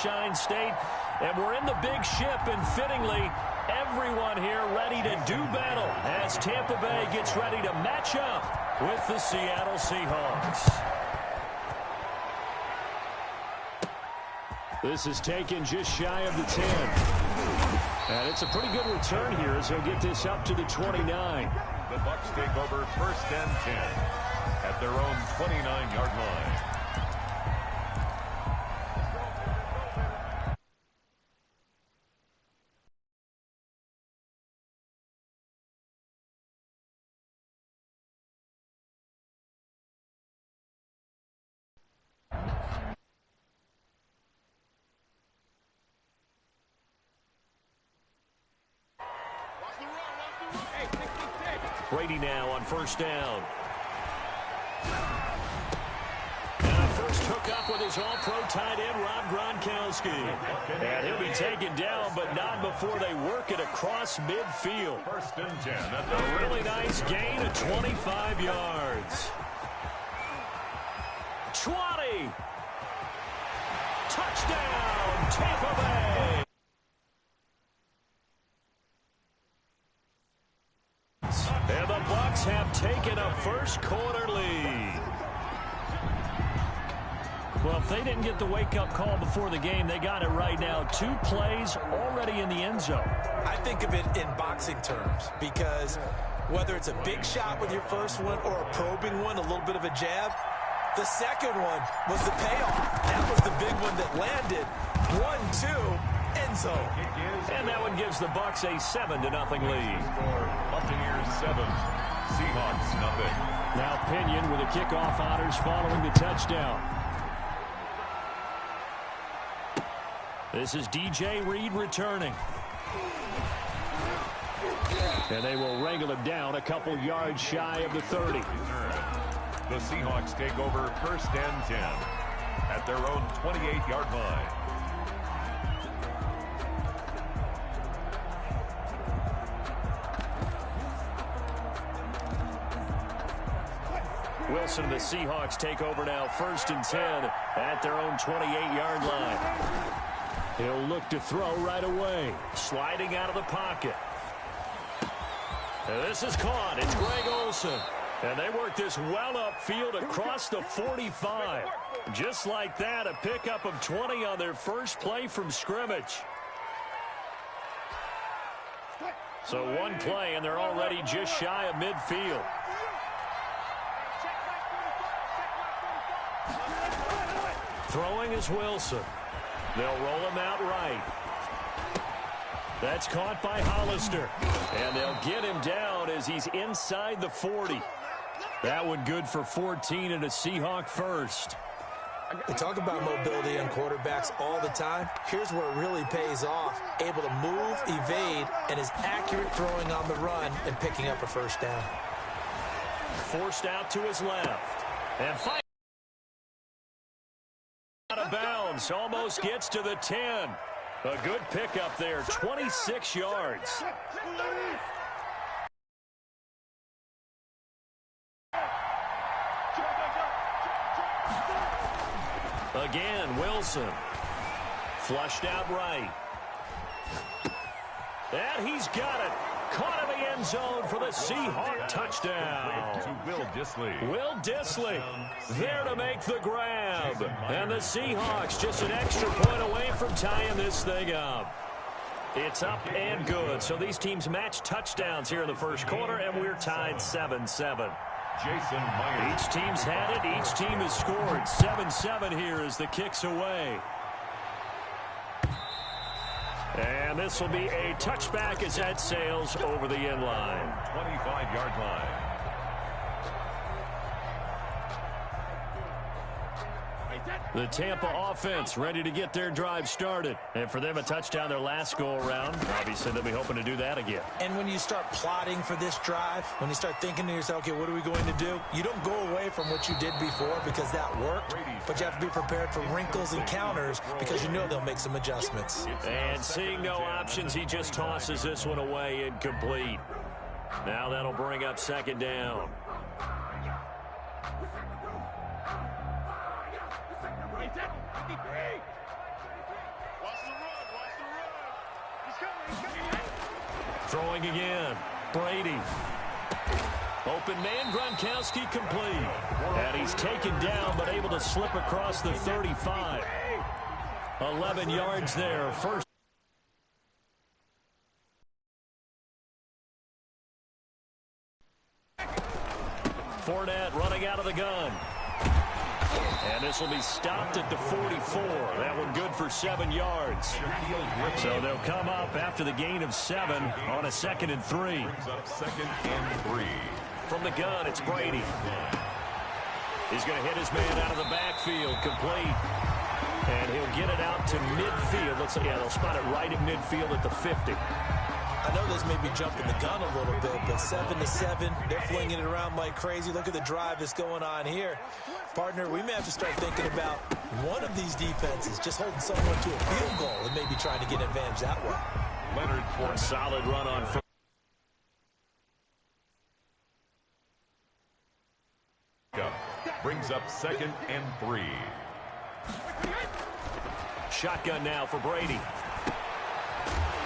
Sunshine State. And we're in the big ship, and fittingly, everyone here ready to do battle as Tampa Bay gets ready to match up with the Seattle Seahawks. This is taken just shy of the 10. And it's a pretty good return here as he'll get this up to the 29. The Bucs take over 1st and 10 at their own 29-yard line. Brady now on 1st down. And a first hookup with his all-pro tight end, Rob Gronkowski. And he'll be taken down, but not before they work it across midfield. 1st and 10. A really nice gain of 25 yards. 20. Touchdown, Tampa Bay. And the Bucs have taken a first-quarter lead. Well, if they didn't get the wake-up call before the game, they got it right now. 2 plays already in the end zone. I think of it in boxing terms because whether it's a big shot with your first one or a probing one, a little bit of a jab, the second one was the payoff. That was the big one that landed. 1-2, end zone. And that one gives the Bucs a 7-0 lead. Buccaneers 7, Seahawks nothing. Now Pinion with a kickoff honors following the touchdown. This is DJ Reed returning. And they will wrangle him down a couple yards shy of the 30. The Seahawks take over 1st and 10 at their own 28-yard line. Wilson and the Seahawks take over now 1st and 10 at their own 28-yard line. He'll look to throw right away. Sliding out of the pocket. And this is caught. It's Greg Olsen. And they work this well upfield across the 45. Just like that, a pickup of 20 on their first play from scrimmage. So one play, and they're already just shy of midfield. Throwing is Wilson. They'll roll him out right. That's caught by Hollister. And they'll get him down as he's inside the 40. That one good for 14 and a Seahawk first. We talk about mobility on quarterbacks all the time. Here's where it really pays off. Able to move, evade, and is accurate throwing on the run and picking up a 1st down. Forced out to his left. And fight out of bounds. Almost gets to the 10. A good pickup there. 26 yards. Again, Wilson. Flushed out right. And he's got it. Caught in the end zone for the Seahawk touchdown. To Will Dissly. Will Dissly there to make the grab. And the Seahawks just an extra point away from tying this thing up. It's up and good. So these teams match touchdowns here in the first quarter, and we're tied 7-7. Jason Myers. Each team's had it. Each team has scored. 7-7 here as the kick's away. And this will be a touchback as that sails over the end line. 25-yard line. The Tampa offense ready to get their drive started. And for them, a touchdown their last go-around. Obviously, they'll be hoping to do that again. And when you start plotting for this drive, when you start thinking to yourself, okay, what are we going to do? You don't go away from what you did before because that worked, but you have to be prepared for wrinkles and counters because you know they'll make some adjustments. And seeing no options, he just tosses this one away incomplete. Now that'll bring up 2nd down. Throwing again. Brady. Open man, Gronkowski complete. And he's taken down, but able to slip across the 35. 11 yards there. First. Fournette running out of the gun. And this will be stopped at the 44. That one good for 7 yards. So they'll come up after the gain of 7 on a 2nd and 3. Brings up 2nd and 3. From the gun, it's Brady. He's going to hit his man out of the backfield, complete. And he'll get it out to midfield. Let's see, yeah, they'll spot it right at midfield at the 50. I know this may be jumping the gun a little bit, but 7-7, they're flinging it around like crazy. Look at the drive that's going on here. Partner, we may have to start thinking about one of these defenses just holding someone to a field goal and maybe trying to get an advantage that way. Leonard for a solid run on first. Brings up 2nd and 3. Shotgun now for Brady.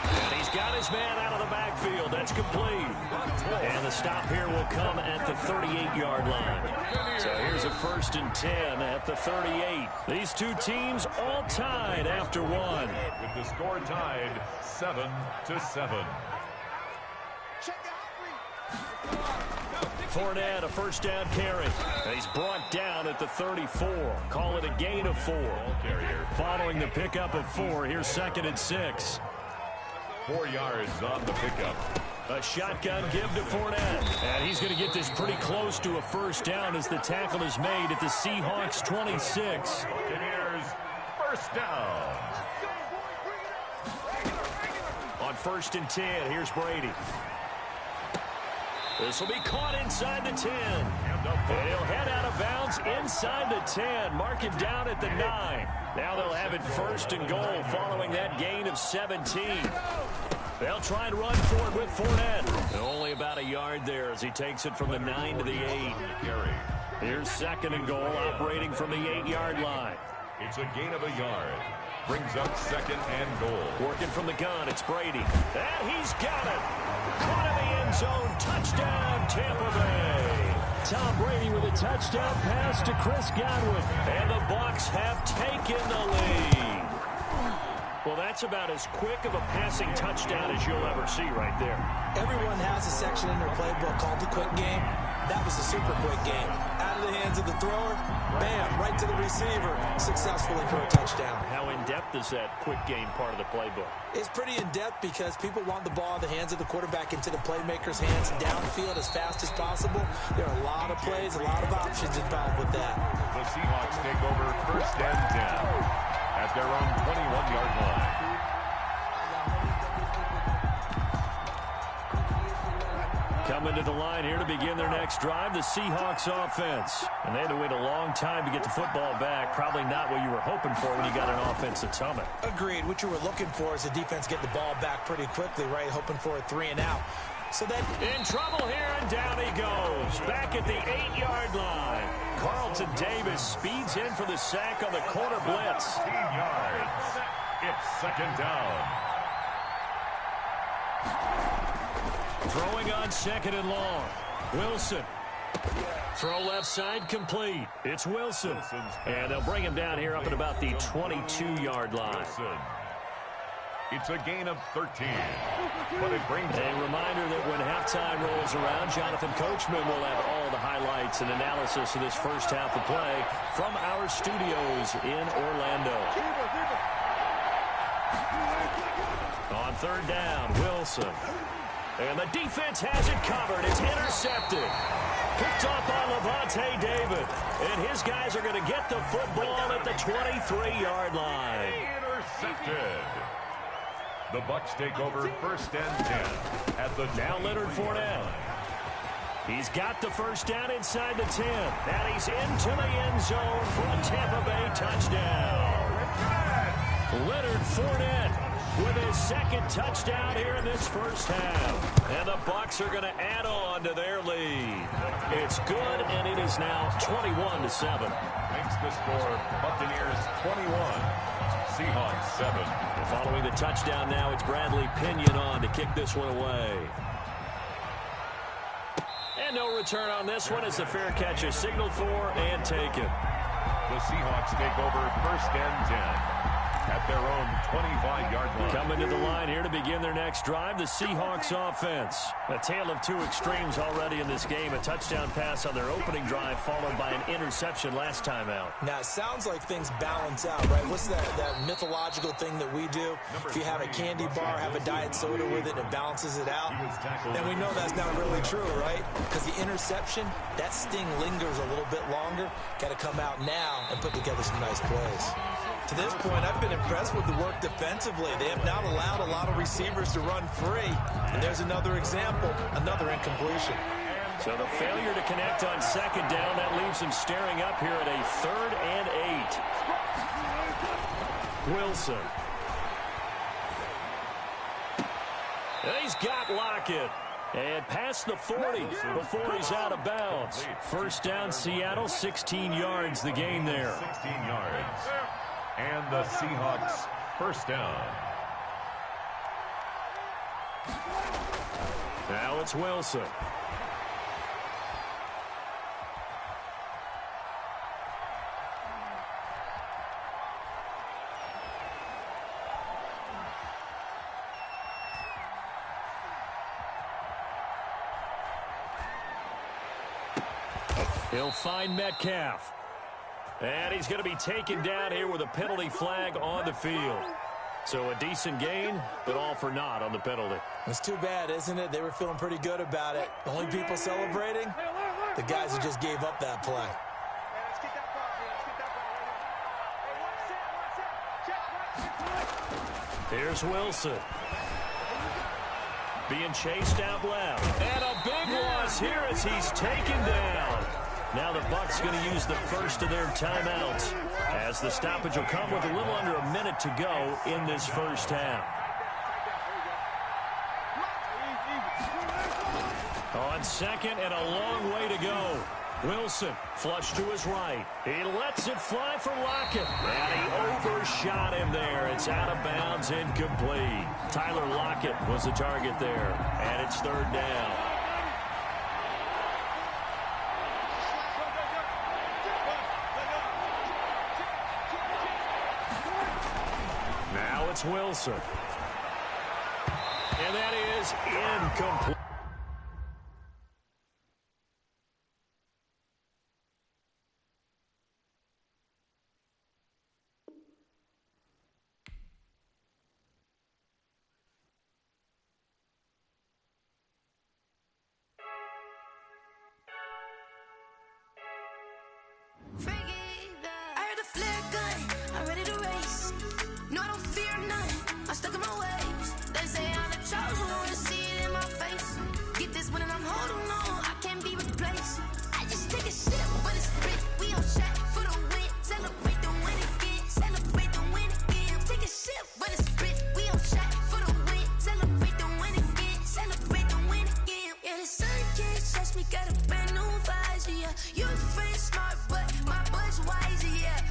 And he's got his man out of the backfield. That's complete. And the stop here will come at the 38-yard line. So here's a 1st and 10 at the 38. These two teams all tied after one. With the score tied 7-7. Fournette, a 1st down carry. And he's brought down at the 34. Call it a gain of 4. Following the pickup of 4, here's 2nd and 6. 4 yards on the pickup. A shotgun give to Fournette. And he's going to get this pretty close to a 1st down as the tackle is made at the Seahawks 26. Buccaneers, 1st down. On 1st and 10, here's Brady. This will be caught inside the 10. And he'll head out of bounds inside the 10. Mark him down at the 9. Now they'll have it 1st and goal following that gain of 17. They'll try and run for it with Fournette. Only about a yard there as he takes it from the 9 to the 8. Here's 2nd and goal operating from the 8-yard line. It's a gain of a yard. Brings up 2nd and goal. Working from the gun, it's Brady. And he's got it. Caught in the end zone. Touchdown, Tampa Bay. Tom Brady with a touchdown pass to Chris Godwin. And the Bucs have taken the lead. Well, that's about as quick of a passing touchdown as you'll ever see right there. Everyone has a section in their playbook called the quick game. That was a super quick game. Out of the hands of the thrower, bam, right to the receiver, successfully for a touchdown. How in-depth is that quick game part of the playbook? It's pretty in-depth because people want the ball in the hands of the quarterback into the playmaker's hands downfield as fast as possible. There are a lot of plays, a lot of options involved with that. The Seahawks take over 1st and 10 at their own 21-yard line. Coming to the line here to begin their next drive, the Seahawks offense. And they had to wait a long time to get the football back. Probably not what you were hoping for when you got an offense that's humming. Agreed. What you were looking for is the defense getting the ball back pretty quickly, right? Hoping for a 3 and out. So that in trouble here, and down he goes. Back at the 8-yard line. Carlton Davis speeds in for the sack on the corner blitz. 15 yards. It's 2nd down. Throwing on 2nd and long. Wilson. Throw left side complete. It's Wilson. And they'll bring him down here up at about the 22-yard line. It's a gain of 13. But it brings a reminder that when halftime rolls around, Jonathan Coachman will have all the highlights and analysis of this first half of play from our studios in Orlando. On 3rd down, Wilson. And the defense has it covered. It's intercepted. Picked up by Levante David. And his guys are going to get the football at the 23-yard line. Intercepted. The Bucs take over 1st and 10 at the now Leonard Fournette. He's got the 1st down inside the 10. And he's into the end zone for a Tampa Bay touchdown. Leonard Fournette with his 2nd touchdown here in this first half. And the Bucs are going to add on to their lead. It's good, and it is now 21-7. Makes the score Buccaneers 21, Seahawks 7. And following the touchdown now, it's Bradley Pinion on to kick this one away. And no return on this one as the fair catch is signaled for and taken. The Seahawks take over 1st and 10 at their own 25-yard line. Coming to the line here to begin their next drive, the Seahawks offense. A tale of two extremes already in this game. A touchdown pass on their opening drive followed by an interception last time out. Now, it sounds like things balance out, right? What's that mythological thing that we do? If you have a candy bar, have a diet soda with it, and it balances it out. And we know that's not really true, right? Because the interception, that sting lingers a little bit longer. Got to come out now and put together some nice plays. To this point, I've been impressed with the work defensively. They have not allowed a lot of receivers to run free. And there's another example, another incompletion. So the failure to connect on 2nd down, that leaves them staring up here at a 3rd and 8. Wilson. And he's got Lockett. And past the 40 before he's out of bounds. 1st down, Seattle, 16 yards the gain there. 16 yards. And the Seahawks 1st down. Now it's Wilson. He'll find Metcalf. And he's going to be taken down here with a penalty flag on the field. So a decent gain, but all for naught on the penalty. It's too bad, isn't it? They were feeling pretty good about it. The only people celebrating, the guys who just gave up that play. Here's Wilson. Being chased out left. And a big loss here as he's taken down. Now the Bucs going to use the first of their timeouts as the stoppage will come with a little under a minute to go in this 1st half. On 2nd and a long way to go. Wilson flush to his right. He lets it fly for Lockett. And he overshot him there. It's out of bounds, incomplete. Tyler Lockett was the target there. And it's 3rd down. Now it's Wilson. And that is incomplete.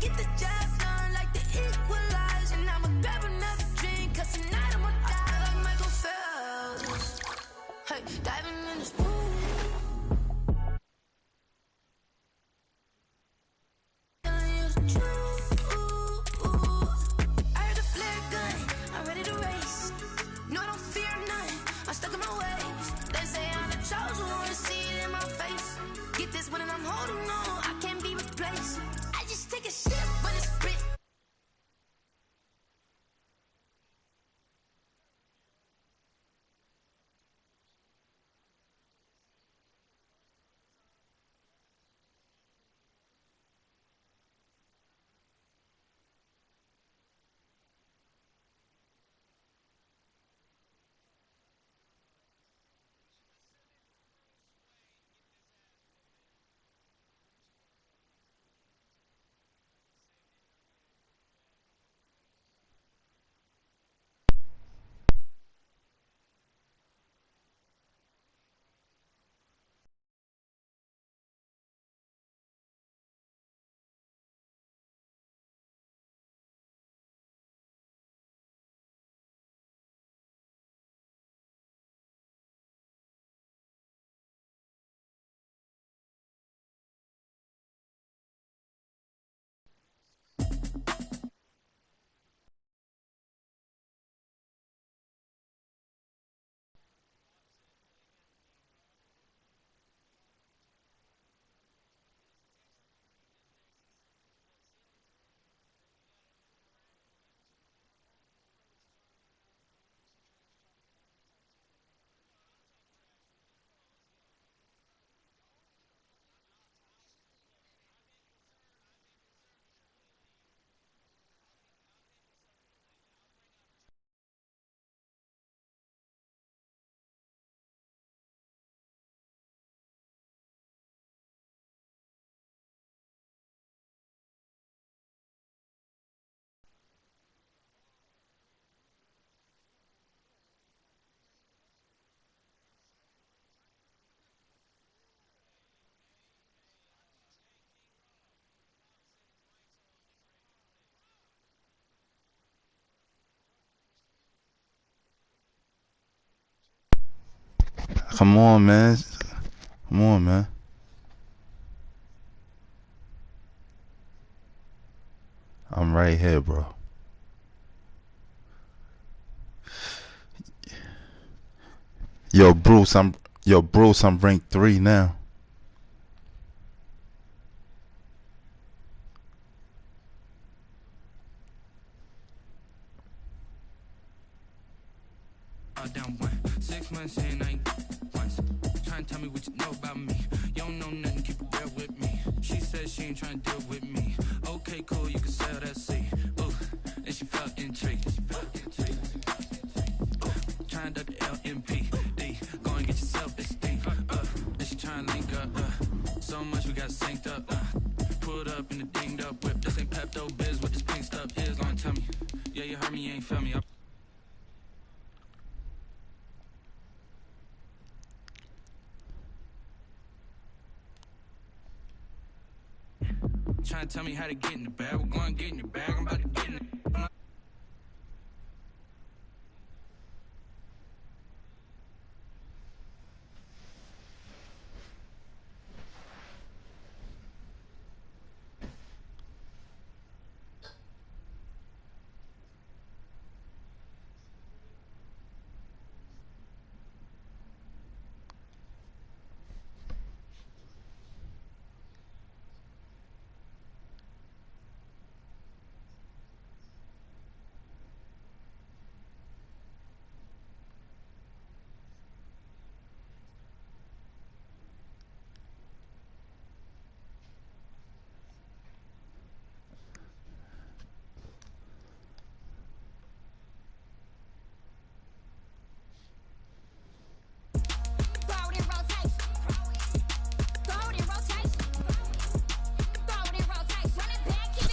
Get the job done like the equalizer. And I'ma grab another drink, 'cause Come on, man. Come on, man. I'm right here, bro. Yo, Bruce, I'm ranked 3 now. Down 6 months in, I ain't once. Trying to tell me what you know about me. You don't know nothing, keep it real with me. She said she ain't trying to deal with me. Okay, cool, you can sell that seat. Ooh, and she felt intrigued. Trying to duck the LMP. Go and get yourself esteem. And she trying to link up. So much we got synced up. Pulled up in the dinged up whip. This ain't Pepto Biz, what this pink stuff is. Gonna tell me. Yeah, you heard me, you ain't feel me. Trying to tell me how to get in the bag. We're going to get in your bag. I'm about to get in it.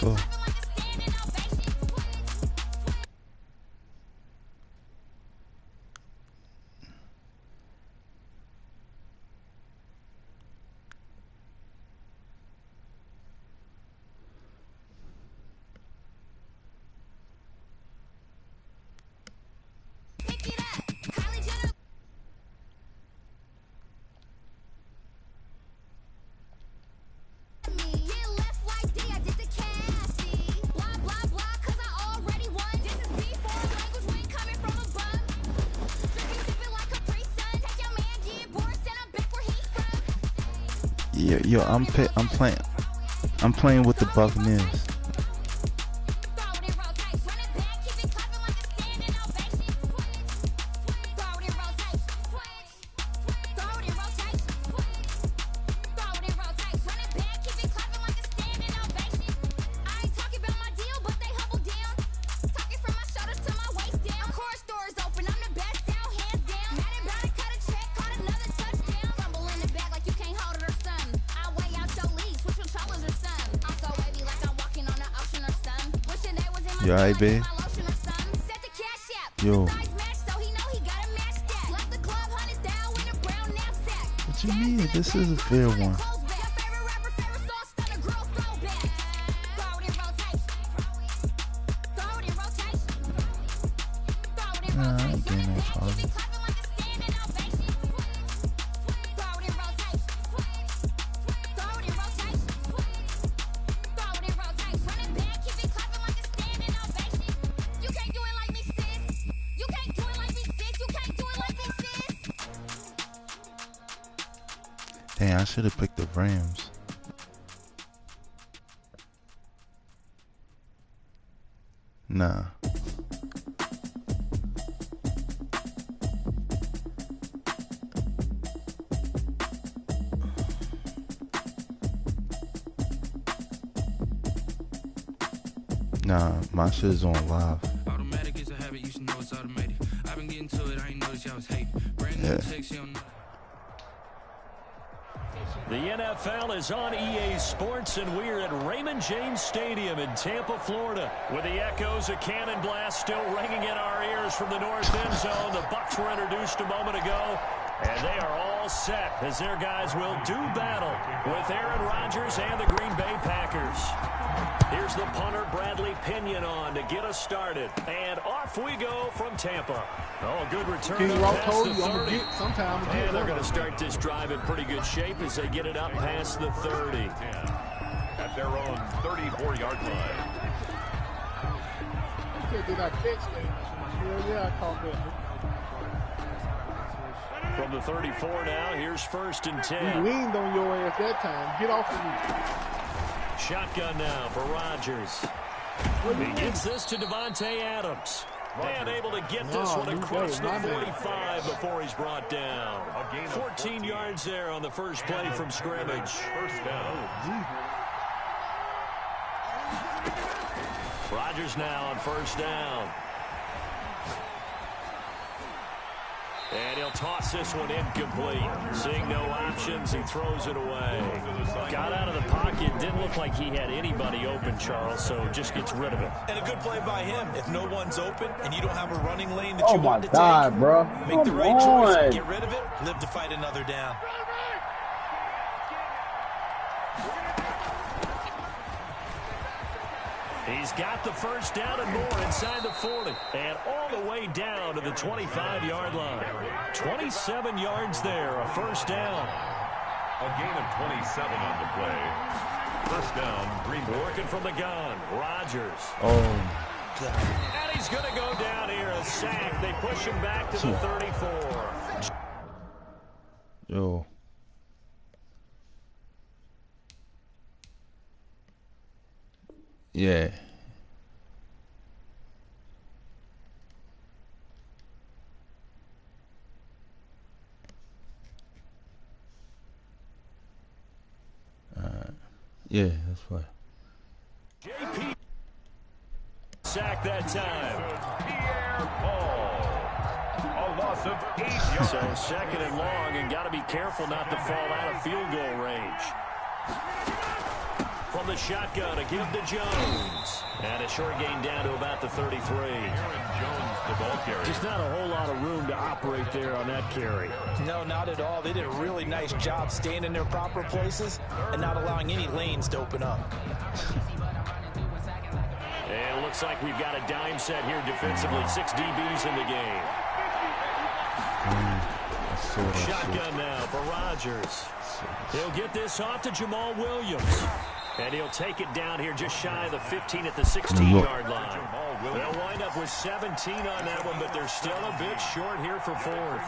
Go. Yo, I'm playing with the Buccaneers. You alright, babe? Yo. What you mean? This is a fair one. Nah, I ain't getting no problem. Dang, I should have picked the Rams. Nah. Nah, my shit is on live. Automatic is a habit, you should know it's automated. I've been getting to it, I ain't noticed y'all was hating. Brand new text, you don't know. The NFL is on EA Sports, and we're at Raymond James Stadium in Tampa, Florida, with the echoes of cannon blast still ringing in our ears from the north end zone. The Bucs were introduced a moment ago. And they are all set as their guys will do battle with Aaron Rodgers and the Green Bay Packers. Here's the punter, Bradley Pinion, on to get us started. And off we go from Tampa. Oh, a good return up past the 30. And they're going to start this drive in pretty good shape as they get it up past the 30. At their own 34-yard line. Did I catch that? Yeah, I caught that. From the 34 now, here's 1st and 10. He leaned on your ass that time. Get off of me. Shotgun now for Rodgers. He gets this to Devontae Adams. And able to get this one across the 45 before he's brought down. 14 yards there on the first play from scrimmage. First down. Rodgers now on 1st down. And he'll toss this one incomplete. Seeing no options, he throws it away. Got out of the pocket. Didn't look like he had anybody open, Charles, so just gets rid of it. And a good play by him. If no one's open and you don't have a running lane that you want to take, bro. make the right choice, get rid of it, live to fight another down. He's got the first down and more inside the 40. And all the way down to the 25-yard line. 27 yards there, a first down. A gain of 27 on the play. First down, Green Bay. Working from the gun, Rodgers. Oh. And he's going to go down here, a sack. They push him back to the 34. Yo. Yeah. Yeah, that's why. JP sack that time. A loss of 8 yards. So 2nd and long, and got to be careful not to fall out of field goal range. From the shotgun, a give to Jones. And a short gain down to about the 33. Aaron Jones, the ball carrier. Just not a whole lot of room to operate there on that carry. No, not at all. They did a really nice job staying in their proper places and not allowing any lanes to open up. And it looks like we've got a dime set here defensively. 6 DBs in the game. Shotgun now for Rodgers. He'll get this off to Jamal Williams. And he'll take it down here just shy of the 15 at the 16-yard line. They'll wind up with 17 on that one, but they're still a bit short here for 4th.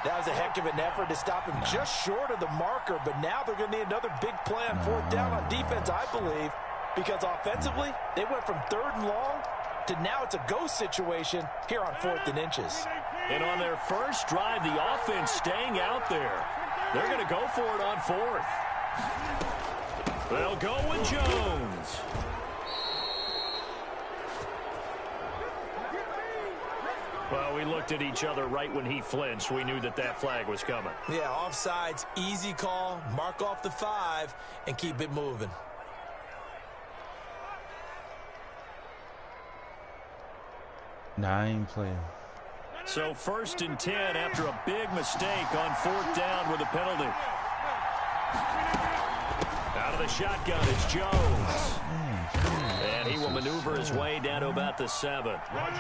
That was a heck of an effort to stop him just short of the marker, but now they're going to need another big play on 4th down on defense, I believe, because offensively, they went from 3rd and long to now it's a go situation here on 4th and inches. And on their first drive, the offense staying out there. They're going to go for it on 4th. They'll go with Jones. Well, we looked at each other right when he flinched. We knew that that flag was coming. Yeah, offsides, easy call, mark off the 5, and keep it moving. Nah, I ain't playing. So 1st and 10 after a big mistake on 4th down with a penalty. Out of the shotgun, it's Jones. And he will maneuver his way down to about the 7.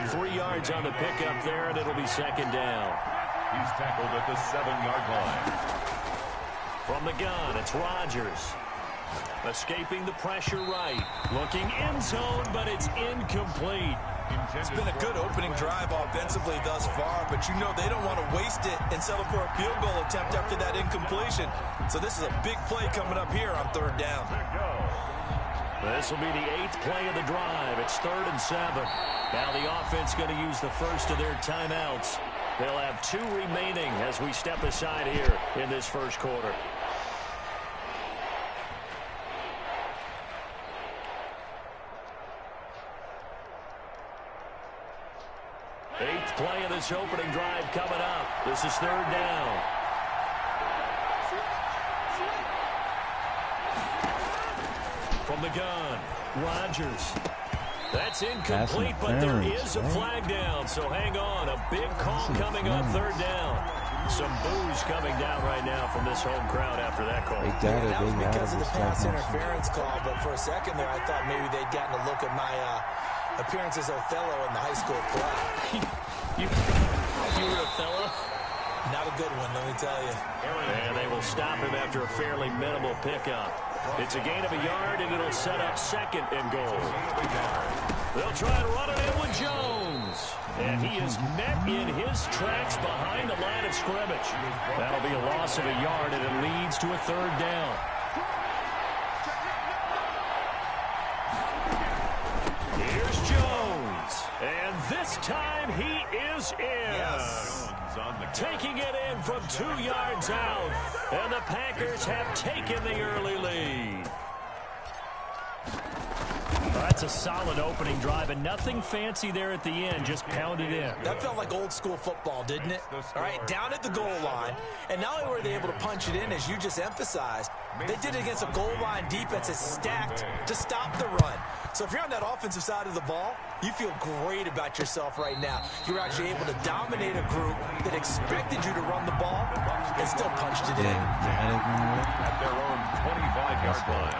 3 yards on the pickup there, and it'll be 2nd down. He's tackled at the 7-yard line. From the gun, it's Rodgers. Escaping the pressure right. Looking end zone, but it's incomplete. It's been a good opening drive offensively thus far, but you know they don't want to waste it and settle for a field goal attempt after that incompletion. So this is a big play coming up here on 3rd down. This will be the 8th play of the drive. It's 3rd and 7. Now the offense going to use the first of their timeouts. They'll have 2 remaining as we step aside here in this first quarter. Eighth play of this opening drive coming up. This is 3rd down. From the gun, Rodgers. That's incomplete, but there is a flag down, so hang on. A big call coming on 3rd down. Some boos coming down right now from this home crowd after that call. That was because of the pass interference call, but for a second there, I thought maybe they'd gotten a look at my appearance as Othello in the high school play. you were Othello? Not a good one, let me tell you. And they will stop him after a fairly minimal pickup. It's a gain of a yard, and it'll set up second and goal. They'll try and run it in with Jones. And he is met in his tracks behind the line of scrimmage. That'll be a loss of a yard, and it leads to a third down. Here's Jones. And this time he is in. Yes. Taking it in from 2 yards out. And the Packers have taken the early lead. That's a solid opening drive, and nothing fancy there at the end, just pounded in. That felt like old school football, didn't it? All right, down at the goal line, and not only were they able to punch it in, as you just emphasized, they did it against a goal line defense that's stacked to stop the run. So if you're on that offensive side of the ball, you feel great about yourself right now. You're actually able to dominate a group that expected you to run the ball and still punched it in. At their own 25-yard line.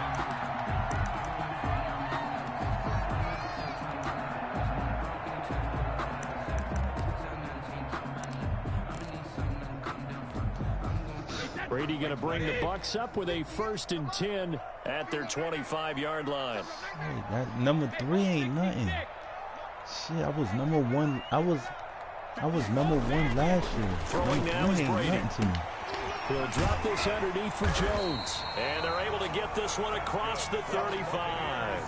Brady going to bring the Bucs up with a 1st and 10 at their 25-yard line. Hey, that number 3 ain't nothing. Shit, I was number 1. I was number 1 last year. Throwing now is Brady. To me. He'll drop this underneath for Jones. And they're able to get this one across the 35.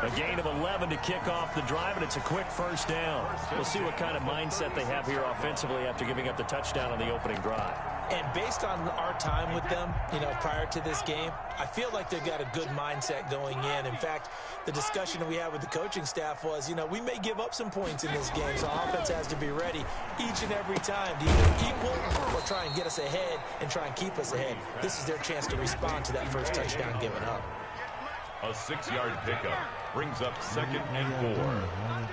A gain of 11 to kick off the drive, and it's a quick first down. We'll see what kind of mindset they have here offensively after giving up the touchdown on the opening drive. And based on our time with them, prior to this game, I feel like they've got a good mindset going in. In fact, the discussion that we had with the coaching staff was, we may give up some points in this game, so offense has to be ready each and every time to either equal or try and get us ahead and try and keep us ahead. This is their chance to respond to that first touchdown given up. A 6-yard pickup brings up 2nd and 4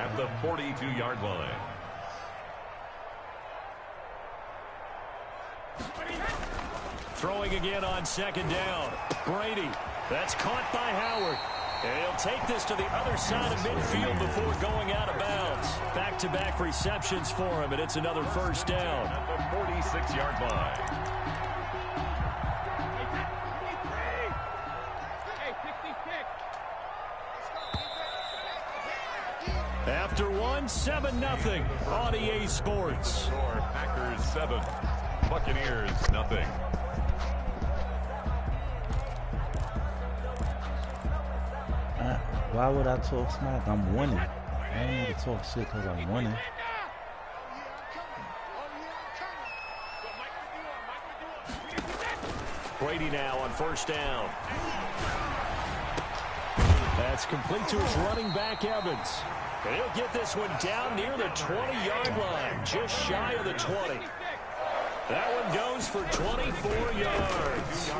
at the 42-yard line. Throwing again on 2nd down. Brady. That's caught by Howard. And he'll take this to the other side of midfield before going out of bounds. Back-to-back receptions for him, and it's another first down. At the 46-yard line. After one, 7-0 on EA Sports. Score Packers 7, Buccaneers 0. Why would I talk smack? I'm winning. I don't need to talk shit because I'm winning. Brady now on first down. That's complete to his running back, Evans. And he'll get this one down near the 20-yard line, just shy of the 20. That one goes for 24 yards.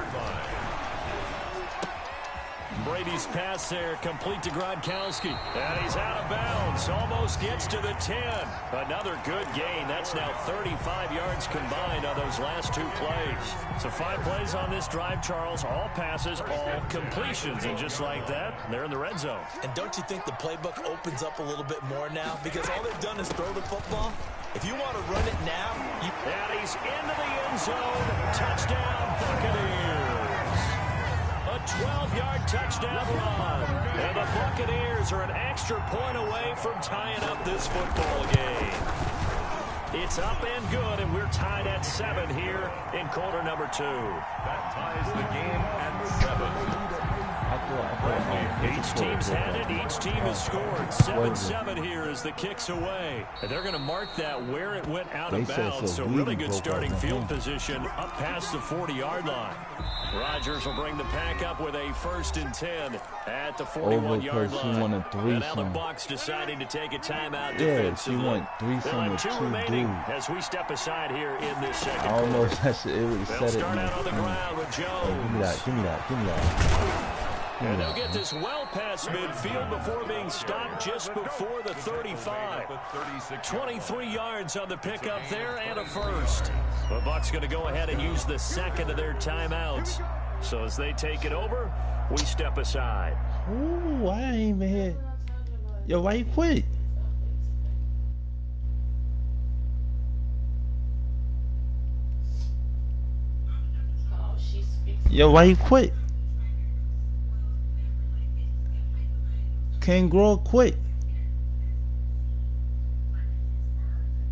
Brady's pass there, complete to Gronkowski. And he's out of bounds, almost gets to the 10. Another good gain. That's now 35 yards combined on those last 2 plays. So 5 plays on this drive, Charles. All passes, all completions. And just like that, they're in the red zone. And don't you think the playbook opens up a little bit more now? Because all they've done is throw the football. If you want to run it now, and he's into the end zone. Touchdown, Buccaneers. A 12-yard touchdown run. And the Buccaneers are an extra point away from tying up this football game. It's up and good, and we're tied at 7 here in quarter number 2. That ties the game at 7. Each team's had it. Each team has scored. 7-7 here as the kick's away. And they're going to mark that where it went out of bounds. So really good starting field position up past the 40-yard line. Rodgers will bring the pack up with a 1st and 10 at the 41-yard line. And now the Bucs deciding to take a timeout defensively. Yeah, she won 3-some with 2 remaining as we step aside here in this second quarter. I almost it would have They'll said it. Start out on the ground with Jones. Give me that. And they'll get this well past midfield before being stopped just before the 35. 23 yards on the pickup there and a first. The Bucs going to go ahead and use the second of their timeouts. So as they take it over, we step aside. Ooh, I ain't even hit. Yo, why you quit? Yo, why you quit? King Grow quit.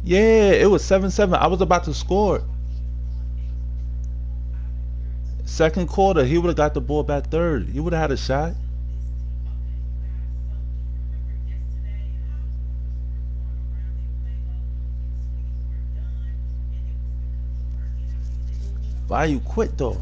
Yeah, it was 7-7. I was about to score. Second quarter, he would have got the ball back third. He would have had a shot. Why you quit though?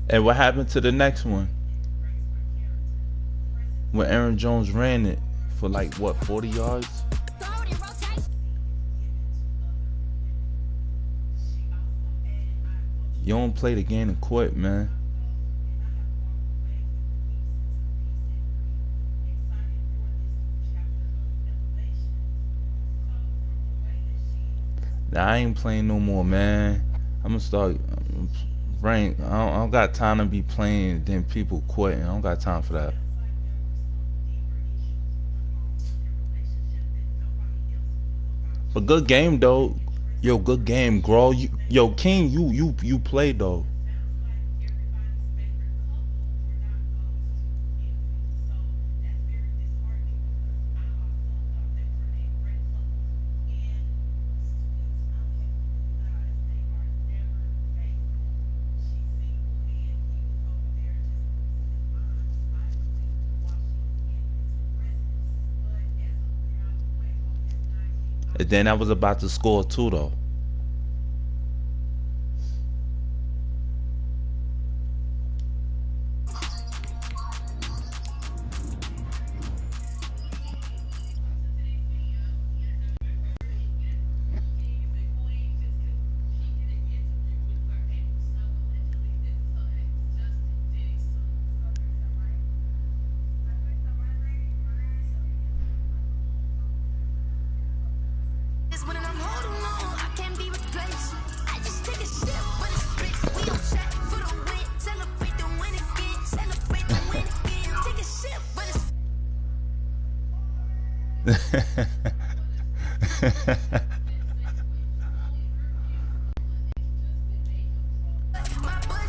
And what happened to the next one? When Aaron Jones ran it for like, what, 40 yards? You don't play the game and quit, man. Nah, I ain't playing no more, man. I'm gonna start rank. I don't got time to be playing then people quitting. I don't got time for that. But good game though. Yo, good game, Grow. Yo, King, you played though. And then I was about to score too though.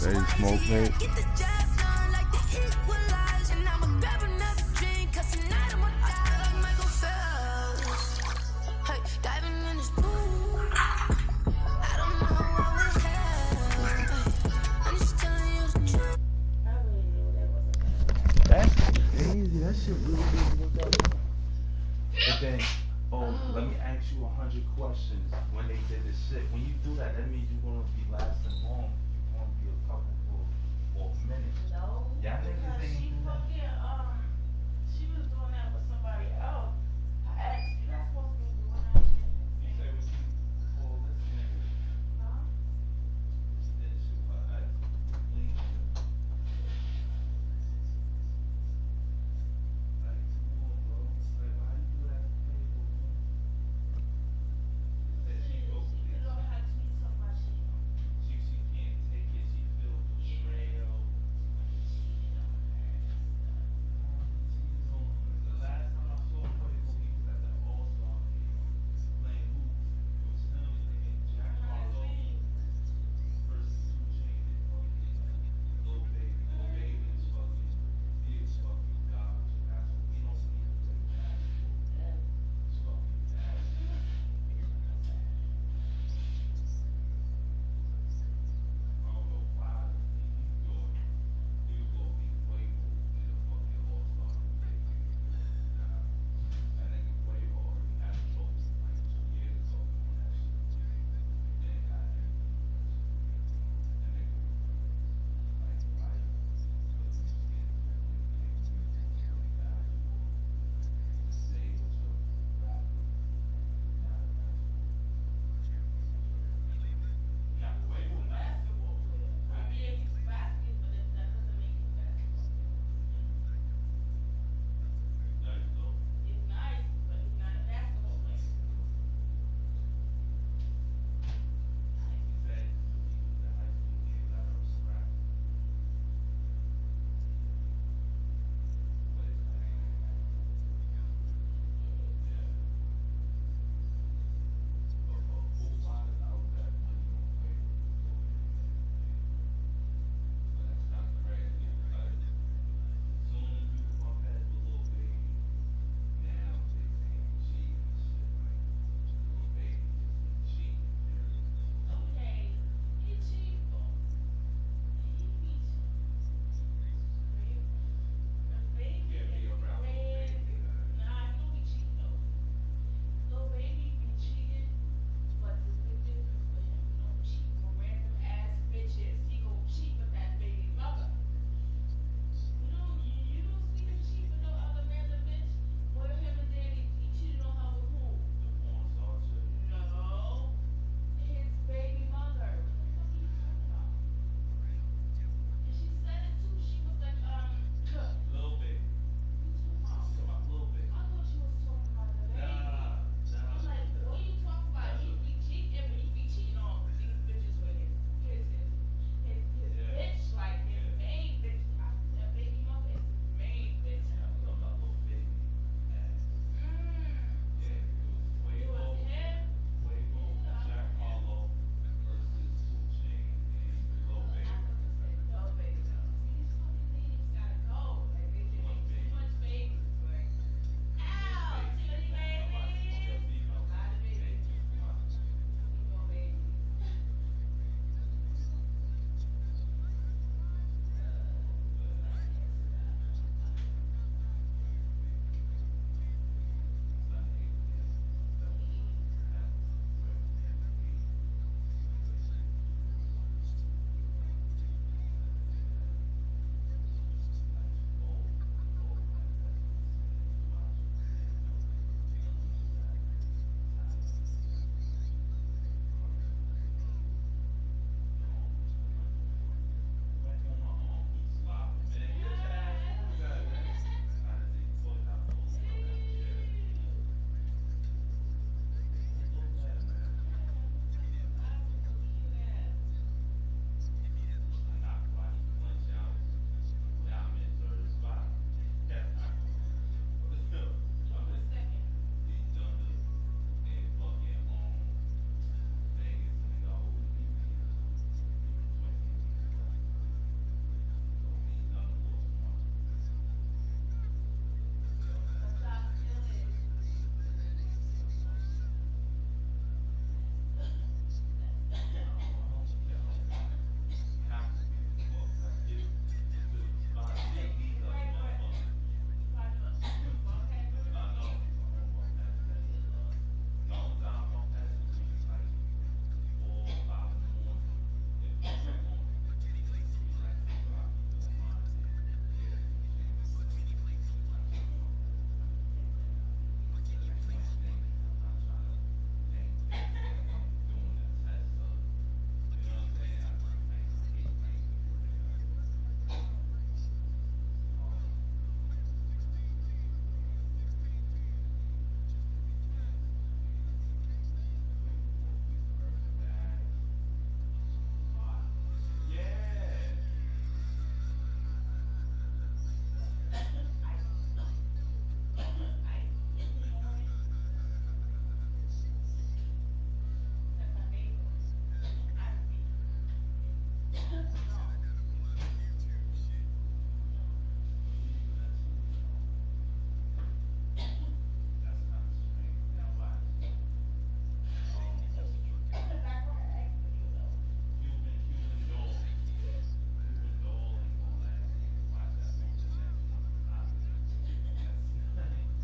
Ready to smoke, mate? That's crazy. That shit really didn't work out. And then, let me ask you 100 questions when they did this shit. When you do that, that means you're gonna be lasting long. You're gonna be a couple for a minute. No, Y'all niggas because ain't she do that. fucking, she was doing that with somebody else. I asked, you're not supposed to be doing that with me. You say what you for listening. Huh? That shit was like, clean. Like, come on, bro. Like, why you do that to people? That she goes to You don't have to be so much. she can't take it. She feels betrayal.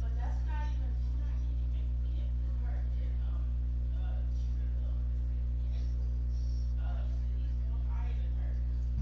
But that's not even, she's not getting kids. Her and she's in the city's still higher than her.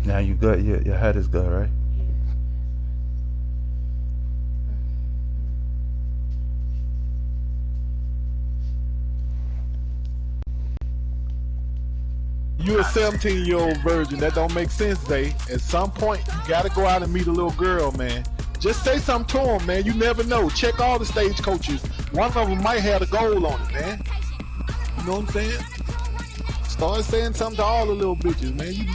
Now you good? Your head is good, right? You're a 17-year-old virgin. That don't make sense, Zay. At some point, you gotta go out and meet a little girl, man. Just say something to him, man. You never know. Check all the stage coaches. One of them might have a goal on it, man. You know what I'm saying? Start saying something to all the little bitches, man.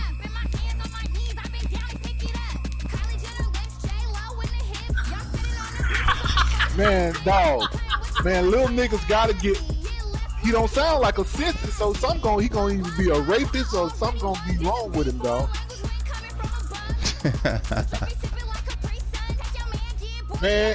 Man, dog. Man, little niggas gotta get. He don't sound like a sissy, so he gonna either be a rapist or something gonna be wrong with him, dog. Man.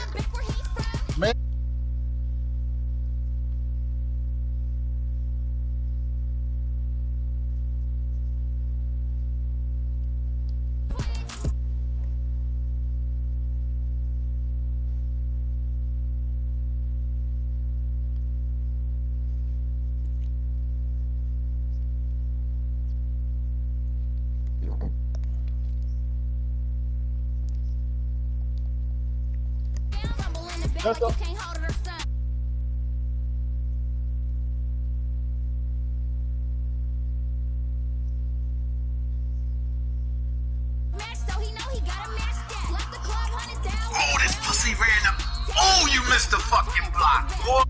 That's up. Oh, this pussy ran up. Oh, you missed the fucking block. Oh.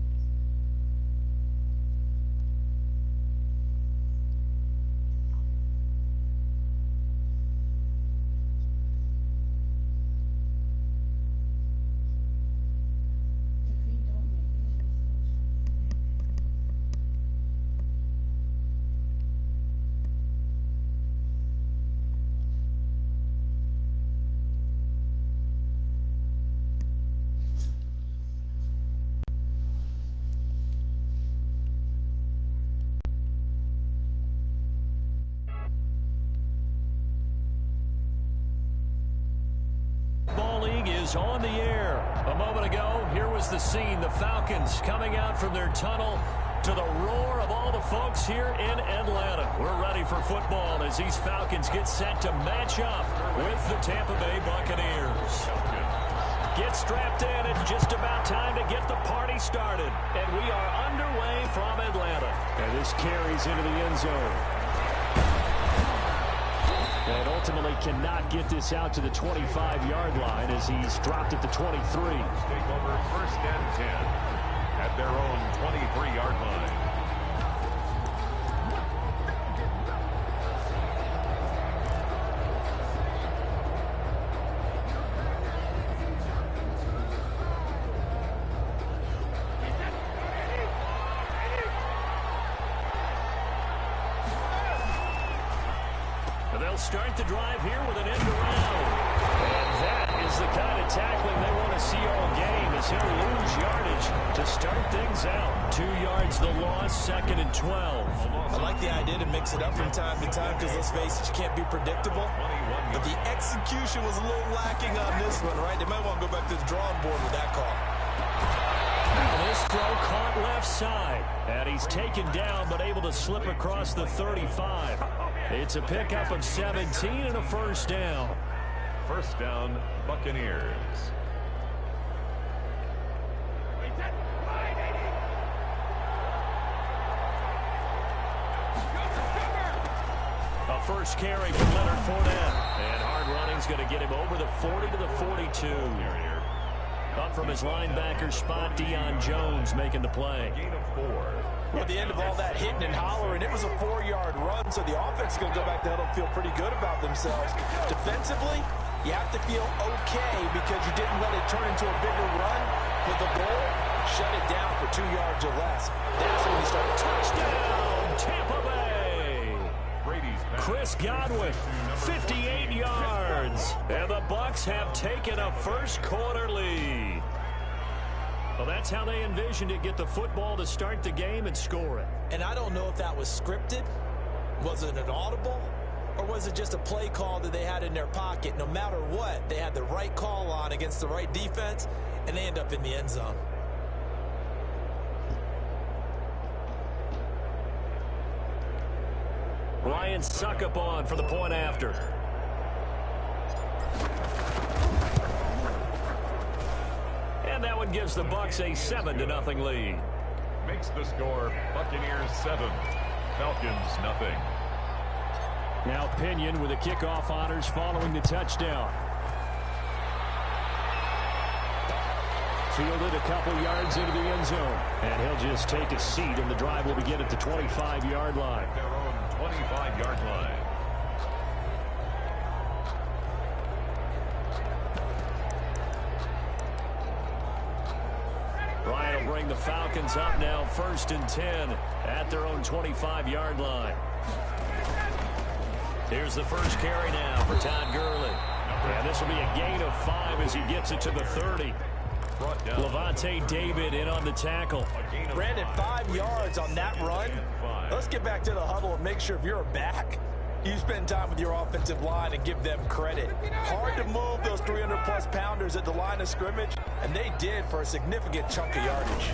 Is on the air. A moment ago, here was the scene. The Falcons coming out from their tunnel to the roar of all the folks here in Atlanta. We're ready for football as these Falcons get set to match up with the Tampa Bay Buccaneers. Get strapped in. It's just about time to get the party started. And we are underway from Atlanta. And this carries into the end zone. And ultimately cannot get this out to the 25-yard line as he's dropped at the 23. Take over first and 10 at their own 23-yard line. They'll start the drive here with an end around. And that is the kind of tackling they want to see all game as he'll lose yardage to start things out. 2 yards the loss, 2nd and 12. I like the idea to mix it up from time to time because, let's face it, you can't be predictable. But the execution was a little lacking on this one, right? They might want to go back to the drawing board with that call. Now this throw caught left side. And he's taken down but able to slip across the 35. It's a pickup of 17 and a first down. First down, Buccaneers. A first carry from Leonard Fournette. And hard running's going to get him over the 40 to the 42. Up from his linebacker spot, Deion Jones making the play. Gain of 4. At the end of all that hitting and hollering, it was a 4-yard run, so the offense is going to go back to huddle and feel pretty good about themselves. Defensively, you have to feel okay because you didn't let it turn into a bigger run. With the goal, shut it down for 2 yards or less. That's when you start a touchdown. Tampa Bay. Chris Godwin, 58 yards. And the Bucs have taken a first quarter lead. Well, that's how they envisioned it, get the football to start the game and score it. And I don't know if that was scripted. Was it an audible? Or was it just a play call that they had in their pocket? No matter what, they had the right call on against the right defense, and they end up in the end zone. Ryan Succop on for the point after. And that one gives the Bucs a 7-0 lead. Makes the score Buccaneers 7, Falcons nothing. Now Pinion with the kickoff honors following the touchdown. Fielded a couple yards into the end zone. And he'll just take a seat, and the drive will begin at the 25-yard line. Their own 25-yard line. Ryan will bring the Falcons up now, 1st and 10 at their own 25-yard line. Here's the first carry now for Todd Gurley. And this will be a gain of 5 as he gets it to the 30. Levante David in on the tackle. Brandon, 5 yards on that run. Let's get back to the huddle and make sure if you're a back, you spend time with your offensive line and give them credit. Hard to move those 300-plus pounders at the line of scrimmage, and they did for a significant chunk of yardage.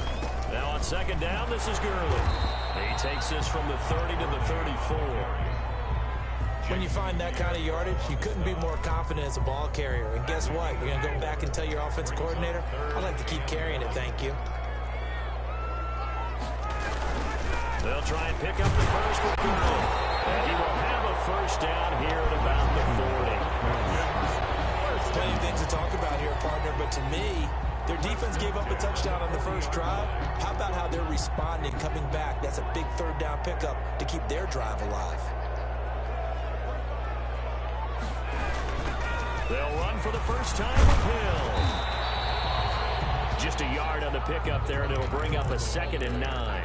Now on 2nd down, this is Gurley. He takes this from the 30 to the 34. When you find that kind of yardage, you couldn't be more confident as a ball carrier. And guess what? You're going to go back and tell your offensive coordinator, I'd like to keep carrying it, thank you. They'll try and pick up the first with Gurley. And he will have a first down here at about the 40. Plenty of things to talk about here, partner, but to me, their defense gave up a touchdown on the first drive. How about how they're responding, coming back? That's a big 3rd down pickup to keep their drive alive. They'll run for the first time with Hill. Just a yard on the pickup there, and it'll bring up a 2nd and 9.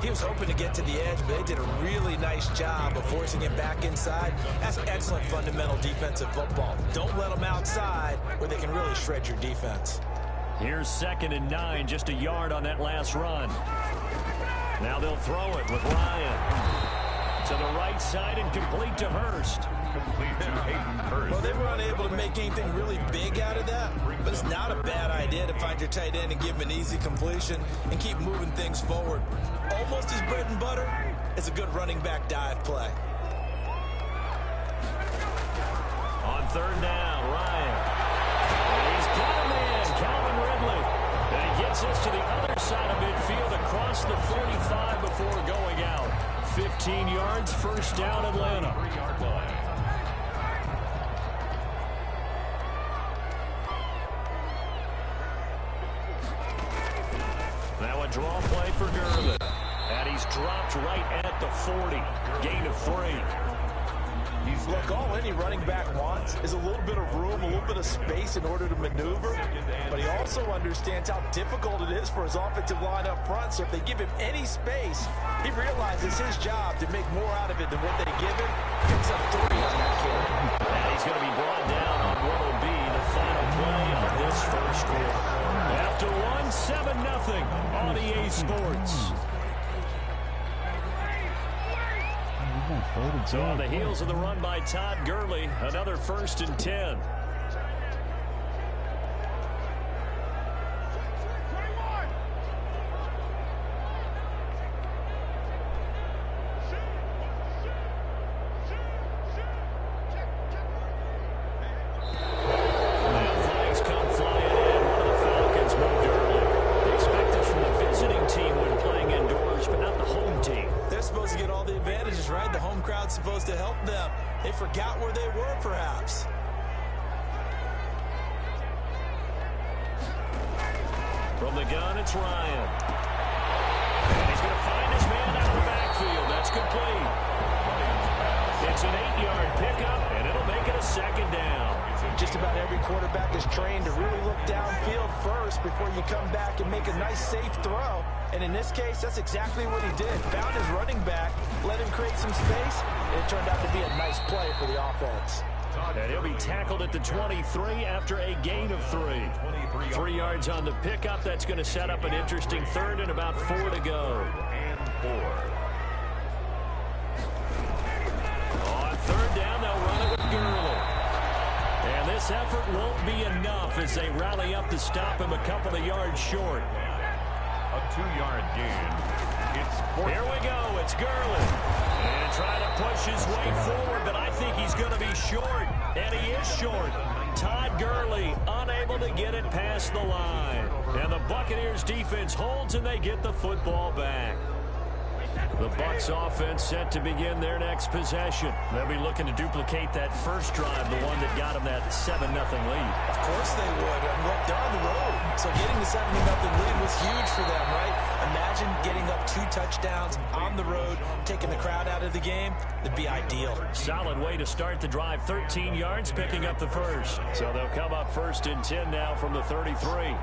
He was hoping to get to the edge, but they did a really nice job of forcing him back inside. That's excellent fundamental defensive football. Don't let them outside where they can really shred your defense. Here's 2nd and 9, just a yard on that last run. Now they'll throw it with Ryan. To the right side and complete to Hurst. Complete to Hayden Hurst. Well, they were unable to make anything really big out of that, but it's not a bad idea to find your tight end and give him an easy completion and keep moving things forward. Almost his bread and butter is a good running back dive play. On 3rd down, Ryan. He's got him in, Calvin Ridley. And he gets us to the other side of midfield across the 45 before going out. 15 yards, first down, Atlanta. 3-yard line. Now a draw play for Gurley. And he's dropped right at the 40. Gain of 3. Look, all any running back wants is a little bit of room, a little bit of space in order to maneuver. But he also understands how difficult it is for his offensive line up front. So if they give him any space, he realizes his job to make more out of it than what they give him. Picks up 3 on that carry. And he's going to be brought down on what will be the final play of this first quarter. After 1-7-0 on EA Sports. So on the heels of the run by Todd Gurley, another 1st and 10. Supposed to help them. They forgot where they were, perhaps. From the gun, it's Ryan. And he's going to find his man out of the backfield. That's complete. It's an 8-yard pickup, and it'll make it a 2nd down. Just about every quarterback is trained to really look downfield first before you come back and make a nice, safe throw. And in this case, that's exactly what he did. Found his running back, let him create some space, and it turned out to be a nice play for the offense. And he'll be tackled at the 23 after a gain of 3. 3 yards on the pickup. That's going to set up an interesting 3rd and about 4 to go. And 4. On 3rd down, they'll run it with Gurley. And this effort won't be enough as they rally up to stop him a couple of yards short. A 2-yard gain. It's 4th. Here we go. It's Gurley. And trying to push his way forward, but I think he's going to be short. And he is short. Todd Gurley unable to get it past the line. And the Buccaneers defense holds and they get the football back. The Bucs offense set to begin their next possession. They'll be looking to duplicate that first drive, the one that got them that 7-0 lead. Of course they would. I mean, look, they're on the road. So getting the 7-0 lead was huge for them, right? Imagine getting up 2 touchdowns on the road, taking the crowd out of the game. That'd be ideal. Solid way to start the drive. 13 yards, picking up the first. So they'll come up 1st and 10 now from the 33.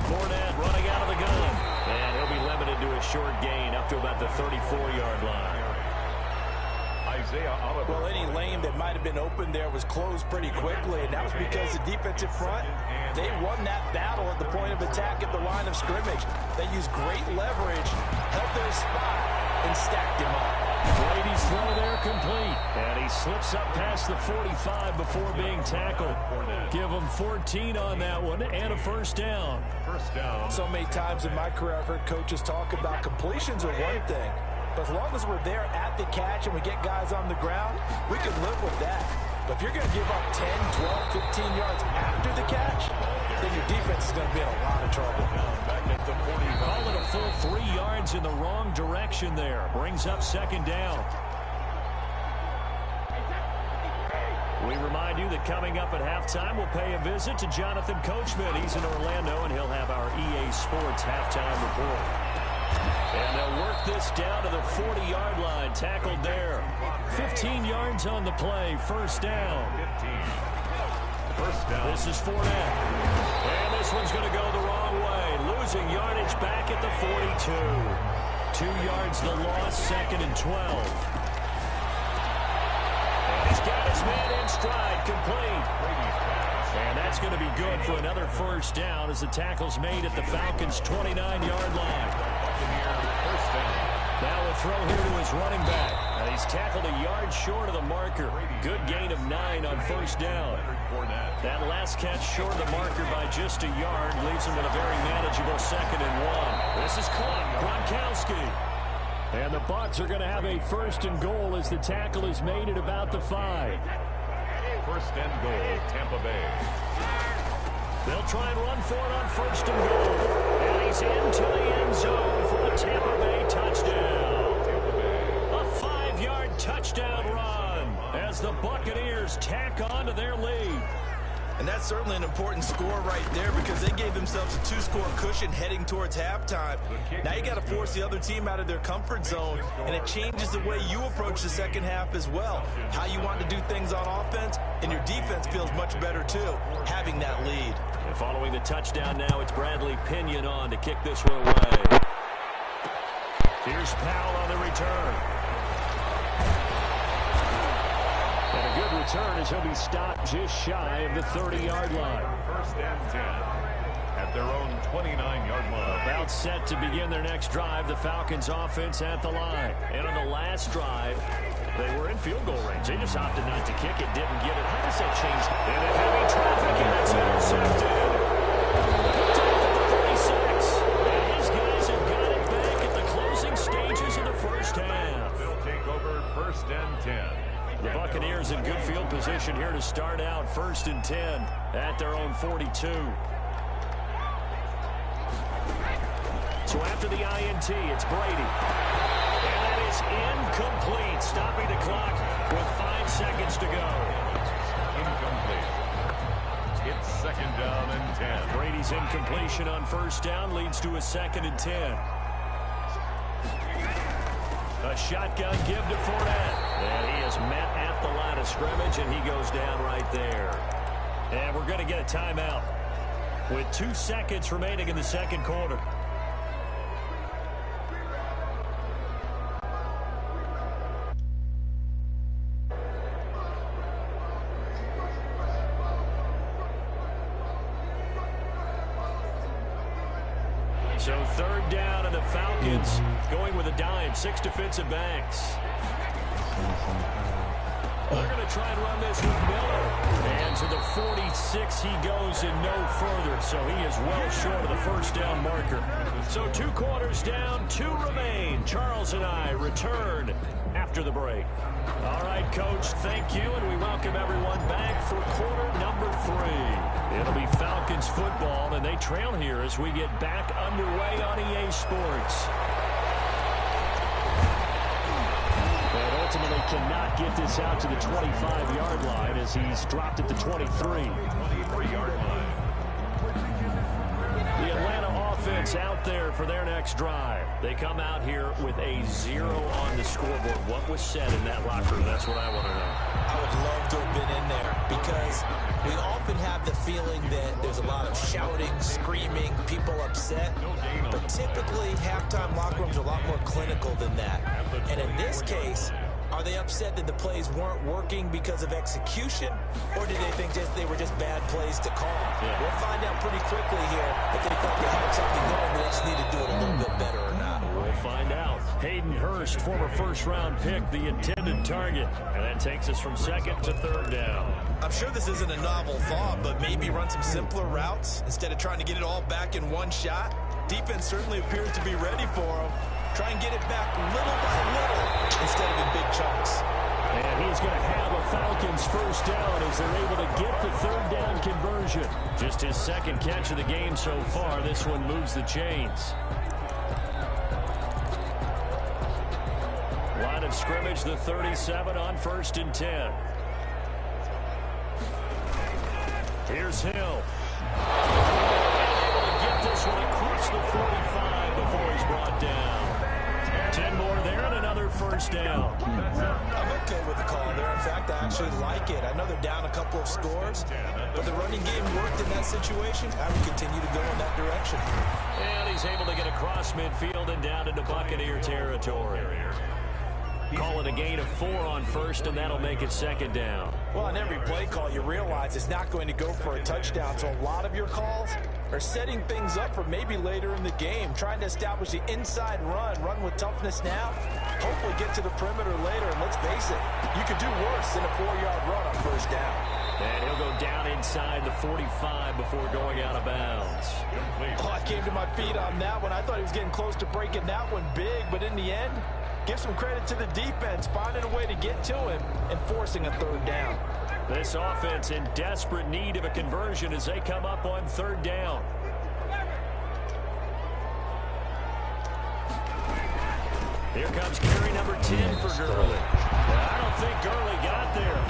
Fournette running out of the gun. And he'll be limited to a short gain up to about the 34-yard line. Isaiah Oliver. Well, any lane that might have been open there was closed pretty quickly, and that was because the defensive front, they won that battle at the point of attack at the line of scrimmage. They used great leverage, held their spot, and stacked him up. Brady's throw there complete. And he slips up past the 45 before being tackled. Give him 14 on that one and a first down. First down. So many times in my career I've heard coaches talk about completions are one thing. But as long as we're there at the catch and we get guys on the ground, we can live with that. But if you're going to give up 10, 12, 15 yards after the catch, then your defense is going to be in a lot of trouble. Back at the 45. Call it a full 3 yards in the wrong direction there. Brings up 2nd down. We remind you that coming up at halftime, we'll pay a visit to Jonathan Coachman. He's in Orlando, and he'll have our EA Sports halftime report. And they'll work this down to the 40-yard line. Tackled there. 15 yards on the play. First down. 15. First down. This is Fournette. And this one's going to go the wrong way. Losing yardage back at the 42. 2 yards the loss, 2nd and 12. He's got his man in stride, complete. And that's going to be good for another first down as the tackle's made at the Falcons' 29-yard line. Now a throw here to his running back. And he's tackled a yard short of the marker. Good gain of 9 on first down. That last catch short of the marker by just a yard leaves him with a very manageable 2nd and 1. This is caught. Gronkowski. And the Bucs are going to have a 1st and goal as the tackle is made at about the 5. 1st and goal, Tampa Bay. They'll try and run for it on 1st and goal. And he's into the end zone for a Tampa Bay touchdown. A 5-yard touchdown run as the Buccaneers tack on to their lead. And that's certainly an important score right there because they gave themselves a 2-score cushion heading towards halftime. Now you got to force the other team out of their comfort zone, and it changes the way you approach the second half as well. How you want to do things on offense, and your defense feels much better too, having that lead. And following the touchdown now, it's Bradley Pinion on to kick this one away. Here's Powell on the return. And a good return as he'll be stopped just shy of the 30-yard line. 1st and 10 at their own 29-yard line. About set to begin their next drive, the Falcons offense at the line. And on the last drive, they were in field goal range. They just opted not to kick it, didn't get it. How does that change? And in heavy traffic, and it's intercepted. Picked off at the 36. And his guys have got it back at the closing stages of the first half. They'll take over 1st and 10. The Buccaneers in good field position here to start out 1st and 10 at their own 42. So after the INT, it's Brady. And that is incomplete, stopping the clock with 5 seconds to go. Incomplete. It's 2nd down and 10. Brady's incompletion on 1st down leads to a 2nd and 10. A shotgun give to Fournette. And he is met at the line of scrimmage, and he goes down right there. And we're going to get a timeout with 2 seconds remaining in the second quarter. So 3rd down, and the Falcons going with a dime. 6 defensive backs. They're going to try and run this with Miller. And to the 46 he goes and no further. So he is well short of the 1st down marker. So 2 quarters down, 2 remain. Charles and I return after the break. All right, Coach, thank you, and we welcome everyone back for quarter number 3. It'll be Falcons football, and they trail here as we get back underway on EA Sports. And ultimately cannot get this out to the 25-yard line as he's dropped at the 23. 23-yard line. The Atlanta offense out there for their next drive. They come out here with a 0 on the scoreboard. What was said in that locker room? That's what I want to know. I would love to have been in there because we often have the feeling that there's a lot of shouting, screaming, people upset. But typically, halftime locker rooms are a lot more clinical than that. And in this case, are they upset that the plays weren't working because of execution, or did they think they were just bad plays to call? Yeah. We'll find out pretty quickly here if they thought they had something going, but they just need to do it a little bit better or not. We'll find out. Hayden Hurst, former first-round pick, the intended target. And that takes us from second to third down. I'm sure this isn't a novel thought, but maybe run some simpler routes instead of trying to get it all back in one shot. Defense certainly appears to be ready for him. Try and get it back little by little instead of in big chunks. And he's going to have a Falcons first down as they're able to get the third down conversion. Just his second catch of the game so far. This one moves the chains. Line of scrimmage, the 37 on 1st and 10. Here's Hill. Able to get this one across the 45 before he's brought down. 10 more there and another first down. I'm okay with the call there. In fact, I actually like it. I know they're down a couple of scores, but the running game worked in that situation. I would continue to go in that direction. And he's able to get across midfield and down into Buccaneer territory. Call it a gain of 4 on first, and that'll make it second down. Well, on every play call, you realize it's not going to go for a touchdown, so a lot of your calls are setting things up for maybe later in the game, trying to establish the inside run with toughness now, hopefully get to the perimeter later, and let's face it, you could do worse than a 4-yard run on first down. And he'll go down inside the 45 before going out of bounds. Oh, I came to my feet on that one. I thought he was getting close to breaking that one big, but in the end, give some credit to the defense, finding a way to get to him and forcing a third down. This offense in desperate need of a conversion as they come up on third down. Here comes carry number 10 for Gurley. I don't think Gurley got there.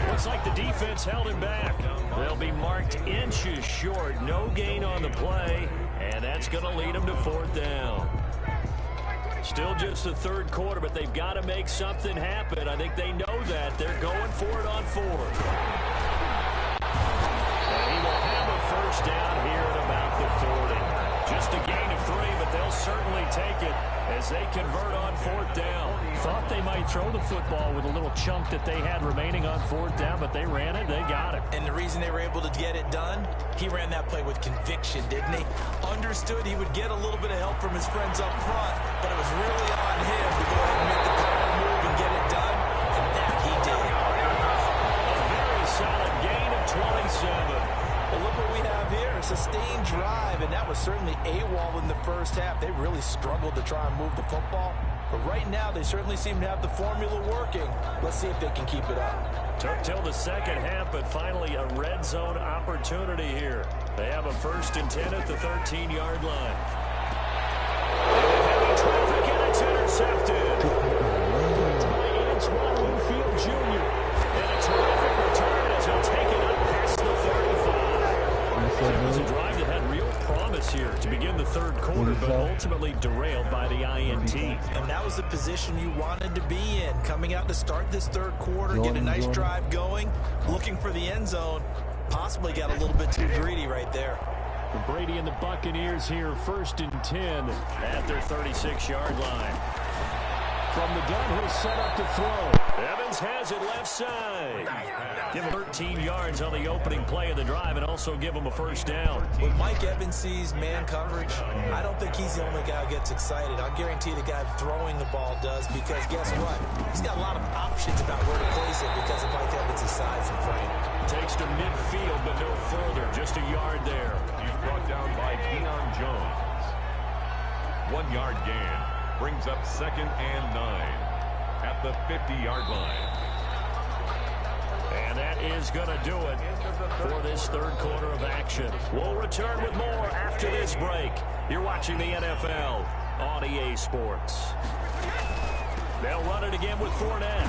Looks like the defense held him back. They'll be marked inches short. No gain on the play, and that's going to lead them to 4th down. Still just the third quarter, but they've got to make something happen. I think they know that. They're going for it on 4th. And he will have a first down here at about the 40. Just a gain of 3, but they'll certainly take it as they convert on 4th down. Thought they might throw the football with a little chunk that they had remaining on 4th down, but they ran it. They got it. And the reason they were able to get it done, he ran that play with conviction, didn't he? Understood he would get a little bit of help from his friends up front, but it was really on him to go ahead and make the power move and get it done, and that he did. A very solid gain of 27. Well, look what we have here, a sustained drive, and that was certainly AWOL in the first half. They really struggled to try and move the football, but right now they certainly seem to have the formula working. Let's see if they can keep it up. Took till the second half, but finally a red zone opportunity here. They have a 1st and 10 at the 13-yard line. Heavy traffic, and it's intercepted. It's by Antoine Winfield Jr. And a terrific return as he'll take it up past the 35. It was a drive that had real promise here to begin the third quarter, but ultimately derailed by the INT. And that was the position you wanted to be in, coming out to start this third quarter, get a nice drive going, looking for the end zone. Possibly got a little bit too greedy right there. Brady and the Buccaneers here, 1st and 10 at their 36-yard line. From the gun, he'll set up to throw. Evans has it left side. Give him 13 yards on the opening play of the drive and also give him a first down. When Mike Evans sees man coverage, I don't think he's the only guy who gets excited. I'll guarantee the guy throwing the ball does, because guess what? He's got a lot of options about where to place it because of Mike Evans' size and frame. Takes to midfield, but no further. Just a yard there. He's brought down by Deion Jones. 1 yard gain brings up 2nd and 9. at the 50-yard line. And that is going to do it for this third quarter of action. We'll return with more after this break. You're watching the NFL on EA Sports. They'll run it again with Fournette.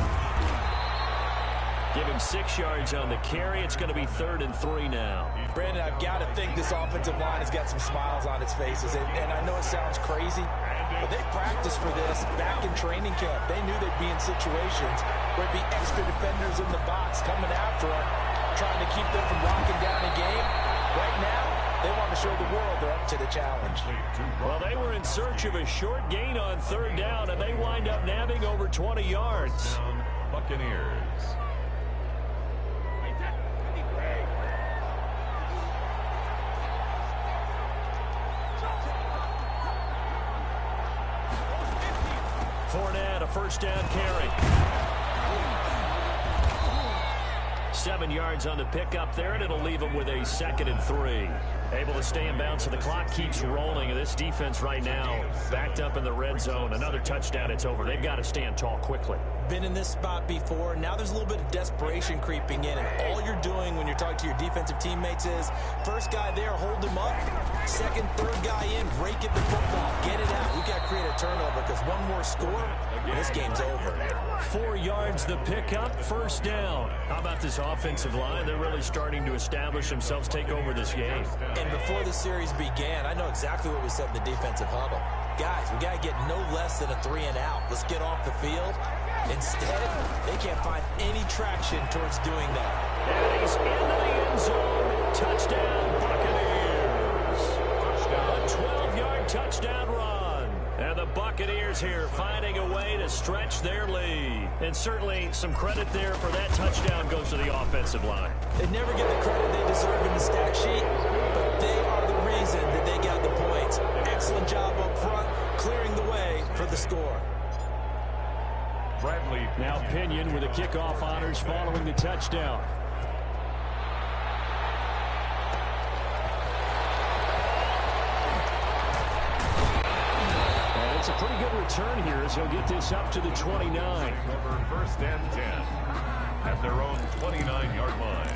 Give him 6 yards on the carry. It's going to be 3rd and 3 now. Brandon, I've got to think this offensive line has got some smiles on its faces. And I know it sounds crazy, but they practiced for this back in training camp. They knew they'd be in situations where there'd be extra defenders in the box coming after them, trying to keep them from locking down a game. Right now, they want to show the world they're up to the challenge. Well, they were in search of a short gain on 3rd down, and they wind up nabbing over 20 yards. Buccaneers. Fournette, a 1st down carry. 7 yards on the pickup there, and it'll leave him with a 2nd and 3. Able to stay in bounds, so the clock keeps rolling. And this defense right now backed up in the red zone. Another touchdown, it's over. They've got to stand tall quickly. Been in this spot before. Now there's a little bit of desperation creeping in, and all you're doing when you're talking to your defensive teammates is first guy there, hold him up. Second, third guy in, break it the football, get it out. We got to create a turnover because one more score, and this game's over. 4 yards the pickup, 1st down. How about this offensive line? They're really starting to establish themselves, take over this game. And before the series began, I know exactly what we said in the defensive huddle. Guys, we got to get no less than a 3 and out. Let's get off the field. Instead, they can't find any traction towards doing that. And he's into the end zone. Touchdown, Buccaneers. A 12-yard touchdown run. And the Buccaneers here finding a way to stretch their lead. And certainly some credit there for that touchdown goes to the offensive line. They never get the credit they deserve in the stat sheet, but they are the reason that they got the points. Excellent job up front, clearing the way for the score. Bradley. Now Pinion with the kickoff honors following the touchdown. And it's a pretty good return here as he'll get this up to the 29. Over 1st and 10 at their own 29-yard line.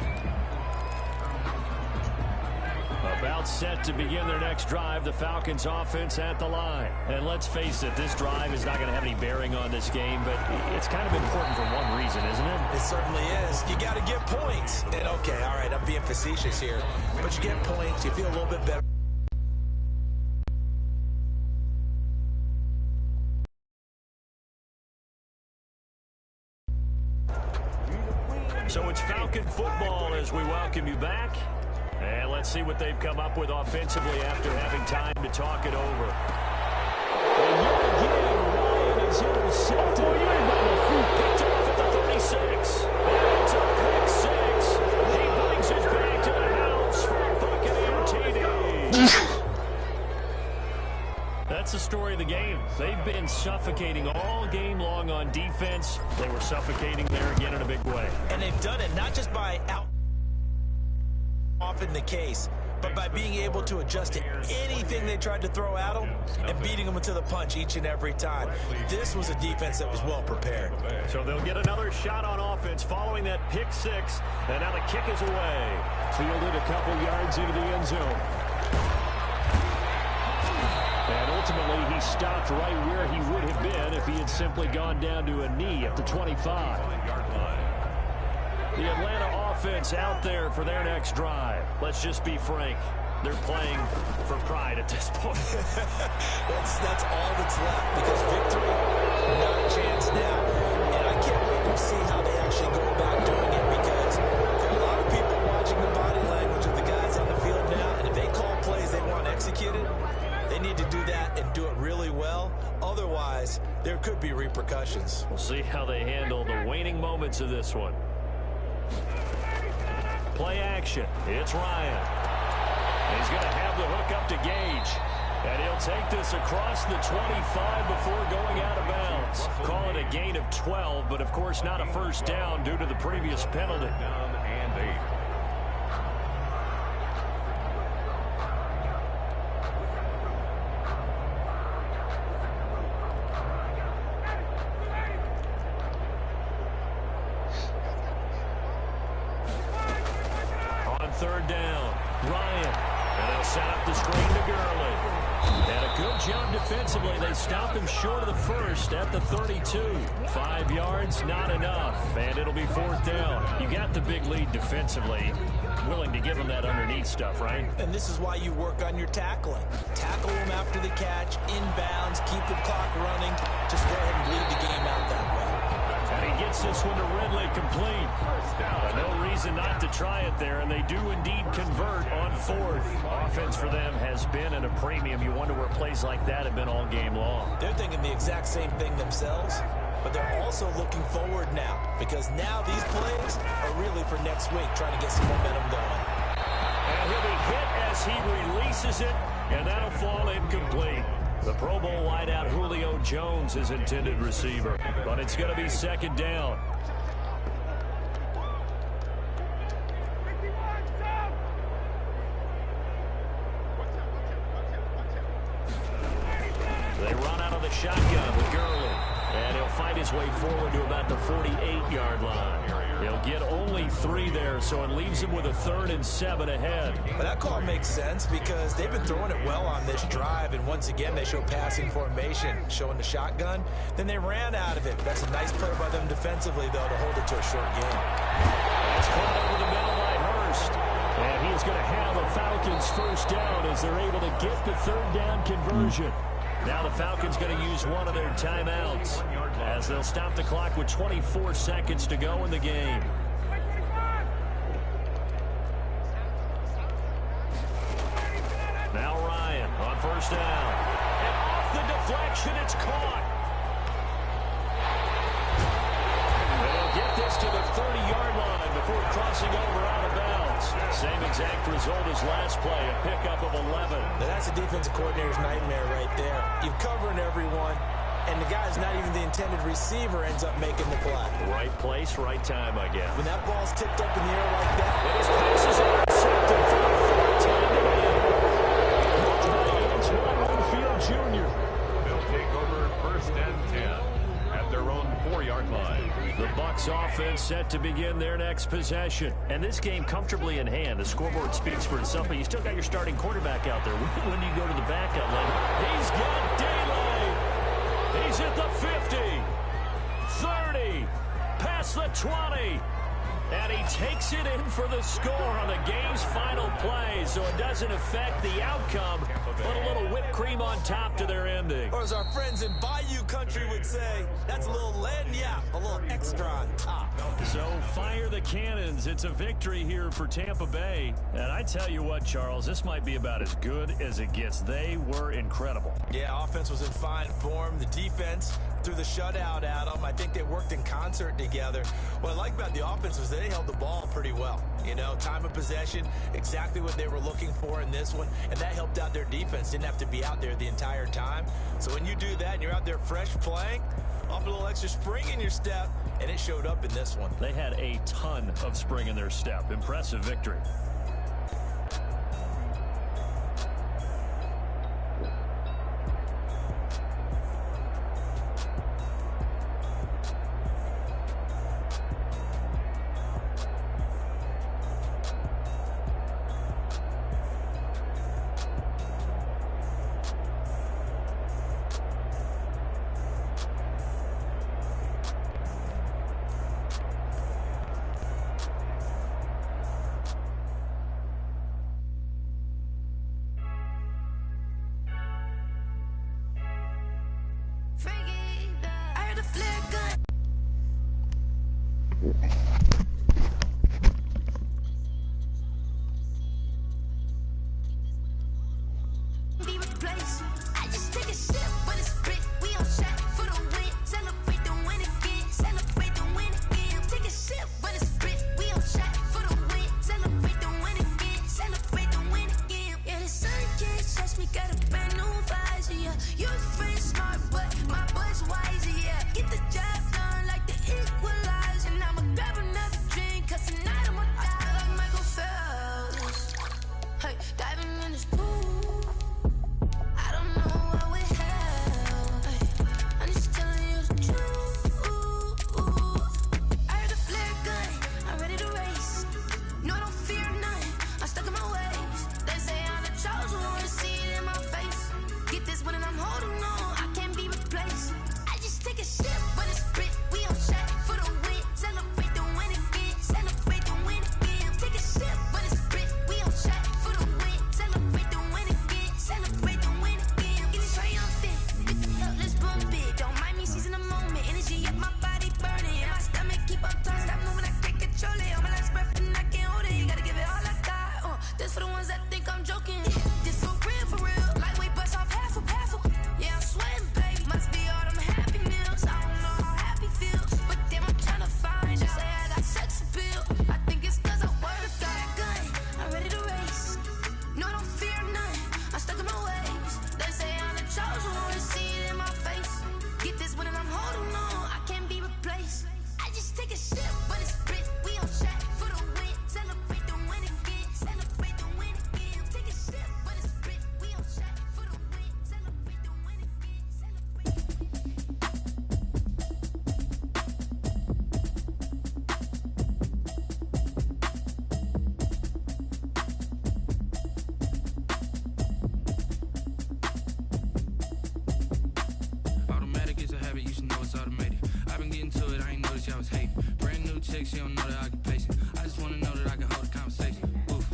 About set to begin their next drive, the Falcons offense at the line. And let's face it, this drive is not going to have any bearing on this game, but it's kind of important for one reason, isn't it? It certainly is. You got to get points. And okay, all right, I'm being facetious here, but you get points, you feel a little bit better. So it's Falcon football as we welcome you back. And let's see what they've come up with offensively after having time to talk it over. And yet again, Ryan is intercepted. Picked off at the 36. And it's a pick 6. He brings it back to the house for a Buccaneer TD. That's the story of the game. They've been suffocating all game long on defense. They were suffocating there again in a big way. And they've done it not just by often the case, but by being able to adjust to anything they tried to throw at them and beating them to the punch each and every time. This was a defense that was well prepared. So they'll get another shot on offense following that pick 6, and now the kick is away. Fielded a couple yards into the end zone. And ultimately, he stopped right where he would have been if he had simply gone down to a knee at the 25. The Atlanta offense out there for their next drive. Let's just be frank. They're playing for pride at this point. that's all that's left, because victory, not a chance now. And I can't wait to see how they actually go about doing it, because there are a lot of people watching the body language of the guys on the field now, and if they call plays they want executed, they need to do that and do it really well. Otherwise, there could be repercussions. We'll see how they handle the waning moments of this one. Play action. It's Ryan. He's going to have the hook up to Gage. And he'll take this across the 25 before going out of bounds. Call it a gain of 12, but of course not a first down due to the previous penalty. Down and 8. third down. Ryan. And they'll set up the screen to Gurley. And a good job defensively. They stop him short of the first at the 32. 5 yards, not enough. And it'll be fourth down. You got the big lead defensively. Willing to give him that underneath stuff, right? And this is why you work on your tackling. Tackle him after the catch, inbounds, keep the clock running. Just go ahead and bleed the game out that way. And he gets this one to Ridley complete. But no reason not to try it there, and they do indeed convert on fourth. Offense for them has been at a premium. You wonder where plays like that have been all game long. They're thinking the exact same thing themselves, but they're also looking forward now, because now these plays are really for next week, trying to get some momentum going. And he'll be hit as he releases it, and that'll fall incomplete. The Pro Bowl wideout Julio Jones is intended receiver, but it's going to be second down. They run out of the shotgun with Gurley, and he'll fight his way forward to about the 48-yard line. He'll get only 3 there, so it leaves him with a 3rd and 7 ahead. But that call makes sense because they've been throwing it well on this drive, and once again they show passing formation, showing the shotgun. Then they ran out of it. That's a nice play by them defensively, though, to hold it to a short game. It's caught over the middle by Hurst, and he's going to have a Falcons first down as they're able to get the 3rd down conversion. Now the Falcons going to use one of their timeouts as they'll stop the clock with 24 seconds to go in the game. Now Ryan on first down. And off the deflection, it's caught. And they'll get this to the 30-yard line before crossing over out of bounds. Same exact result as last play, a pickup of 11. Now that's a defensive coordinator's nightmare right there. You're covering everyone, and the guy's not even the intended receiver ends up making the play. Right place, right time, I guess. When that ball's tipped up in the air like that, and his pass is intercepted for the 4th time today. Antoine Winfield Jr. They'll take over 1st and 10 at their own 4-yard line. The Bucs offense set to begin their next possession. And this game comfortably in hand. The scoreboard speaks for itself, but you still got your starting quarterback out there. When you go to the backup line, he's got daylight. He's at the 50, 30, past the 20. And he takes it in for the score on the game's final play, so it doesn't affect the outcome, but a little whipped cream on top to their ending. or as our friends in Bayou country would say, that's a little lagniappe, a little extra on top. So fire the cannons. It's a victory here for Tampa Bay. And I tell you what, Charles, this might be about as good as it gets. They were incredible. Yeah, offense was in fine form. The defense threw the shutout at them. I think they worked in concert together. What I like about the offense was they held the ball pretty well. You know, time of possession, exactly what they were looking for in this one, and that helped out their defense. Didn't have to be out there the entire time. So when you do that and you're out there fresh playing, off a little extra spring in your step, and it showed up in this one. They had a ton of spring in their step. Impressive victory. Get the job done like the equalizer. Now I'ma grab she always hate. Brand new chick, she don't know the occupation. I just wanna know that I can hold a conversation. Oof,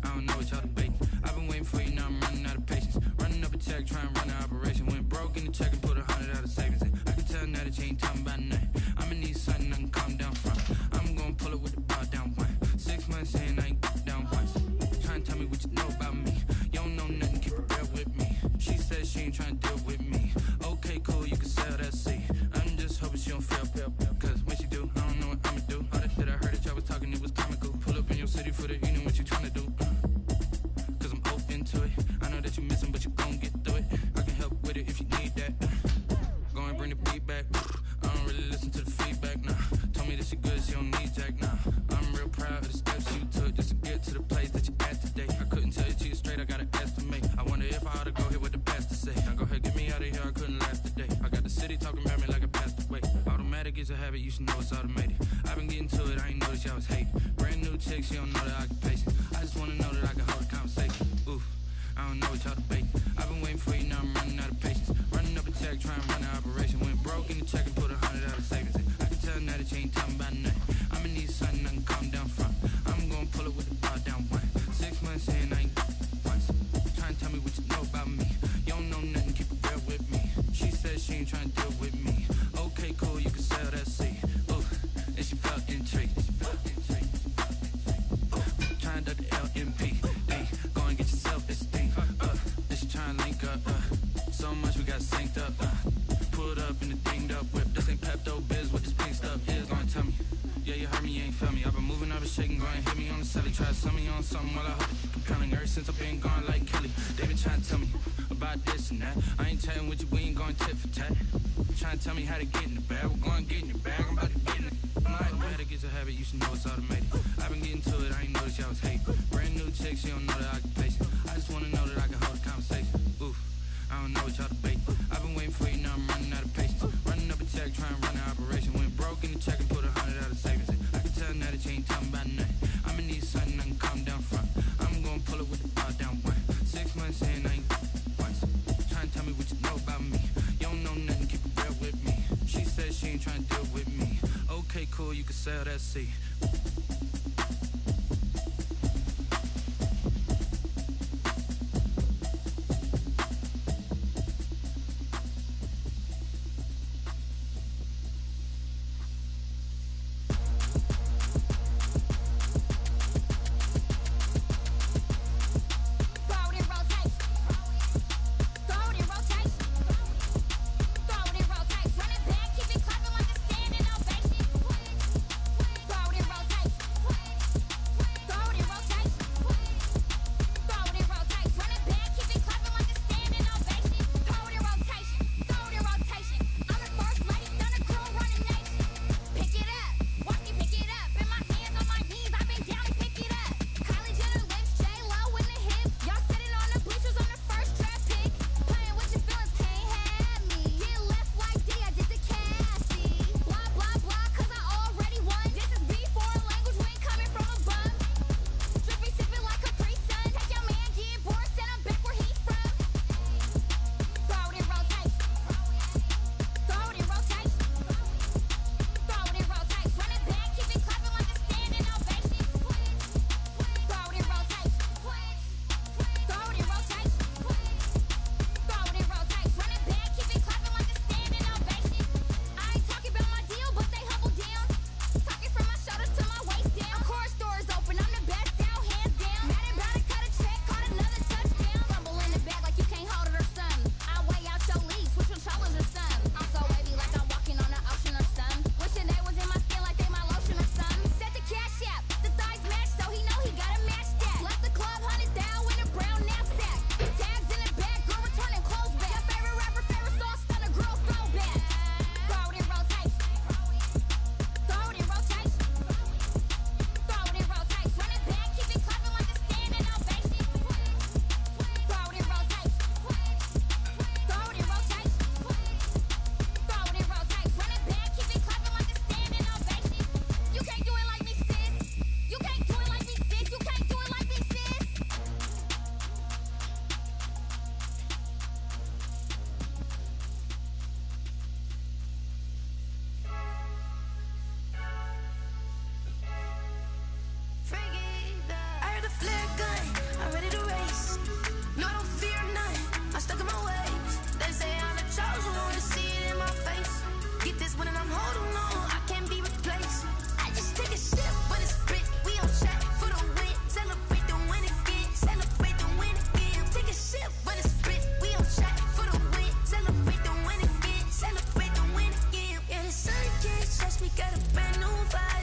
I don't know what y'all debating. I've been waiting for you, now I'm running out of patience. Running up a check, trying to run an operation. Went broke in the check and put 100 out of savings in. I can tell now that you ain't talking about nothing. I'ma need something I can calm down from. I'm gonna pull it with the bar down one. 6 months in, I ain't down once. Trying to tell me what you know about me. You don't know nothing, keep it real with me. She said she ain't trying to deal with me. Okay, cool, you can sell that seat. I'm just hoping she don't fail, cause when she do, I don't know what I'ma do. All that I heard that y'all was talking, it was comical. Pull up in your city for the evening, what you trying to do? Cause I'm open to it. I know that you missing, but you gon' get through it. I can help with it if you need that. Go and bring the beat back. I don't really listen to the feedback, nah. Told me that she good, she don't need jack, nah. I'm real proud of the steps you took just to get to the place that you at today. I couldn't tell you to you straight, I gotta estimate. I wonder if I ought to go here with the pastor say. Now go ahead, get me out of here, I couldn't last today. I got the city talking about me like a passed away. Automatic is a habit, you should know it's automated. I've been getting to it, I ain't noticed y'all was hate. Brand new chick, she don't know the occupation. I just wanna know that I can hold a conversation. Oof, I don't know what y'all debate. I've been waiting for you, now I'm running out of patience. Running up a check, trying to run an operation. Went broke in the check and put 100 out of savings in. I can tell now that you ain't talking about nothing. I'ma need something I can calm down from. I'm gonna pull it with the bar down one. 6 months in, I ain't once. Trying to tell me what you know about me. You don't know nothing, keep it real with me. She said she ain't trying to deal with me. Okay, cool, you can sell that seat. Ooh, and she felt intrigued. Trying to duck the LMP. Go and get your self-esteem. Then she trying to link up. So much we got synced up. Pulled up in the dinged up whip. This ain't Pepto-Biz, what this pink stuff is. Gonna tell me. Yeah, you heard me, you ain't feel me. I've been moving, I've been shaking, go and hit me on the celly. Try to sell me on something while I hope it compelling. Ever since I've been gone like Kelly, they been trying to tell me about this and that. I ain't chatting with you, we ain't going tit for tat. Trying to tell me how to get in the bag. We're going to get in your bag, I'm about to get in it. Automatic is a habit, you should know it's automated. I've been getting to it, I ain't noticed y'all was hate. Brand new chick, she don't know the occupation. I just wanna know that I can hold a conversation. Oof, I don't know what y'all debate. I've been waiting for you, now I'm running out of patience. Running up a check, trying to run an operation. Went broke in the check and put 100 out of savings in. I can tell now that you ain't talking about nothing. I'ma need something I can calm down from. I'm gonna pull it with the bar down one. 6 months in, I ain't once. Trying to tell me what you know about me. You don't know nothing, keep it real with me. She said she ain't trying to deal with me. Okay, cool, you can sell that seat. Run it back, keep it clapping like a standing ovation.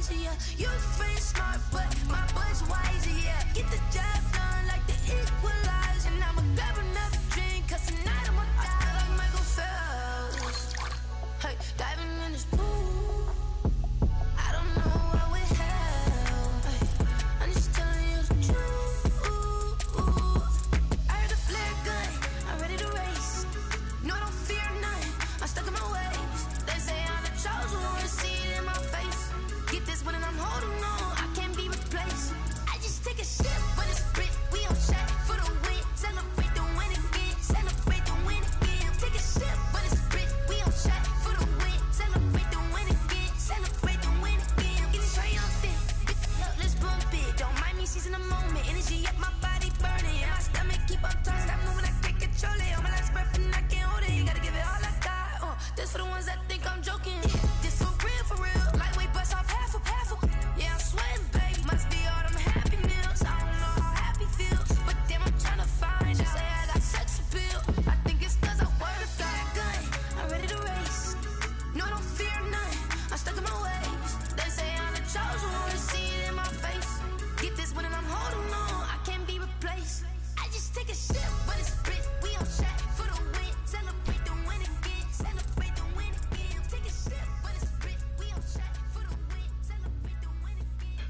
wiser, yeah. You're free smart, but my boy's wiser, yeah. Get the job done like the equalizer. And I'ma grab another drink, cause tonight I'ma die like Michael Phelps. Hey, diving in this pool, I don't know what we have. Hey, I'm just telling you the truth. I heard a flare gun, I'm ready to race. No, I don't fear nothing, I'm stuck in my ways. They say I'm the chosen one, see it in my face. Get this one and I'm holding on, I can't be replaced. I just take a sip, but it's Brit, we on chat for the win. Celebrate the win again, celebrate the win again. Take a sip, but it's Brit, we on chat for the win. Celebrate the win again, celebrate the win again. Get it triumphant, let's bump it. Don't mind me seizing the moment, energy at my body burning. And my stomach keep up tossing, stop moving, I can't control it. On my last breath and I can't hold it, you gotta give it all I got. This for the ones that think I'm joking. This for real, lightweight bust off half a. Yeah, I'm sweating, babe, must be all them happy meals. I don't know how happy feels, but damn, I'm tryna find you. Say I got sex appeal, I think it's cause I work that gun. I'm ready to race, no, I don't fear nothing, I'm stuck in my ways. They say I'm the chosen one, see it in my face. Get this one and I'm holding on, I can't be replaced. I just take a sip, but it's Brit, we on chat for the win. Celebrate the win again, celebrate the win again. Take a sip, but it's Brit, we on chat for the win. Celebrate the win again,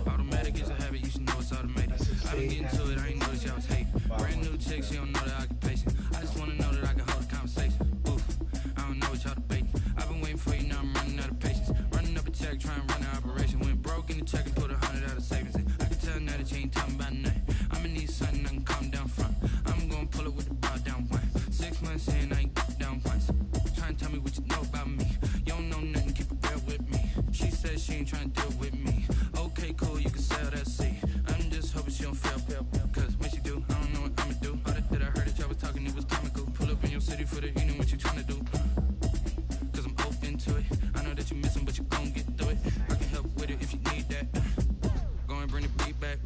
Automatic is a habit, you should know it's automated. I been getting to it, I ain't noticed y'all was hating. Brand new chick, she don't know the occupation. I just wanna know that I can hold a conversation. Oof, I don't know what y'all debating. I've been waiting for you, now I'm running out of patience. Running up a check, trying to run an operation. Went broke in the check and put 100 out of savings in. I can tell now that you ain't talking about nothing. I'ma need something I can calm down front. I'm gonna pull it with the bar down one. 6 months in, I ain't down once. Trying to tell me what you know about me. You don't know nothing, keep it real with me. She says she ain't trying to deal with me. Okay, cool, you can sell that seed. I'm just hoping she don't fail. Cause when she do, I don't know what I'ma do. All that I heard that y'all was talking, it was comical. Pull up in your city for the evening, what you tryna do? Cause I'm open to it. I know that you miss 'em, but you gon' get through it. I can help with it if you need that. Go and bring the beat back.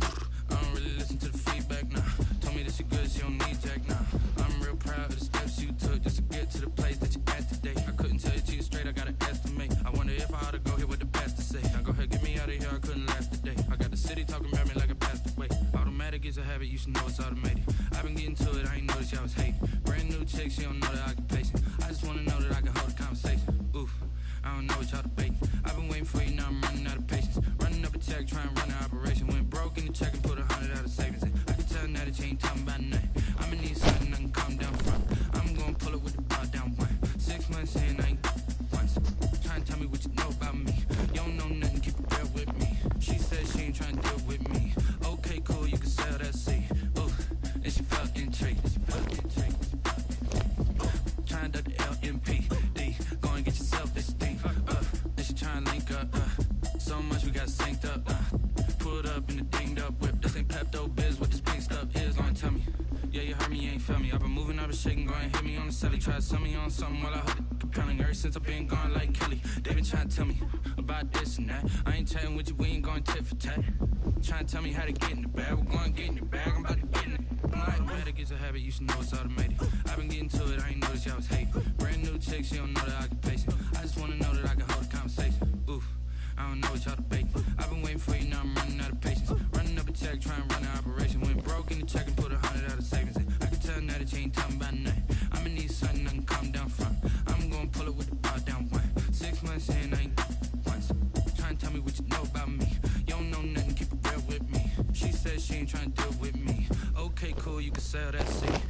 I don't really listen to the feedback, nah. Told me that she good, she don't need jack, nah. I'm real proud of the steps you took just to get to the place that you at today. I couldn't tell you to you straight, I gotta estimate. I wonder if I ought to go here with the pastor say. Now go ahead, get me out of here, I couldn't last a day. I got the city talking about me like I passed away. Automatic is a habit, you should know it's automated. I've been getting to it, I ain't noticed y'all was hating. Brand new chick, she don't know the occupation. I just wanna know that I can hold a conversation. Oof, I don't know what y'all debating. I've been waiting for you, now I'm running out of patience. Running up a check, trying to run an operation. Went broke in the check and put 100 out of savings in. I can tell now that you ain't talking about nothing. I'ma need something I can calm down front. I'm gonna pull it with the bar down one. 6 months in, I ain't once. Trying to tell me what you know about me. You don't know nothing, keep it real with me. She said she ain't trying to deal with me. Okay, cool, you can sell that seed. Ooh, and she felt intrigued. Trying to duck the LMPD. Go and get yourself this thing. And she trying to link up. So much we got synced up. Pulled up in the dinged up whip. This ain't PoPuPw1tDaCuT's, what this pink stuff is. Gonna tell me. Yeah, you heard me, you ain't feel me. I've been moving, I've been shaking, go and hit me on the celly. Try to sell me on something while I hold it compelling. Ever since I've been gone like Kelly, they been trying to tell me about this and that. I ain't chatting with you, we ain't going tit for tat. Trying to tell me how to get in the bag, we're going to get in the bag, I'm about to get in it. Automatic is a habit, you should know it's automated. I've been getting to it, I ain't noticed y'all was hating. Brand new chick, she don't know the occupation. I just wanna know that I can hold a conversation. Oof, I don't know what y'all debating. I've been waiting for you, now I'm running out of patience. Running up a check, trying to run an operation. Went broke in the check and put 100 out of savings in. I can tell now that you ain't talking about nothing. I'ma need something I can calm down front. I'm gonna pull it with the bar down one. 6 months in, I ain't once. Trying to tell me what you know about me. You don't know nothing, keep it real with me. She said she ain't trying to deal with me. Okay, cool, you can sell that seed.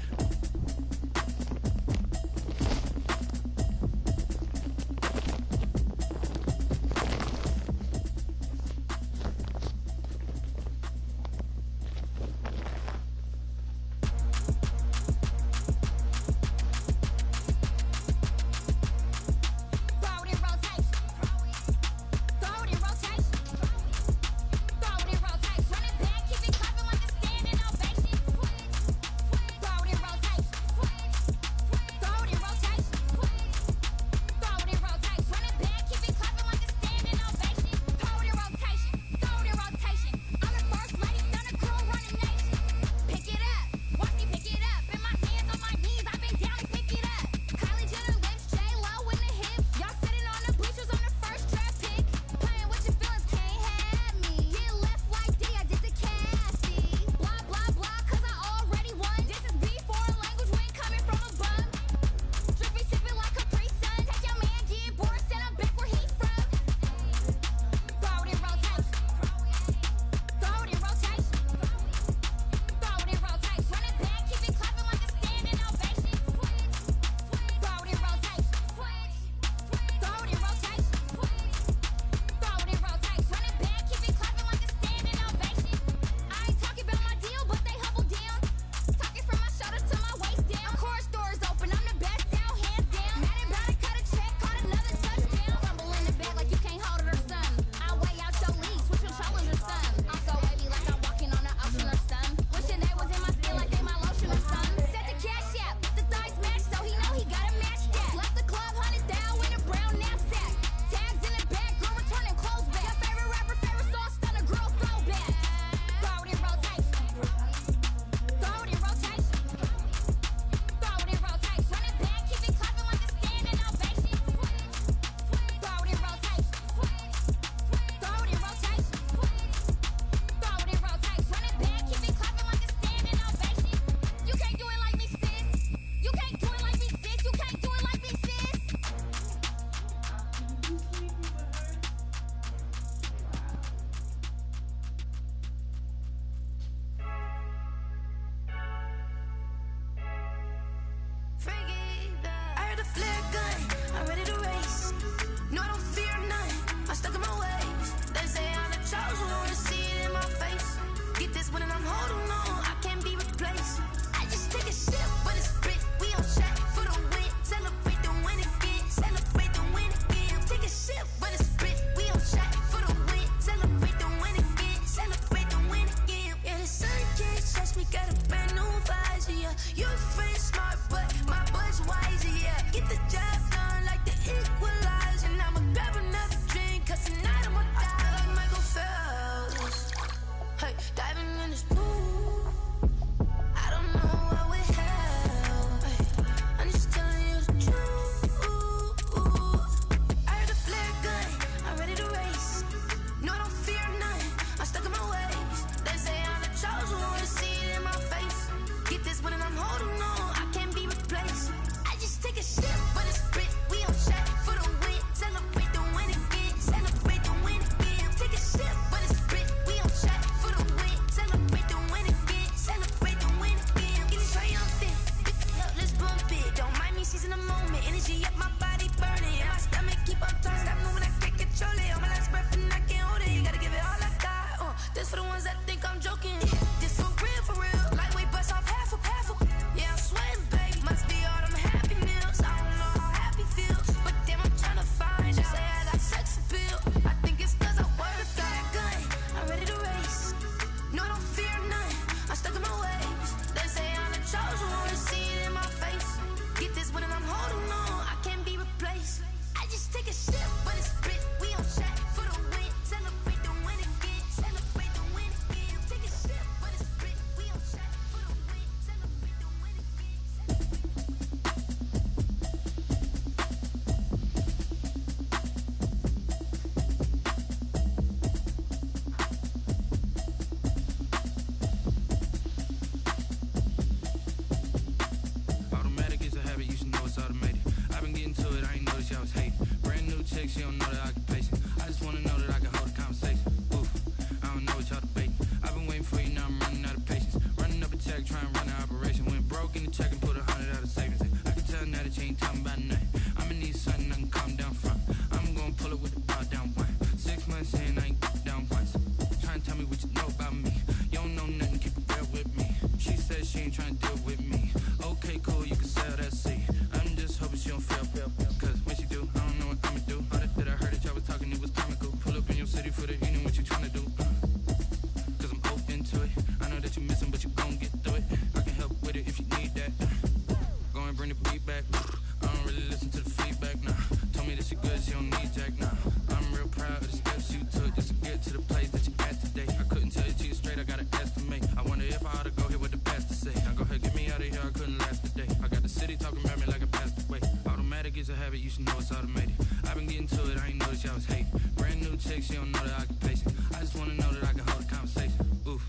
chick, she don't know the occupation. I just wanna know that I can hold a conversation. Ooh,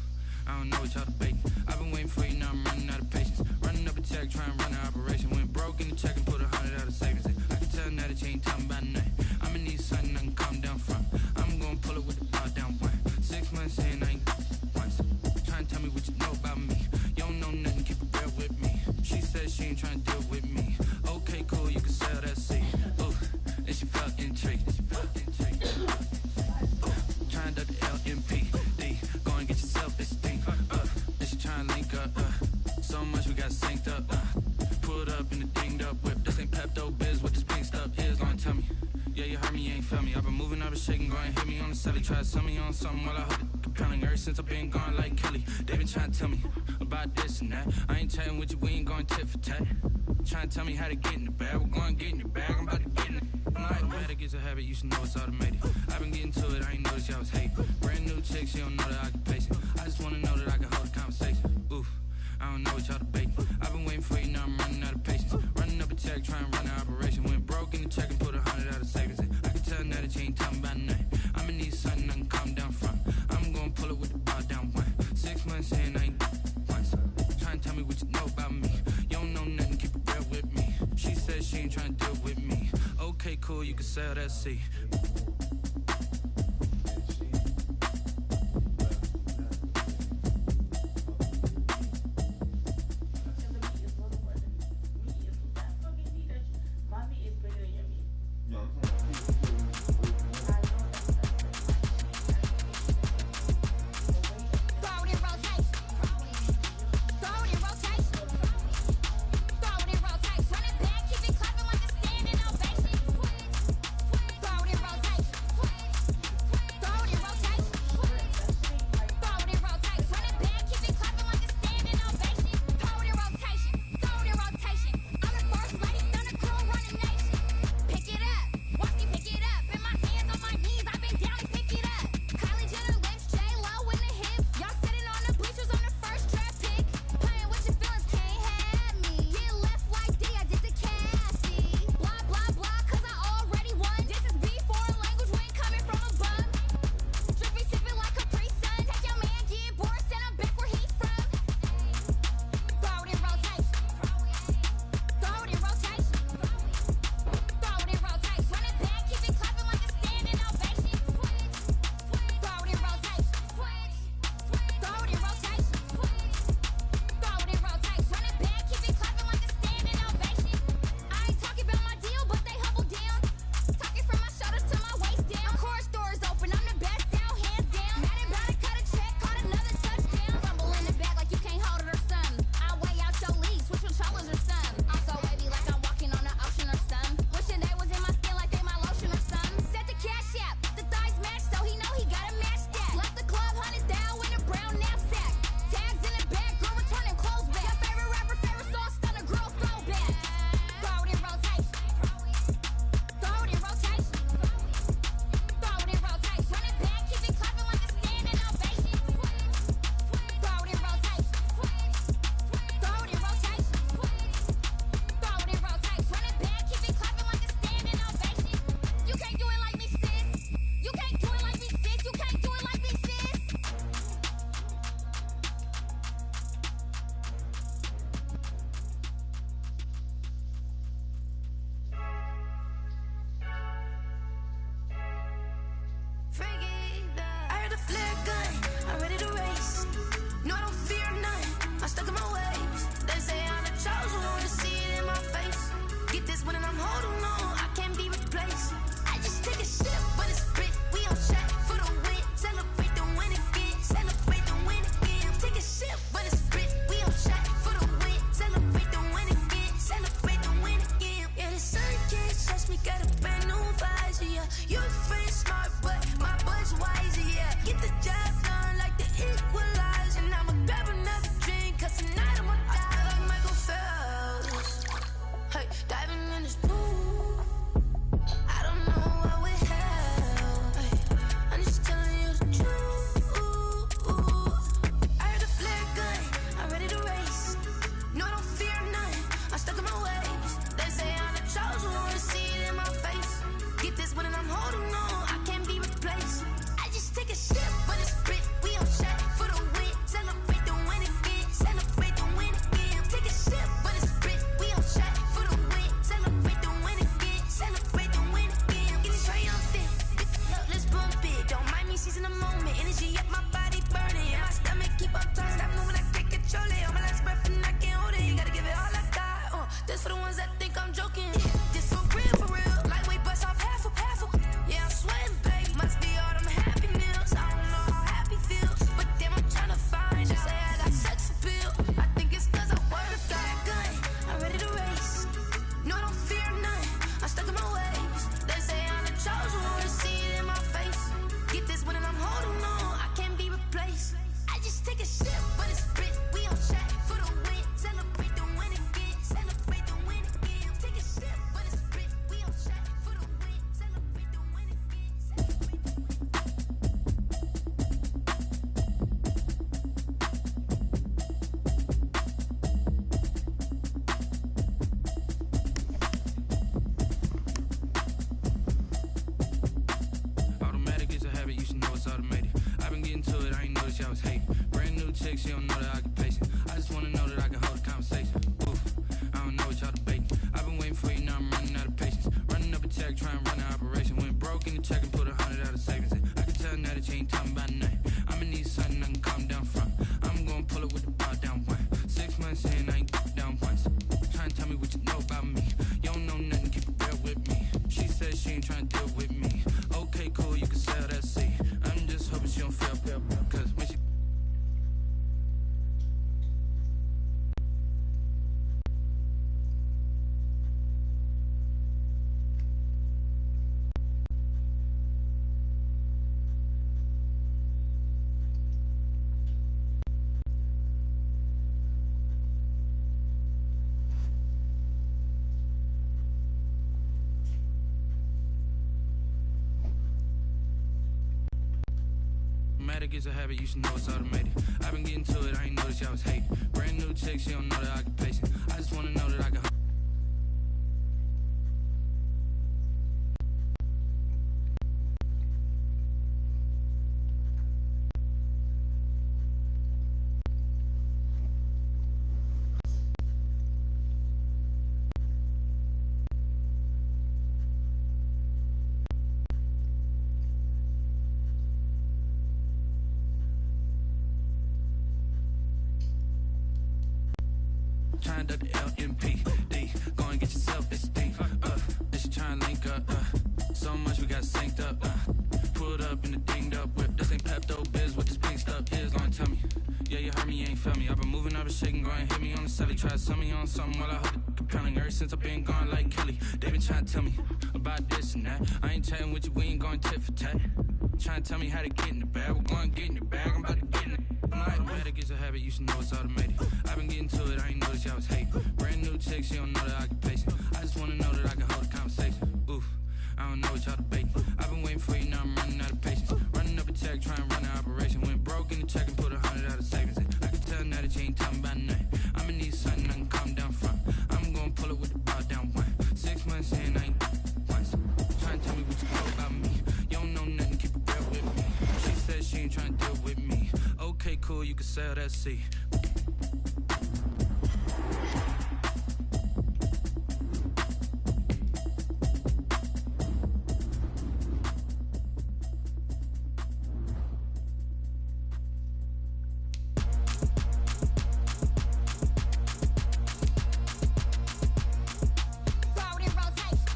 I don't know what y'all debating. I've been waiting for you, now I'm running out of patience. Running up a check, trying to run an operation. Went broke in the check and put 100 out of savings. I can tell now that you ain't talking about nothing. I'ma need something I can calm down from. I'm gonna pull it with the bar down one. 6 months in, I ain't once. Trying to tell me what you know about me. You don't know nothing, keep it real with me. She said she ain't trying to deal with me. Okay, cool, you can sell that seed. Ooh, and she felt intrigued. Trying to duck the LMPD. Go and get yourself esteem. And she trying to link up. So much we got synced up. Pulled up in the dinged up whip. This ain't Pepto-Biz, what this pink stuff is. Gonna tell me. Yeah, you heard me, you ain't felt me. I've been moving, I've been shaking, go and hit me on the celly. Try to sell me on something while I hold it compelling. Ever since I've been gone like Kelly, they been trying to tell me about this and that. I ain't chatting with you, we ain't going tit for tat. Trying to tell me how to get in the bag, we're going to get in your bag, I'm about to get in it. I'm like, no matter gets a habit, you should know it's automated. I've been getting to it, I ain't noticed y'all was hating. Brand new chick, she don't know the occupation. I just wanna know that I can hold a conversation. Oof, I don't know what y'all debating. I've been waiting for you, now I'm running out of patience. Running up a check, trying to run an operation. Went broke in the check and put 100 out of savings. I can tell now that you ain't talking about nothing. I'ma need something I can calm down from. I'm gonna pull it with the bar down one. 6 months in, I ain't once. Trying to tell me what you know about me. You don't know nothing, keep it real with me. She said she ain't trying to deal with me. Okay, cool, you can sell that seed. Throw it in she's in the moment. Energy up my body burning. And my stomach keep on turning. Stop moving, I can't control it. On my last breath and I can't hold it. You gotta give it all I got. This for the ones that think I'm joking. This for real. Lightweight bust off half a. Yeah, I'm sweating, baby. Must be all them happy meals. I don't know how happy feels. But damn, I'm trying to find. She say I got sex appeal. I think it's cause I work. Got a gun, I'm ready to race. No, I don't fear none. I'm stuck in my ways. They say I'm the chosen one. See it in my face. Get this one and I'm holding on. I can't be replaced. I just take a sip, but it's spit. We on track for the win. Celebrate the win again. Celebrate the win again. Take a sip, but it's spit. We on track for the win. Celebrate the win again. Celebrate the win. Automatic is a habit, you should know it's automated. I've been getting to it, I ain't noticed y'all was hating. Brand new chick, she don't know that I can pace it. I just wanna know that I can hold a conversation. Oof, I don't know what y'all debating. I've been waiting for you, now I'm running out of patience. Running up a check, trying to run an operation. Went broke in the check and put 100 out of savings in. I can tell now that you ain't talking about nothing. I'ma need something I can calm down from. I'm gonna pull it with the bar down one. 6 months in, I ain't down once. Trying to tell me what you know about me. You don't know nothing, keep it real with me. She said she ain't trying to deal with me. Okay, cool, you can sell that seat. I'm just hoping she don't feel pale, cause when she automatic is a habit, you should know it's automated. I've been getting to it, I ain't noticed y'all was hating. Brand new chick, she don't know that I can pace it. I just wanna know that I can. Trying to the LMPD. Go and get your self-esteem. This you trying to link up. So much we got synced up. Pulled up in the dinged up whip. This ain't Pepto-Biz, what this pink stuff is. Long tell me. Yeah, you heard me, you ain't felt me. I've been moving, I've been shaking, go and hit me on the celly. Try to sell me on something while I hold it compelling. Ever since I've been gone like Kelly. They been trying to tell me about this and that. I ain't chatting with you, we ain't going tit for tat. Trying to tell me how to get in the bag. We're going to get in the bag, I'm about to get in it. Automatic is a habit, you should know it's automated. I've been getting to it, I ain't noticed y'all was hating. Brand new chick, she don't know that I can pace it. I just wanna know that I can hold a conversation. Oof, I don't know what y'all debating. I've been waiting for you, now I'm running out of patience. Running up a check, trying to run an operation. Went broke in the check and put 100 out of savings in. I can tell now that you ain't talking about nothing. I'ma need something I can calm down from. I'm gonna pull it with the bar down one. 6 months in, I ain't once. Trying to tell me what you know about me. You don't know nothing, keep it real with me. She said she ain't trying to deal with me. Okay, cool, you can sell that seat. Throw it in rotation.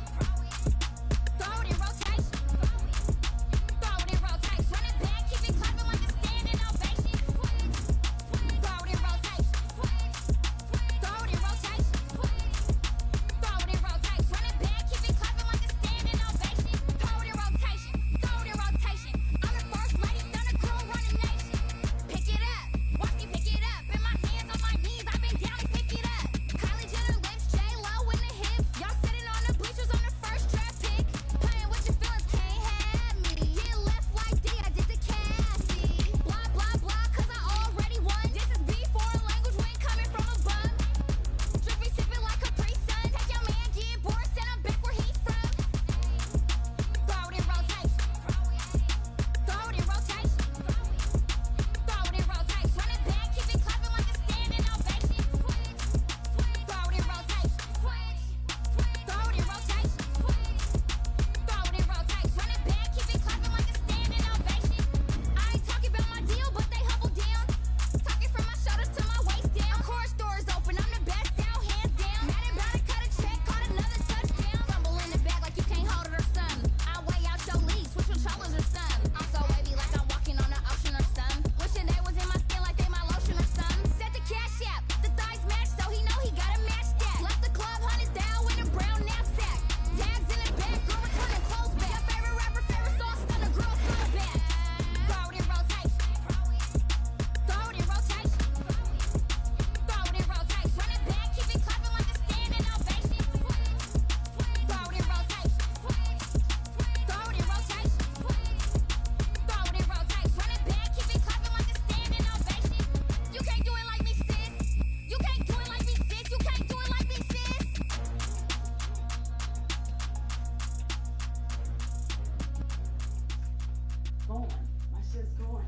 going. My shit's going.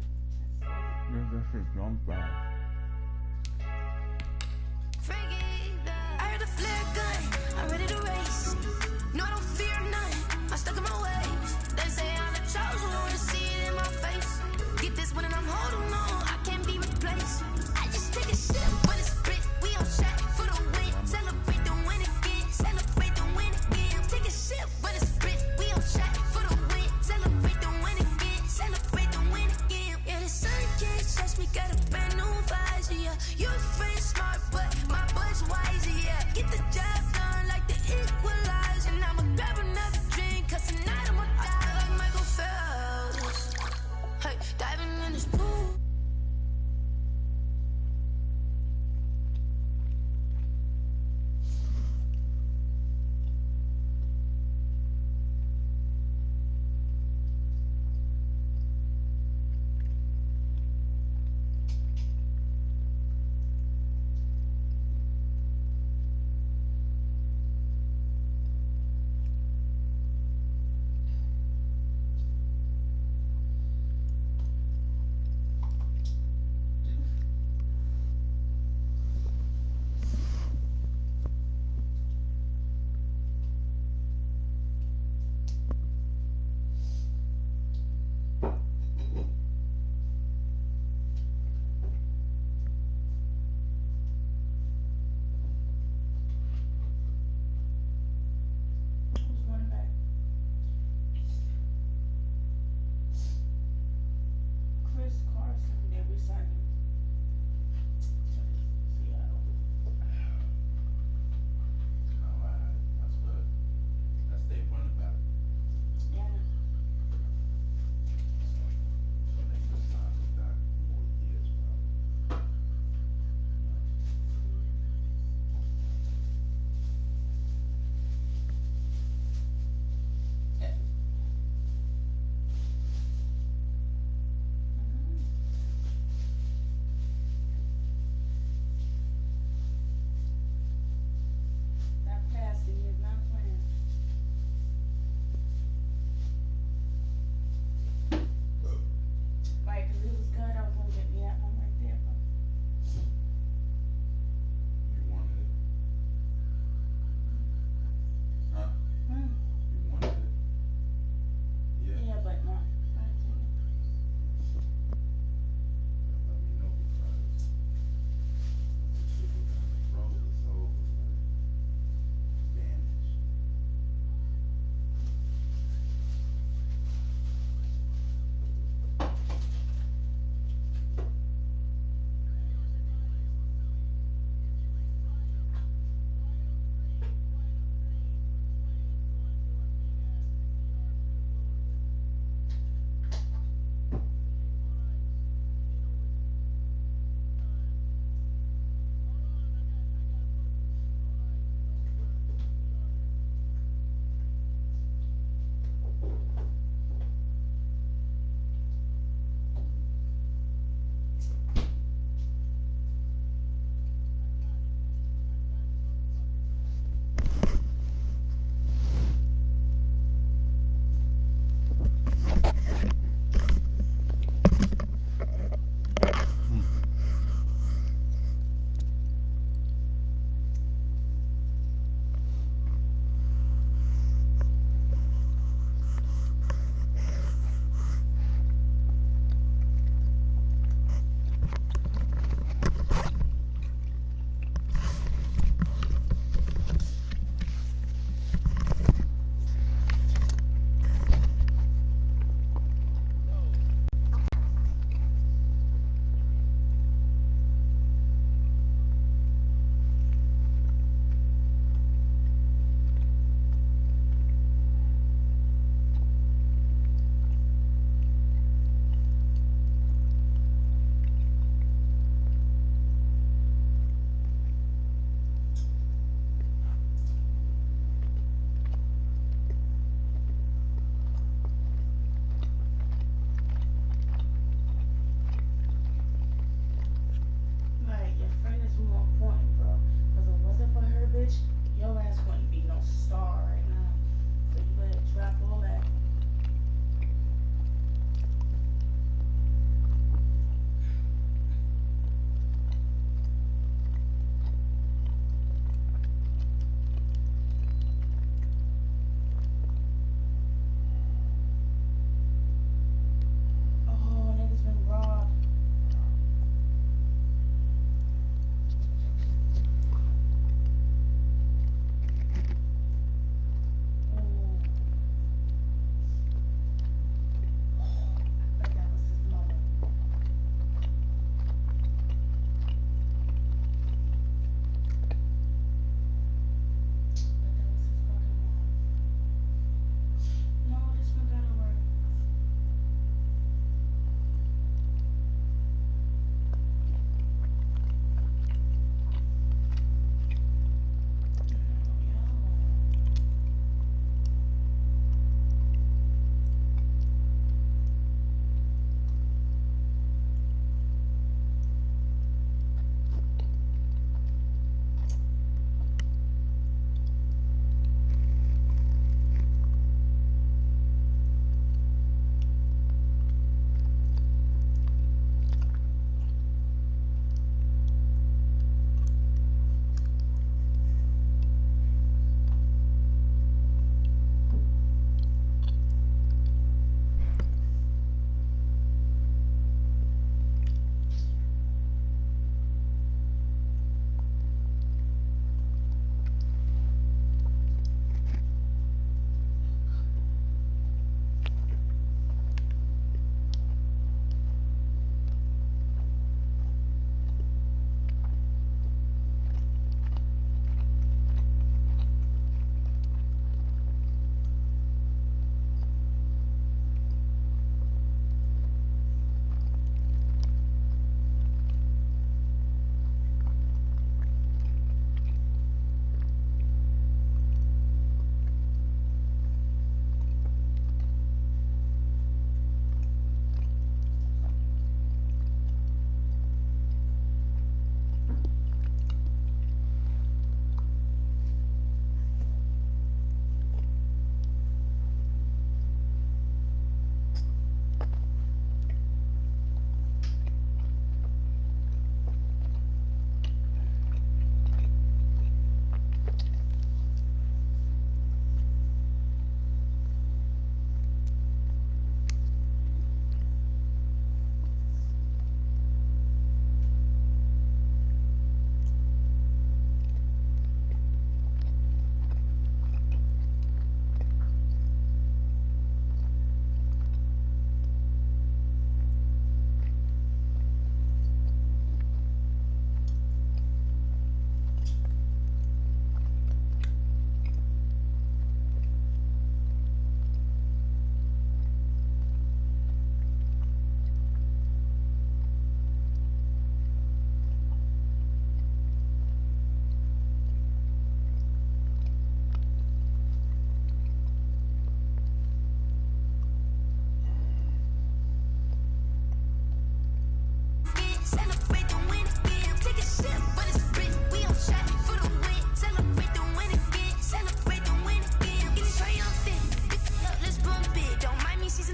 That shit's gone fast. I heard a flare gun, I'm ready to race. No, I don't fear none, I'm stuck in my ways. They say I'm the chosen one, see it in my face. Get this one and I'm holding on, I can't be replaced. I just take a sip, but it's split, we on track for the win. Celebrate the win again, celebrate the win again. Take a sip, but it's split, we on track for the win. Celebrate the win again, celebrate the win again. Yeah, the sun can't touch me, got a brand new visor, yeah. You friend smart, but my bud's wiser, yeah. Get the job done like the equalizer, and I'm a girl.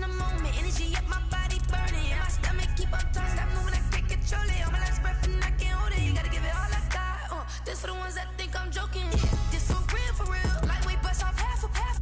in the moment. Energy up my body burning. My stomach keep up tight. Stop moving, I can't control it. On my last breath and I can't hold it. You gotta give it all I got. This for the ones that think I'm joking. This for real, for real. Lightweight bust off half of half.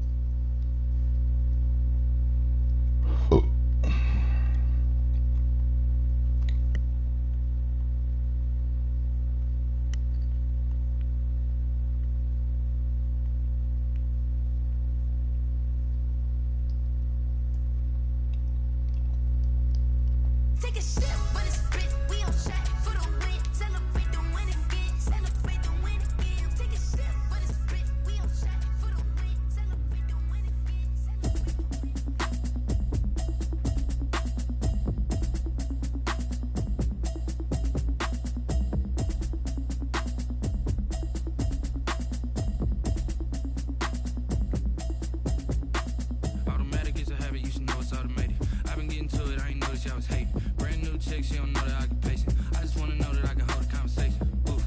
Take a sip, but it's split. We on shot for the win. Celebrate the win again. Celebrate the win again. Take a sip, but it's split. We on shot for the win. Celebrate the win again. Automatic is a habit, you should know it's automated. I've been getting to it, I ain't noticed y'all was hating. Brand new chick, she don't know the occupation. I just wanna know that I can hold a conversation. Oof,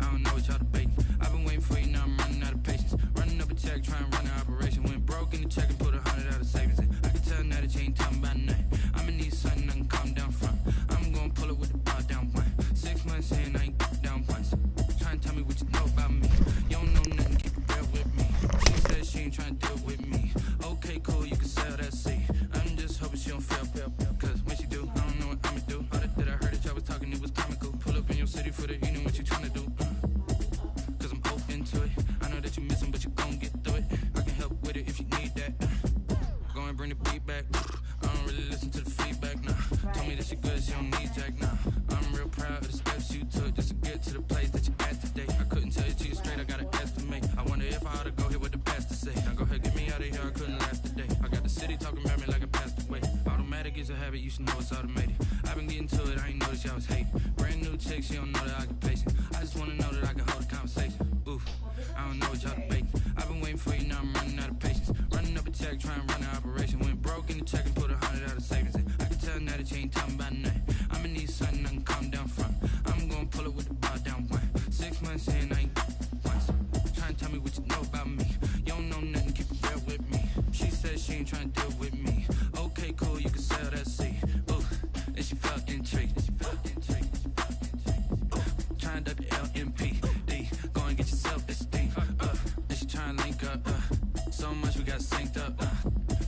I don't know what y'all debating. I've been waiting for you, now I'm running out of patience. Running up a check, trying to run an operation. Went broke in the check and put 100 out of savings in. I can tell now that you ain't talking about nothing. I'ma need something I can calm down from. I'm gonna pull it with the bar down one. 6 months in, I ain't down once. Trying to tell me what you know about me. You don't know nothing, keep it real with me. She said she ain't trying to deal with me. Okay, cool, you can sell that seed. I'm just hoping she don't fail. Cause when she do, I don't know what I'ma do. All that I heard that y'all was talking, it was comical. Pull up in your city for the evening, what you tryna do? Cause I'm open to it. I know that you missing, but you gon' get through it. I can help with it if you need that. Go and bring the beat back. I don't really listen to the feedback, nah. Told me that she good, she don't need jack, nah. I'm real proud of the steps you took just to get to the place that you at today. I couldn't tell you to you straight, I gotta estimate. I wonder if I ought to go here with the pastor say. Now go ahead, get me out of here, I couldn't last today. I got the city talking about me like I passed away. Automatic is a habit, you should know it's automated. I've been getting to it, I ain't noticed y'all was hating. Brand new chick, she don't know the occupation. I just wanna know that I can hold a conversation. Oof, I don't know what y'all debating. I've been waiting for you, now I'm running out of patience. Running up a check, trying to run an operation. Went broke in the check and put 100 out of savings in. I can tell now that you ain't talking about nothing. I'ma need something I can calm down from. I'm gonna pull it with the bar down one. 6 months in, I ain't once. Trying to tell me what you know about me. You don't know nothing, keep it real with me. She said she ain't trying to deal with me. Okay, cool, you can sell that seed. Ooh, and she felt intrigued. Trying to duck the LMPD. Go and get your self-esteem. And she trying to link up. So much we got synced up.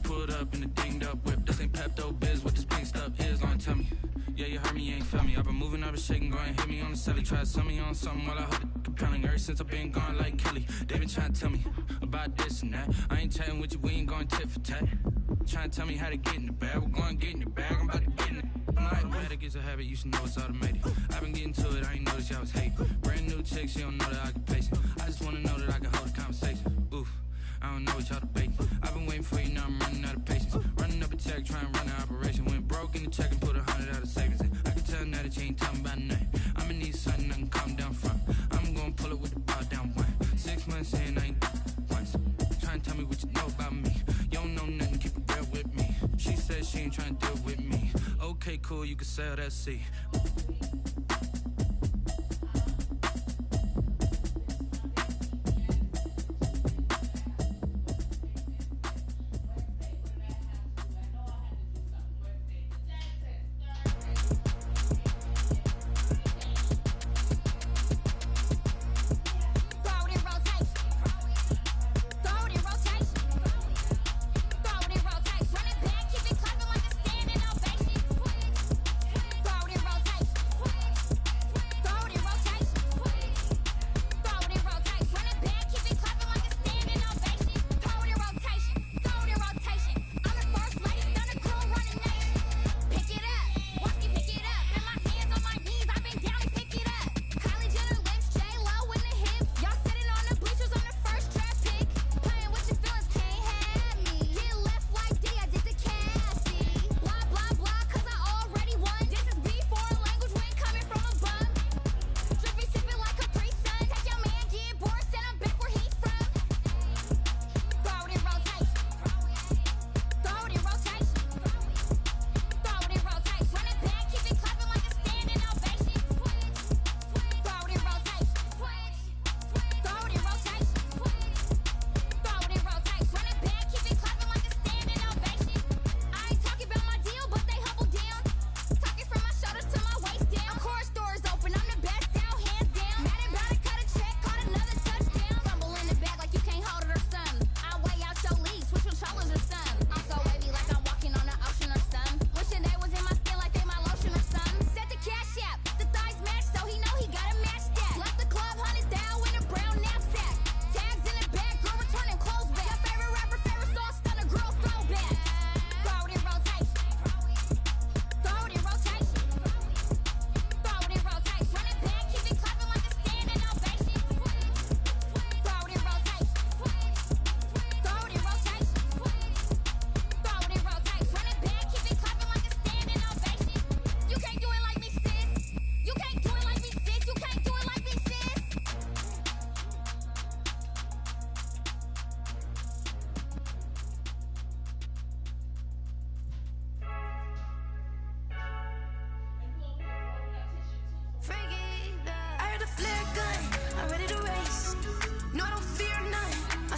Pulled up in the dinged up whip. This ain't Pepto-Biz, what this pink stuff is. Gonna tell me. Yeah, you heard me, you ain't felt me. I've been moving, I've been shaking, go and hit me on the celly. Try to sell me on something while I hold it compelling. Ever since I've been gone like Kelly, they been trying to tell me about this and that. I ain't chatting with you, we ain't going tit for tat. Trying to tell me how to get in the bag, we're going to get in the bag, I'm about to get in it. Automatic is a habit, you should know it's automated. I've been getting to it, I ain't noticed y'all was hating. Brand new chick, she don't know the occupation. I just wanna know that I can hold a conversation. Oof, I don't know what y'all debating. I've been waiting for you, now I'm running out of patience. Running up a check, trying to run an operation. Went broke in the check and put 100 out of savings in. I can tell now that you ain't talking about nothing. I'ma need something I can calm down from. I'm gonna pull it with the bar down one. 6 months in, I ain't once. Trying to tell me what you know about me. You don't know nothing, keep it real with me. She said she ain't trying to deal with me. Okay, cool, you can sell that seed.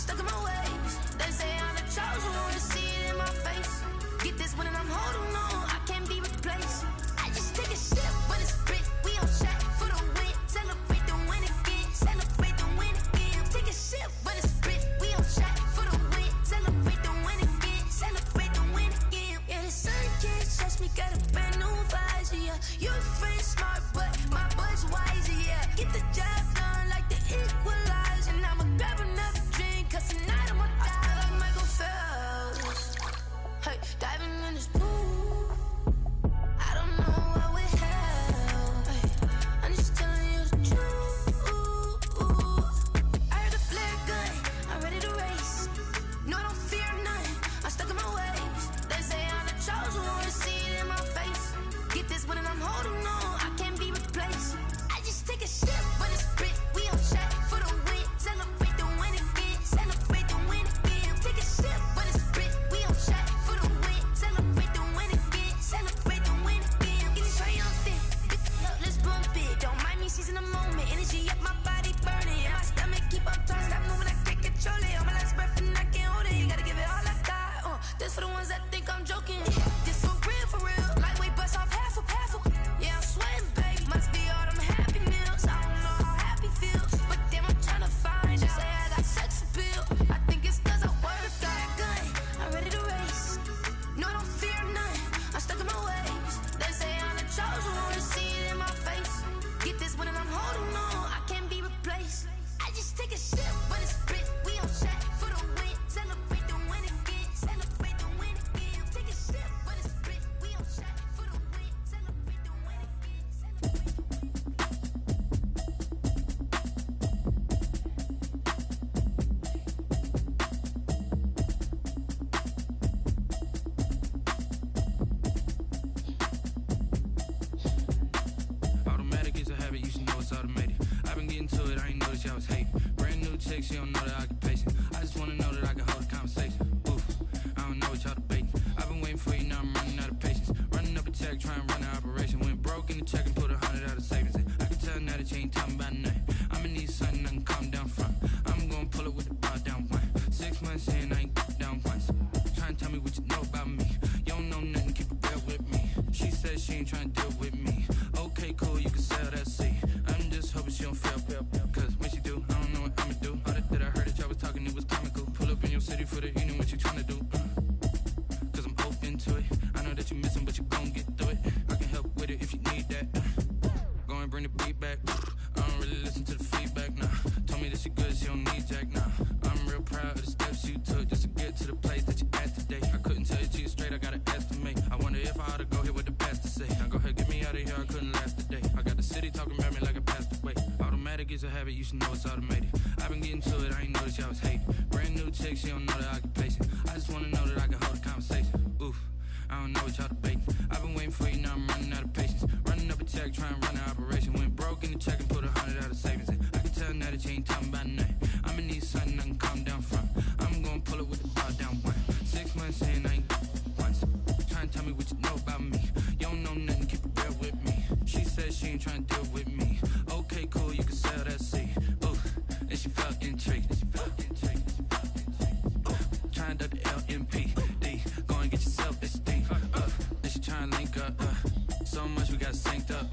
stuck in my ways. They say I'm the chosen one, see it in my face. Get this one and I'm holding on, I can't be replaced. I just take a sip when it's spit, we on track for the win. Celebrate the win again, celebrate the win again. Take a sip when it's spit, we on track for the win. Celebrate the win again, celebrate the win again. Yeah, the sun can't touch me, got a brand new visor, yeah. Your friend smart, but my bud's wiser, yeah. Get the job done like the equalizer. And I'ma grab another drink, cause tonight I'ma die like Michael Phelps. Hey, diving in this pool, I don't know what we have. Hey, I'm just telling you the truth. I heard the flare gun, I'm ready to race. No, I don't fear nothing, I'm stuck in my ways. They say I'm the chosen one, see it in my face. Get this one and I'm holding on, I can't be replaced. I just take a sip when it's spit, we on track for the win. Celebrate the win again, celebrate the win again. Take a sip when it's spit, we on track for the win. Celebrate the win again, celebrate the win again. Getting triumphant, look, let's bump it. Don't mind me seizing the moment, energy up my body burning. And my stomach keep up turning, stop moving, I can't control it. On my last breath and I can't hold it, you gotta give it all I got. This for the ones that think I'm joking. This for real, lightweight bust off half a. Yeah, I'm sweating, babe, must be all them happy meals. I don't know how happy feels, but damn, I'm tryna find you. Say I got sex appeal, I think it's cause I work. Got a gun, I'm ready to race. No, I don't fear nothing, I'm stuck in my ways. They say I'm the chosen one, see it in my face. Get this one and I'm holding on, I can't be replaced. I just take a sip when it's spit, we on track for the win. Celebrate the win again, celebrate the win again. Take a sip when it's spit, we on track for the win. Celebrate the win again, Automatic is a habit, you should know it's automated. I've been getting to it, I ain't noticed y'all was hating. Brand new chick, she don't know the occupation. I just wanna know that I can hold a conversation. Oof, I don't know what y'all debating. I've been waiting for you, now I'm running out of patience. Running up a check, trying to run an operation. Went broke in the check and put 100 out of savings in. I can tell now that you ain't talking about nothing. I'ma need something I can calm down from. I'm gonna pull it with the bar down one. 6 months in, I ain't down once. Trying to tell me what you know about me. You don't know nothing, keep it real with me. She says she ain't trying to deal with me. Okay, cool, you can sell that seat. I'm just hoping she don't fail. Cause when she do, I don't know what I'ma do. All that I heard that y'all was talking, it was comical. Pull up in your city for the evening, what you tryna do? Cause I'm open to it. I know that you missing, but you gon' get through it. I can help with it if you need that. Go and bring the beat back. I don't really listen to the feedback, nah. Told me that she good, she don't need jack, nah. I'm real proud of the steps you took just to get to the place that you at today. I couldn't tell you to you straight, I gotta estimate. I wonder if I ought to go here with the pastor say. Now go ahead, get me out of here, I couldn't last a day. I got the city talking about me like I passed away. Automatic is a habit, you should know it's automated. I've been getting to it, I ain't noticed y'all was hating. Brand new chick, she don't know the occupation. I just wanna know that I can hold a conversation. Oof, I don't know what y'all debating. I've been waiting for you, now I'm running out of patience. Running up a check, trying to run an operation. Went broke in the check and put 100 out of savings in. I can tell now that you ain't talking about nothing. I'ma need something I can calm down from. I'm gonna pull it with the bar down one. 6 months in, I ain't once. Trying to tell me what you know about me. You don't know nothing, keep it real with me. She says she ain't trying to deal with me. Okay, cool, you can sell that seat. Ooh, and she felt intrigued. Trying to the LMPD. Go and get your self-esteem up. Then she trying to link up. So much we got synced up.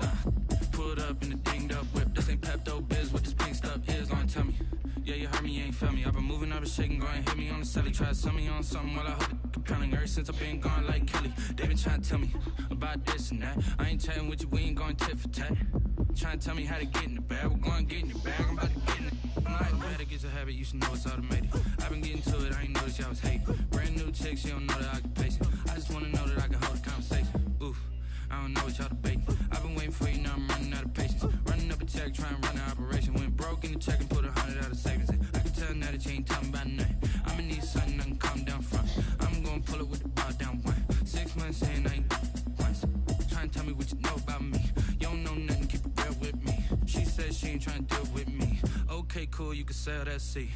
Pulled up in the dinged up whip. This ain't Pepto-Biz, what this pink stuff is. Gonna tell me. Yeah, you heard me, you ain't felt me. I've been moving, I've been shaking, go and hit me on the celly. Try to sell me on something while I hold it compelling. Ever since I've been gone like Kelly, they been trying to tell me about this and that. I ain't chatting with you, we ain't going tit for tat. Trying to tell me how to get in the bag, we're going to get in the bag, I'm about to get in it. Automatic is a habit, you should know it's automated. I've been getting to it, I ain't noticed y'all was hating. Brand new chick, she don't know the occupation. I just wanna know that I can hold a conversation. Oof, I don't know what y'all debating. I've been waiting for you, now I'm running out of patience. Running up a check, trying to run an operation. Went broke in the check and put 100 out of savings in. I can tell now that you ain't talking about nothing. I'ma need something I can calm down from. I'm gonna pull it with the bar down one. 6 months in, I ain't once. Trying to tell me what you know about me. You don't know nothing, keep it real with me. She says she ain't trying to deal with me. Okay, cool, you can sell that seat.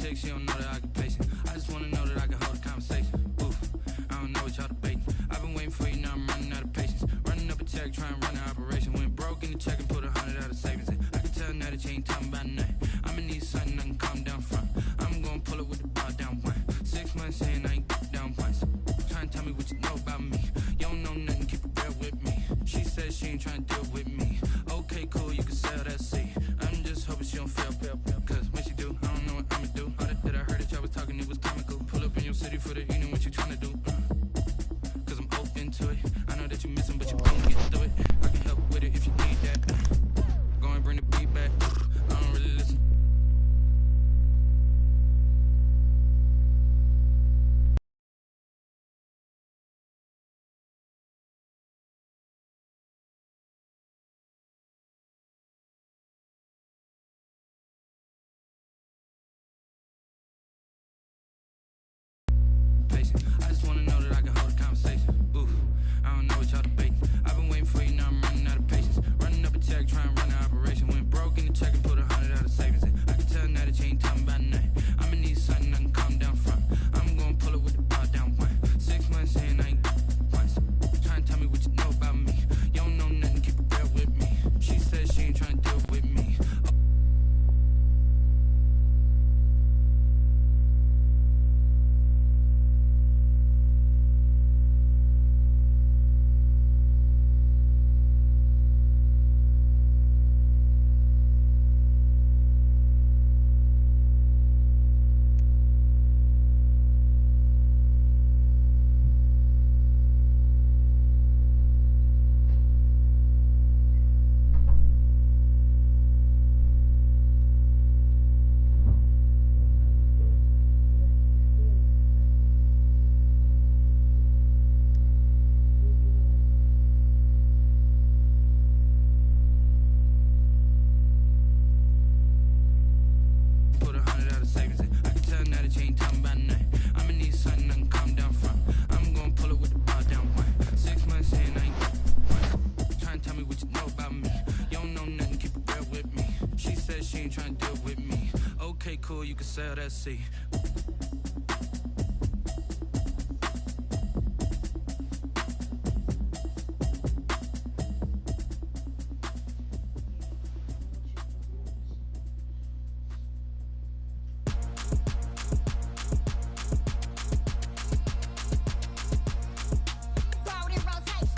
text, she don't know that I can patient. I just wanna know that I can hold a conversation. Oof, I don't know what y'all debating. I've been waiting for you, now I'm running out of patience. Running up a check, trying to run an operation. Went broke in the check and put 100 out of savings in. I can tell now that you ain't talking about nothing. I'ma need something I can calm down from. I'm gonna pull it with the bar down one. 6 months saying I ain't down once. Trying to tell me what you know about me. You don't know nothing, keep it real with me. She said she ain't trying to deal with me. Okay, cool, you can sell that seat. I'm just hoping she don't fail, cause when she do, I don't know what I'ma do. All that I heard that y'all was talking, it was comical. Pull up in your city for the evening, what you trying to do? Cause I'm open to it. I know that you missing, but you gon' get through it. I can help with it if you need that. Go and bring the beat back. I don't really listen. I just wanna know that I can hold a conversation. Oof, I don't know what y'all debating. I've been waiting for you, now I'm running out of patience. Running up a check, trying to run an operation. Went broke in the check and put 100 out of savings in. I can tell now that you ain't talking about nothing. I'ma need something I can calm down from. I'm gonna pull it with the bar down one. 6 months saying I ain't once. Trying to tell me what you know about me. You don't know nothing, keep it real with me. She said she ain't trying to deal with me. Put 100 out of savings in. I can tell now that you ain't talking about nothing. I'ma need something I can calm down from. I'm gonna pull it with the bar down one. 6 months saying I ain't once. Trying to tell me what you know about me. You don't know nothing, keep it real with me. She said she ain't trying to deal with me. Okay, cool, you can sell that seat. Throw it in rotation.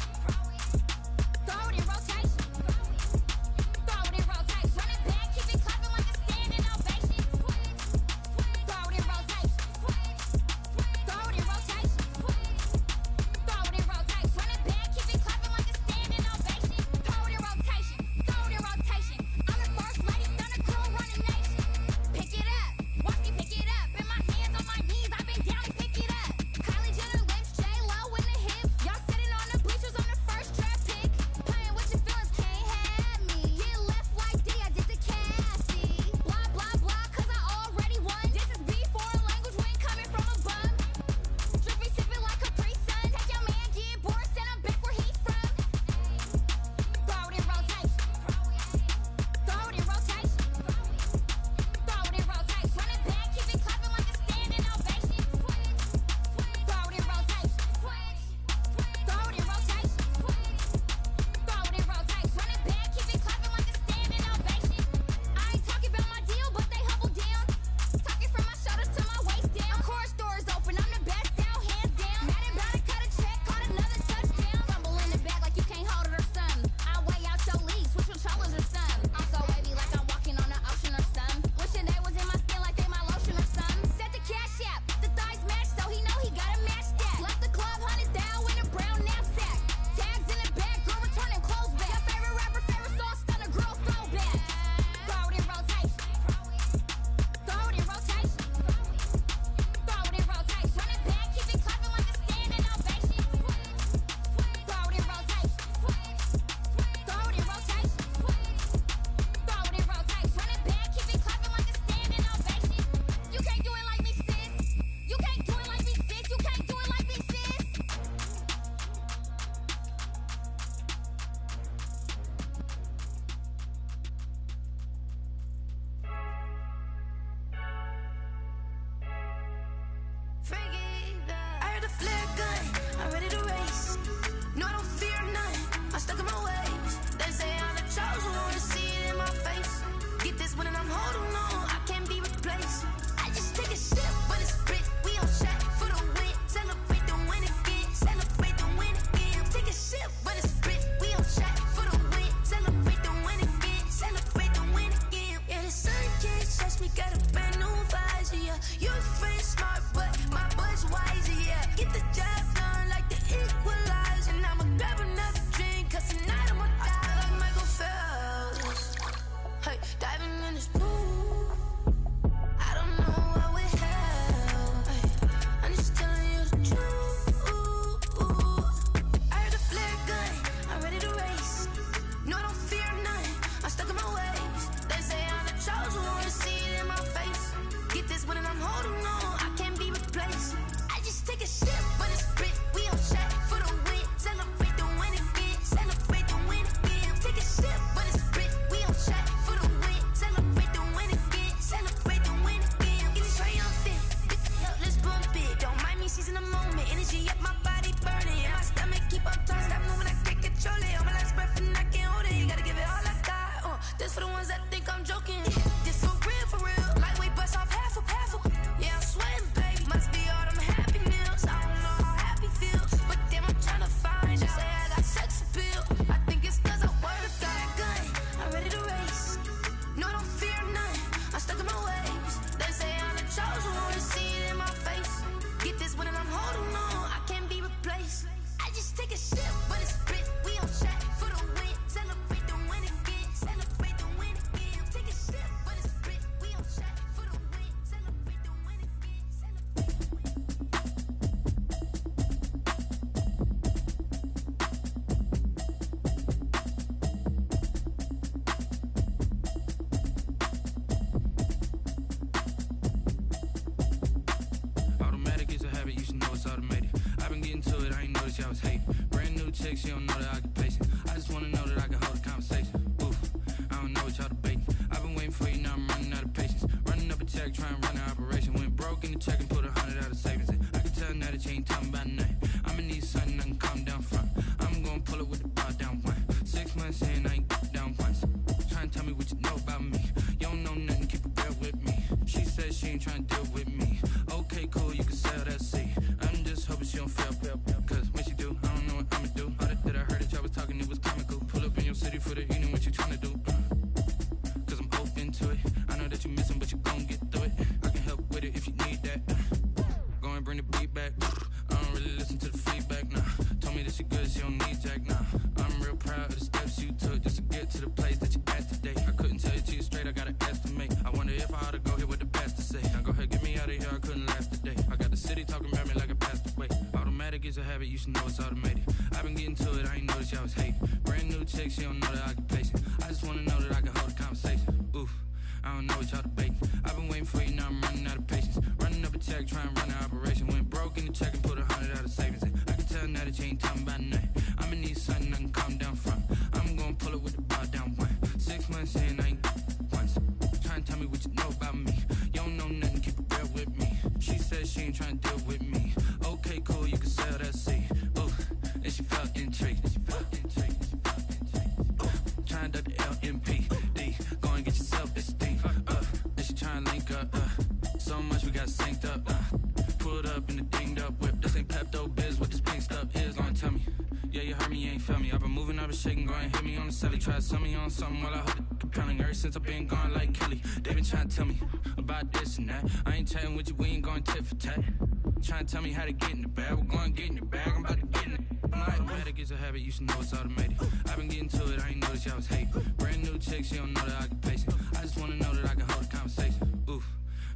chick, she don't know that I get patient. I just wanna know that I can hold a conversation. Oof, I don't know what y'all debating. I've been waiting for you, now I'm running out of patience. Running up a check, trying to run an operation. Went broke in the check and put 100 out of savings in. I can tell now that you ain't talking about nothing. I'ma need something I can calm down from. I'm gonna pull it with the bar down one. 6 months in, I ain't down once. Trying to tell me what you know about me. You don't know nothing, keep it real with me. She said she ain't trying to deal with me. Okay, cool, you can sell that seat. I'm just hoping she don't fail. Cause when she do, I don't know what I'ma do. All that I heard that y'all was talking, it was comical. Pull up in your city for the evening, what you trying to do? Cause I'm open to it. I know that you missing, but you gon' get through it. I can help with it if you need that. Go and bring the beat back. I don't really listen to the feedback, nah. Told me that she good, she don't need jack, nah. I'm real proud of the steps you took just to get to the place that you at today. I couldn't tell you to you straight, I gotta estimate. I wonder if I ought to go here with the best to say. Now go ahead, get me out of here, I couldn't last today. I got the city talking about me like I passed away. Automatic is a habit, you should know it's automated. I've been getting to it, I ain't noticed y'all was hating. Brand new chick, she don't know that I get patient. I just wanna know that I can hold a conversation. Oof, I don't know what y'all debating. I've been waiting for you, now I'm running out of patience. Running up a check, trying to run an operation. Went broke in the check and put 100 out of savings in. I can tell now that you ain't talking about nothing. I'ma need something I can calm down from. I'm gonna pull it with the bar down one. 6 months in, I ain't once. Trying to tell me what you know about me. You don't know nothing, keep it real with me. She said she ain't trying to deal with me. Okay, cool, you can sell that seat. Ooh, and she felt intrigued. Trying to duck the LMPD. Go and get yourself this thing. And she trying to link up. So much we got synced up. Pulled up in the dinged up whip. This ain't Pepto-Biz, what this pink stuff is. Gonna tell me. Yeah, you heard me, you ain't felt me. I've been moving, I've been shaking, go and hit me on the celly. Try to sell me on something while I hold it compelling. Ever since I've been gone like Kelly, they been trying to tell me about this and that. I ain't chatting with you, we ain't going tit for tat. Trying to tell me how to get in the bag. We're going to get in the bag, I'm about to get in it. Automatic is a habit, you should know it's automated. I've been getting to it, I ain't noticed y'all was hating. Brand new chick, she don't know that I get patient. I just wanna know that I can hold a conversation. Oof,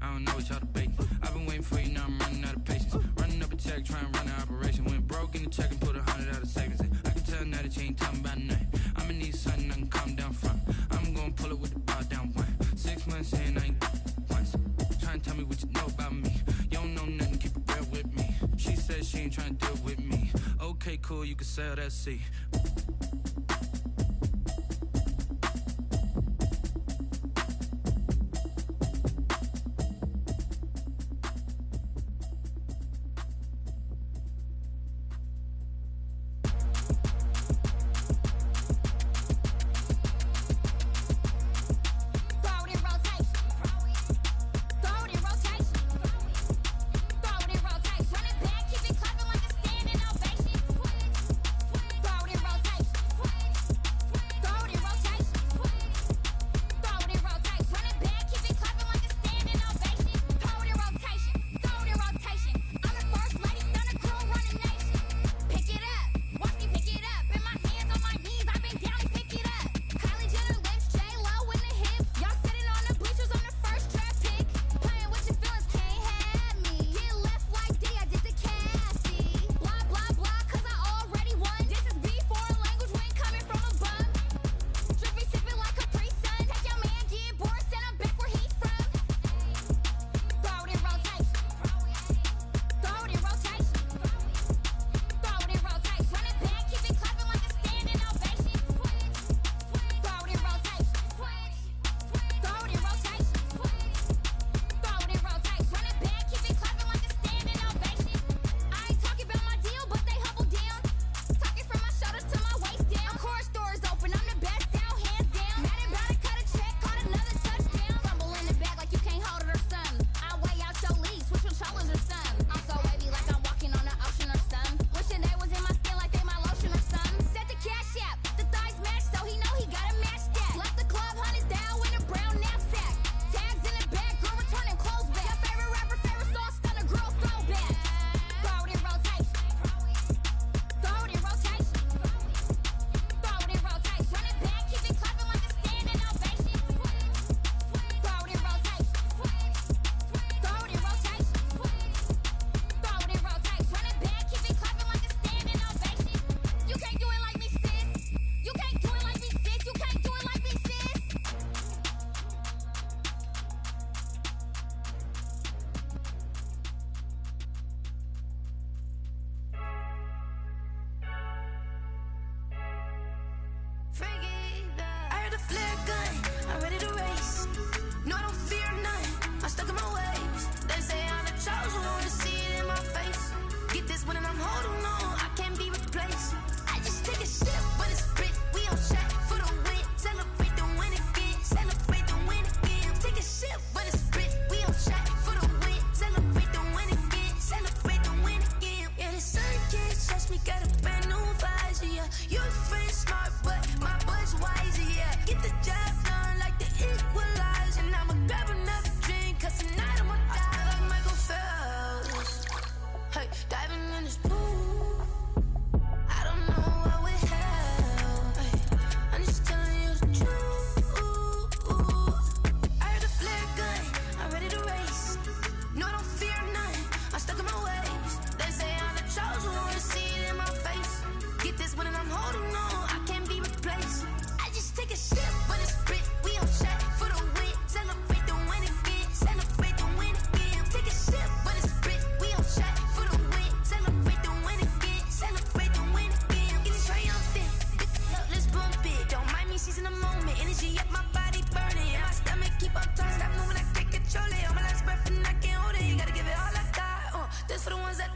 I don't know what y'all debating. I've been waiting for you, now I'm running out of patience. Running up a check, trying to run an operation. Went broke in the check and put 100 out of savings in. I can tell now that you ain't talking about nothing. I'ma need something I can calm down from. I'm gonna pull it with the bar down one. 6 months in, I ain't once. Trying to tell me what you know about me. You don't know nothing, keep it real with me. She said she ain't trying to deal with me. Okay, cool, you can sell that seat. Rotate.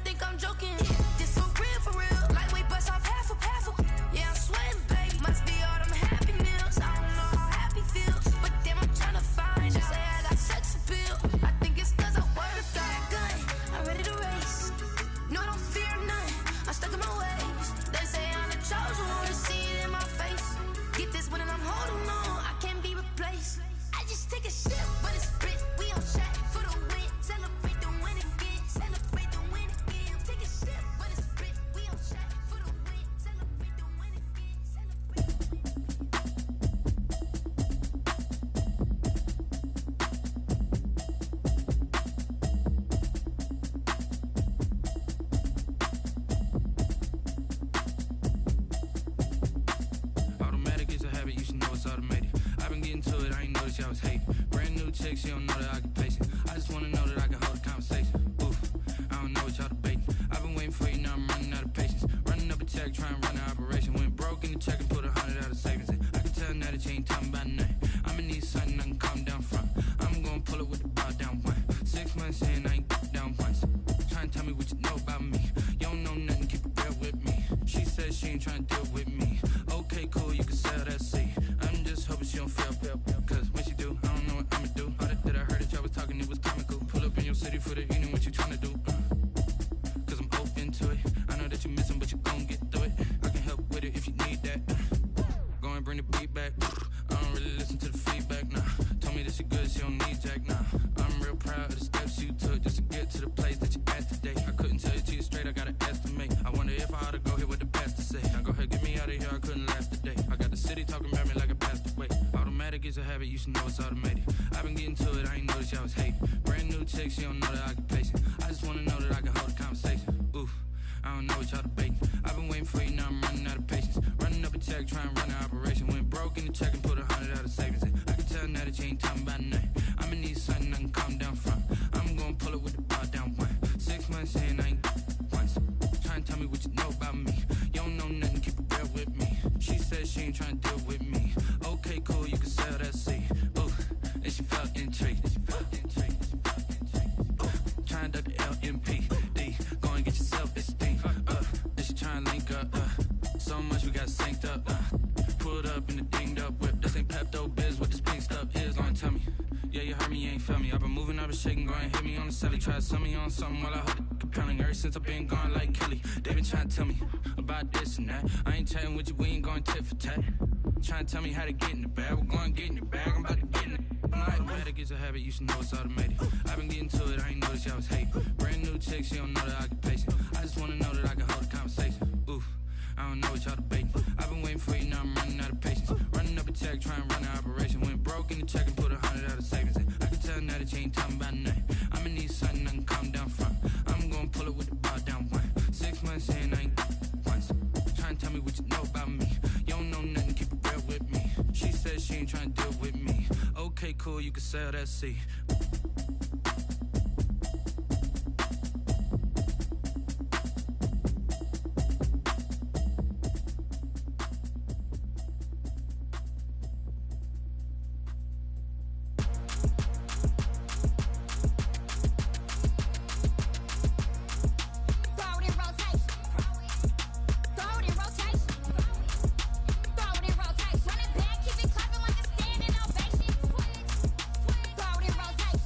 think I'm joking. This for real. Lightweight bust off half a. Yeah, I'm sweating, babe. Must be all them happy meals. I don't know how happy feels, but damn, I'm trying to find. Say I got sex appeal. I think it's 'cause I work. Got a gun, I'm ready to race. No, I don't fear none. I'm stuck in my ways. They say I'm the chosen one. See it in my face. Get this one and I'm holding on. I can't be replaced. I just take a sip, but it's split. We on shot for the win. Celebrate the win again. Celebrate the win again. Take a sip, but it's split. We on shot for the win. Celebrate the win again. Automatic is a habit, you should know it's automated. I've been getting to it, I ain't noticed y'all was hating. Brand new chick, she don't know the occupation. I just wanna know that I can hold a conversation. Oof, I don't know what y'all debating. I've been waiting for you, now I'm running out of patience. Running up a check, trying to run an operation. Went broke in the check and put 100 out of savings in. I can tell now that you ain't talking about nothing. I'ma need something I can calm down from. I'm gonna pull it with the bar down one. 6 months in, I ain't down once. Trying to tell me what you know about me. You don't know nothing, keep it real with me. She says she ain't trying to deal with me. Okay, cool, you can sell that seed. I'm just hoping she don't fail. Cause when she do, I don't know what I'ma do. All that I heard that y'all was talking, it was comical. Pull up in your city for the evening, what you tryna do? Cause I'm open to it. I know that you missing, but you gon' get through it. I can help with it if you need that. Go and bring the beat back. I don't really listen to the feedback, nah. Told me that she good, she don't need jack, nah. I'm real proud of the steps you took just to get to the place that you at today. I couldn't tell you to you straight, I gotta estimate. I wonder if I ought to go here with the pastor say. Now go ahead, get me out of here, I couldn't last a day. I got the city talking about me like I passed away. Automatic is a habit, you should know it's automated. I've been getting to it, I ain't noticed y'all was hating. Brand new chick, she don't know the occupation. I just wanna know that I can hold a conversation. Oof, I don't know what y'all debating. I've been waiting for you, now I'm running out of patience. Running up a check, trying to run an operation. Went broke in the check and put 100 out of savings in. I can tell now that you ain't talking about nothing. I'ma need something I can calm down from. I'm gonna pull it with the bar down one. 6 months in, I ain't once. Trying to tell me what you know about me. You don't know nothing, keep it real with me. She says she ain't trying to deal with me. Okay, cool, you can sell that seed. Ooh, and she felt intrigued. Trying to duck the LMPD. Go and get your self-esteem. And she trying to link up. So much we got synced up. Pulled up in the dinged up whip. This ain't Pepto-Biz, what this pink stuff is. Long tell me. Yeah, you heard me, you ain't felt me. I've been moving, I've been shaking, go and hit me on the celly. Try to sell me on something while I hold it compelling. Ever since I've been gone like Kelly, they been trying to tell me about this and that. I ain't chatting with you, we ain't going tit for tat. Trying to tell me how to get in the bag. We're going to get in the bag, I'm about to get in it. Automatic is a habit, you should know it's automated. I've been getting to it, I ain't noticed y'all was hating. Brand new chick, she don't know the occupation. I just wanna know that I can hold a conversation. Oof, I don't know what y'all debating. I've been waiting for you, now I'm running out of patience. Running up a check, trying to run an operation. Went broke in the check and put 100 out of savings in. I can tell now that you ain't talking about nothing. I'ma need something I can calm down from. I'm gonna pull it with the bar down one. 6 months in, I ain't once. Trying to tell me what you know about me. You don't know nothing, keep it real with me. She says she ain't trying to deal with me. Okay, cool, you can sell that seed. Rotate.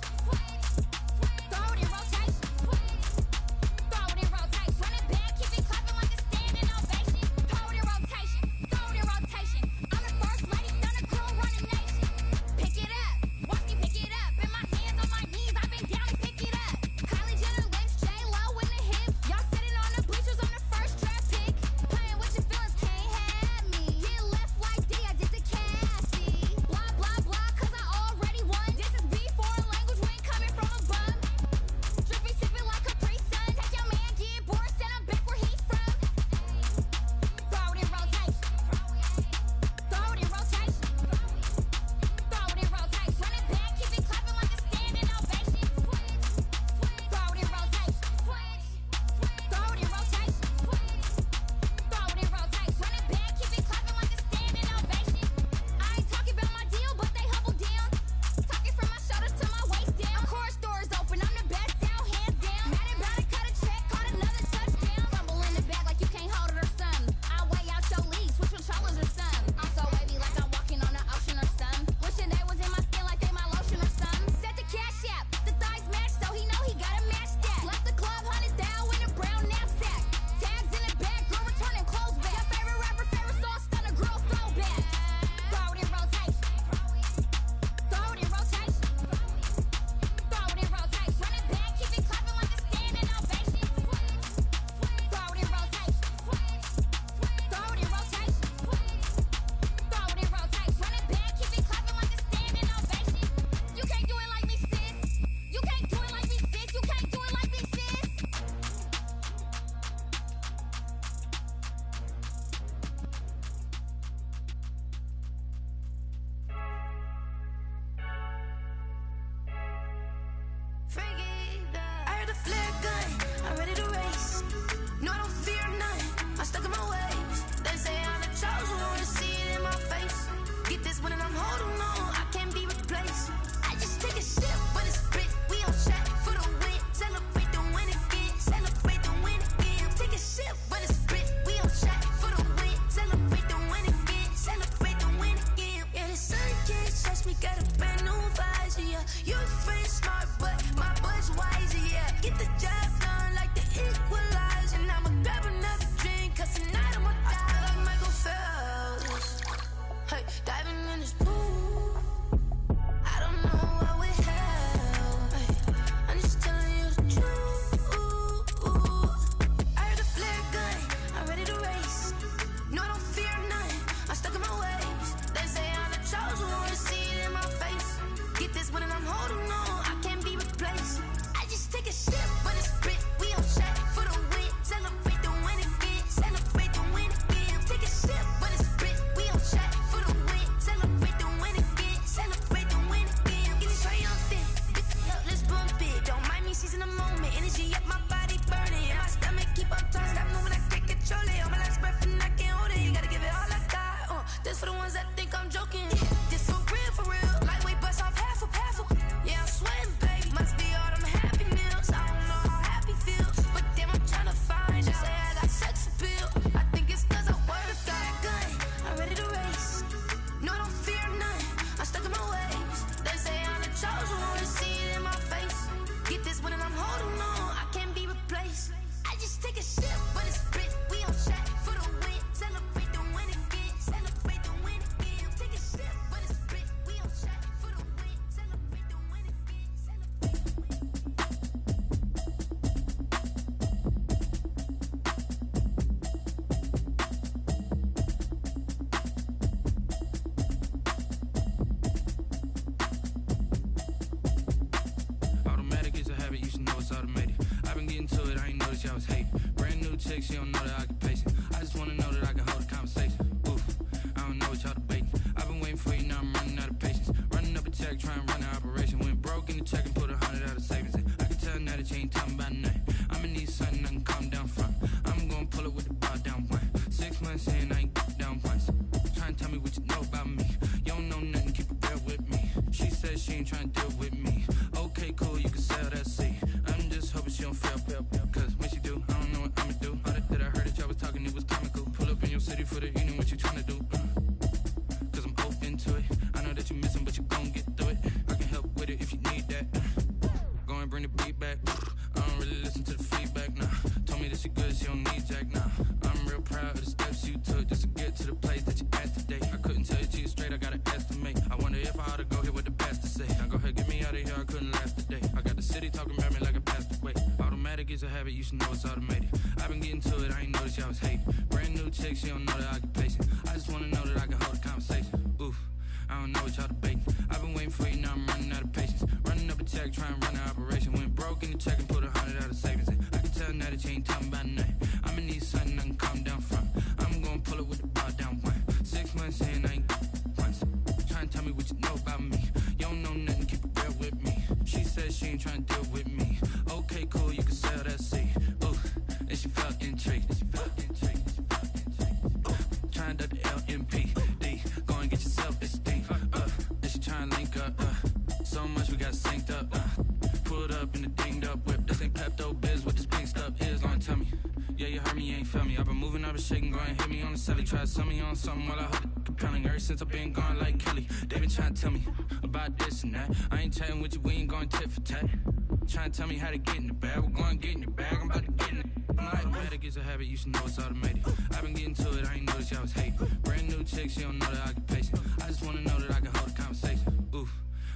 new chick, she don't know the occupation. I just wanna know that I can hold a conversation. Oof, I don't know what y'all debating. I've been waiting for you, now I'm running out of patience. Running up a check, trying to run an operation. Went broke in the check and put 100 out of savings in. I can tell now that you ain't talking about nothing. I'ma need something I can calm down from. I'm gonna pull it with the bar down one. 6 months in, I ain't down once. Trying to tell me what you know about me. You don't know nothing, keep it real with me. She says she ain't trying to deal with me. Okay, cool, you can sell that seat. I'm just hoping she don't fail. Cause when she do, I don't know what I'ma do. All that I heard that y'all was talking, it was comical. Pull up in your city for the evening, what you trying to do? Cause I'm open to it. I know that you missing, but you gon' get through it. I can help with it if you need that. Go and bring the beat back. I don't really listen to the feedback, nah. Told me that she good, she don't need jack, nah. I'm real proud of the steps you took just to get to the place that you at today. I couldn't tell you to you straight, I gotta estimate. I wonder if I ought to go here with the best to say. Now go ahead, get me out of here, I couldn't last a day. I got the city talking about me like I passed away. Automatic is a habit, you should know it's automated. I've been getting to it, I ain't noticed y'all was hating. Brand new chick, she don't know the occupation. I just wanna know that I can hold a conversation. Oof, I don't know what y'all debating. I've been waiting for you, now I'm running out of patience. Running up a check, trying to run an operation. Went broke in the check and put 100 out of savings in. I can tell now that you ain't talking about nothing. I'ma need something I can calm down from. I'm gonna pull it with the bar down one. 6 months in, I ain't once. Trying to tell me what you know about me. You don't know nothing, keep it real with me. She says she ain't trying to deal with me. Okay, cool, you can sell that seat. Ooh, and she felt intrigued. Trying to the LMPD. Go and get yourself esteem. And she trying to link up. So much we got synced up. Pulled up in the dinged up whip. This ain't Pepto-Biz, what this pink stuff is. Long tell me. Yeah, you heard me, you ain't felt me. I've been moving, I've been shaking, go and hit me on the celly. Try to sell me on something while I hold it compelling. Ever since I've been gone like Kelly, they been trying to tell me about this and that. I ain't chatting with you, we ain't going tit for tat. Trying to tell me how to get in the bag. We're going to get in the bag, I'm about to get in it. Automatic is a habit, you should know it's automated. I've been getting to it, I ain't noticed y'all was hating. Brand new chick, she don't know the occupation. I just wanna know that I can hold a conversation. Oof,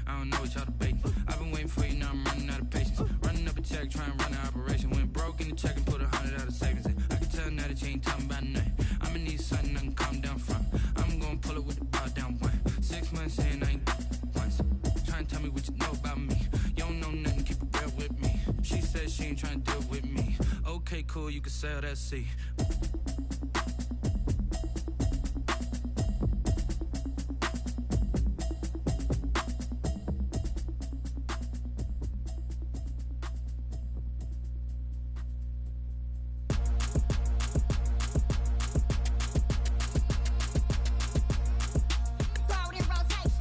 I don't know what y'all debating. I've been waiting for you, now I'm running out of patience. Running up a check, trying to run an operation. Went broke in the check and put 100 out of savings in. I can tell now that you ain't talking about nothing. I'ma need something I can calm down from. I'm gonna pull it with the bar down one. 6 months in, I ain't once. Trying to tell me what you know about me. You don't know nothing, keep it real with me. She says she ain't trying to deal with me. Okay, cool, you can sell that seat. Throw it in rotation.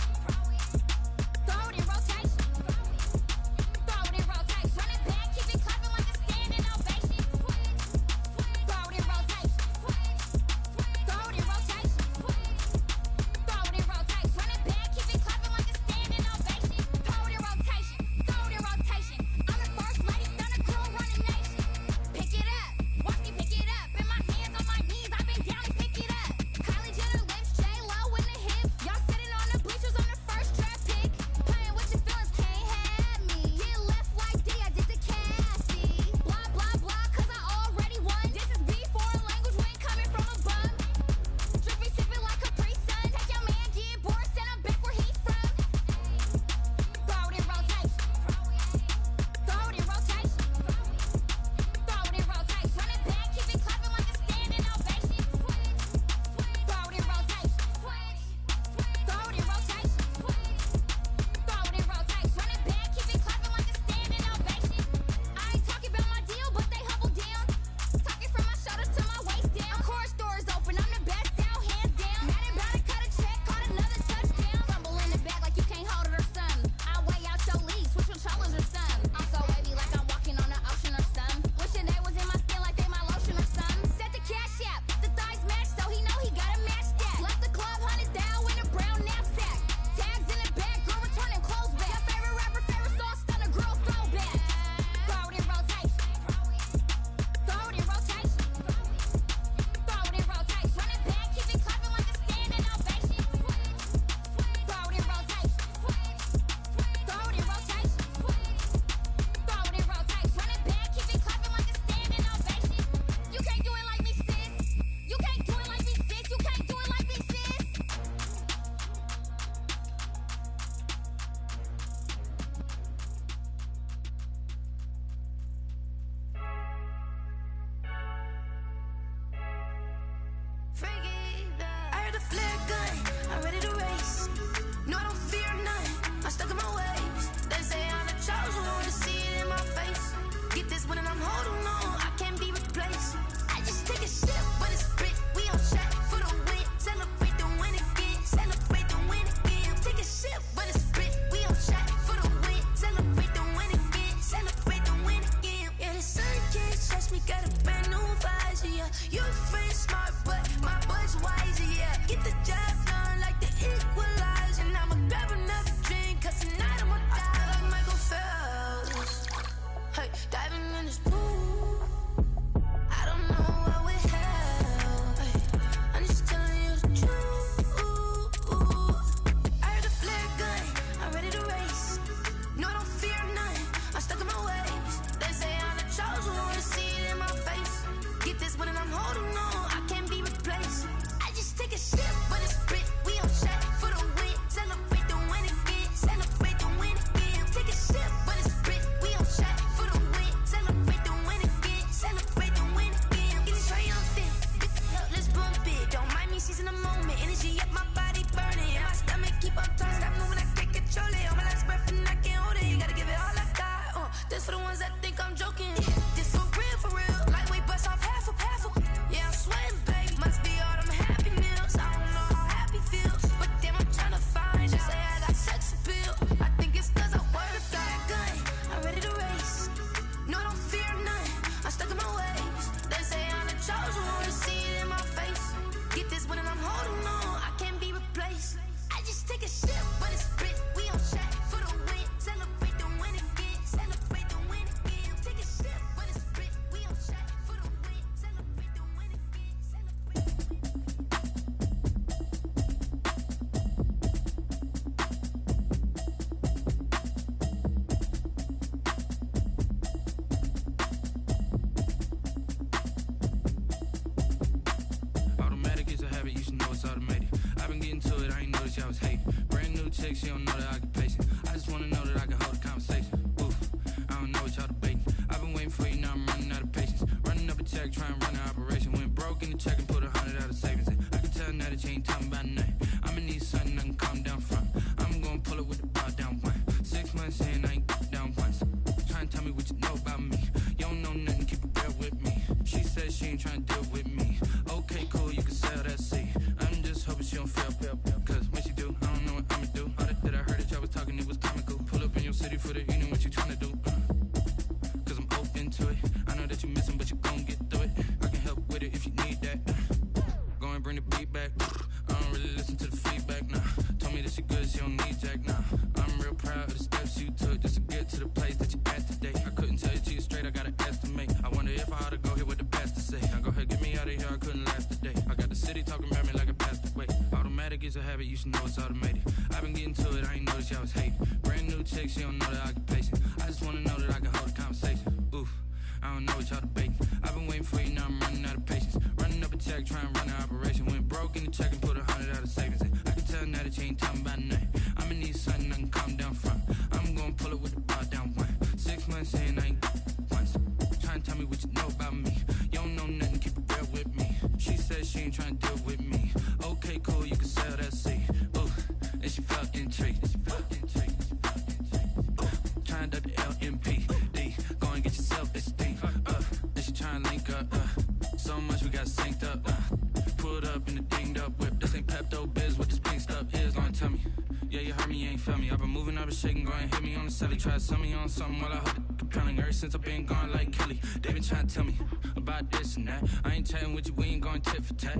I'm stuck in my ways. They say I'm the chosen one, see it in my face. Get this one and I'm holding on, I can't be replaced. I just take a sip, but it's spit. We on track for the win. Celebrate the win again. Celebrate the win again. Take a sip, but it's spit. We on track for the win. Celebrate the win again. Celebrate the win again. Yeah, the sun can't touch me. Got a brand new visor. Yeah, your friend smart, but my boy's wiser. Yeah, get the job done like the equalizer. And I'ma grab another drink, 'cause tonight I'ma die like Michael Phelps. Hey, diving in this pool. I don't know what we have. Hey, I'm just telling you the truth. I heard a flare gun, I'm ready to race. No, I don't fear none, I'm stuck in my ways. They say I'm the chosen one, see it in my face. Get this one and I'm holding on, I can't be replaced. I just take a sip, but it's spit. We on track for the win. Celebrate the win again. Celebrate the win again. Take a sip, but it's spit. We on track for the win. Celebrate the win again. Celebrate the win again. Get it triumphant. Let's bump it. Don't mind me, she's in the moment. Energy up, my body burning. My stomach keep up trying to stop moving. I can't control it. On my last breath and I can't hold it. You gotta give it all I got. This for the ones that think I'm joking. This for real, for real. Lightweight bust off half a half a. Yeah, I'm sweating, baby. Must be all them happy meals. I don't know how happy feels, but damn, I'm trying to find you. Say I got sex appeal. I think it's 'cause I work that gun. I'm ready to race. No, I don't fear none. I'm stuck in my ways. They say I'm the chosen one, see it in my face. Get this one and I'm holding on, I can't be replaced. I just take a sip, but it's spit. We on track for the win. Celebrate the win again. Celebrate the win again. Take a sip, but it's spit. We on track for the win. Celebrate the win again. Celebrate the win. Automatic is a habit, you should know it's automated. I've been getting to it, I ain't noticed y'all was hating. Brand new chick, she don't know the occupation. I just wanna know that I can hold a conversation. Oof, I don't know what y'all debating. I've been waiting for you, now I'm running out of patience. Running up a check, trying to run an operation. Went broke in the check and put 100 out of savings in. I can tell now that you ain't talking about nothing. I'ma need something I can calm down from. I'm gonna pull it with the bar down one. 6 months in, I ain't down once. Trying to tell me what you know about me. You don't know nothing, keep it real with me. She said she ain't trying to deal with me. Okay, cool, you can sell that seat. I'm just hoping she don't fail, 'cause when she do, I don't know what I'ma do. All that I heard that y'all was talking, it was comical. Pull up in your city for the evening, what you tryna do? 'Cause I'm open to it. I know that you missing, but you gon' get through it. I can help with it if you need that. Go and bring the beat back. I don't really listen to the feedback, nah. Told me that she good, she don't need jack, nah. I'm real proud of the steps you took just to get to the place that you at today. I couldn't tell you to you straight, I gotta estimate. I wonder if I ought to go here with the best to say. Now go ahead, get me out of here, I couldn't last a day. I got the city talking about me like I passed away. Automatic is a habit, you should know it's automated. I've been getting to it, I ain't noticed y'all was hating. Brand new chick, she don't know the occupation. I just wanna know that I can hold a conversation. Oof, I don't know what y'all debating. I've been waiting for you, now I'm running out of patience. Running up a check, trying to run an operation. Went broke in the check and put 100 out of savings in. I can tell now that you ain't talking about nothing. I'ma need something I can calm down from. I'm gonna pull it with the bar down one. 6 months in, I ain't once. Trying to tell me what you know about me. You don't know nothing, keep it real with me. She said she ain't trying to deal with me. Okay, cool, you can sell that seat. Ooh, and she felt intrigued. Trying to duck the LMPD. Go and get your self-esteem. And she trying to link up. So much we got synced up. Pulled up in the dinged up whip. This ain't Pepto-Biz, what this pink stuff is. Gonna tell me. Yeah, you heard me, you ain't felt me. I've been moving, I've been shaking, go and hit me on the celly. Try to sell me on something while I hold it compelling. Ever since I've been gone like Kelly, they been trying to tell me about this and that. I ain't chatting with you, we ain't going tit for tat.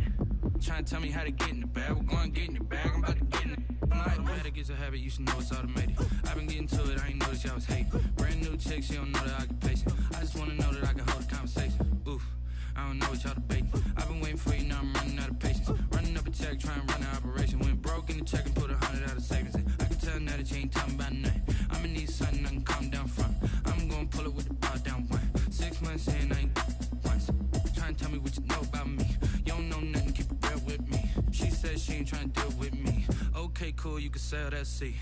Trying to tell me how to get in the bag, we're going to get in the bag, I'm about to get in it. Automatic is a habit, you should know it's automated. I've been getting to it, I ain't noticed y'all was hating. Brand new chick, she don't know the occupation. I just wanna know that I can hold a conversation. Oof, I don't know what y'all debating. I've been waiting for you, now I'm running out of patience. Running up a check, trying to run an operation. Went broke in the check and put 100 out of savings in. I can tell now that you ain't talking about nothing. I'ma need something I can calm down from. I'm gonna pull it with the bar down one. 6 months in, I ain't once. Trying to tell me what you know about me. You don't know nothing, keep it real with me. She said she ain't trying to deal with me. Okay, cool, you can sell that seat.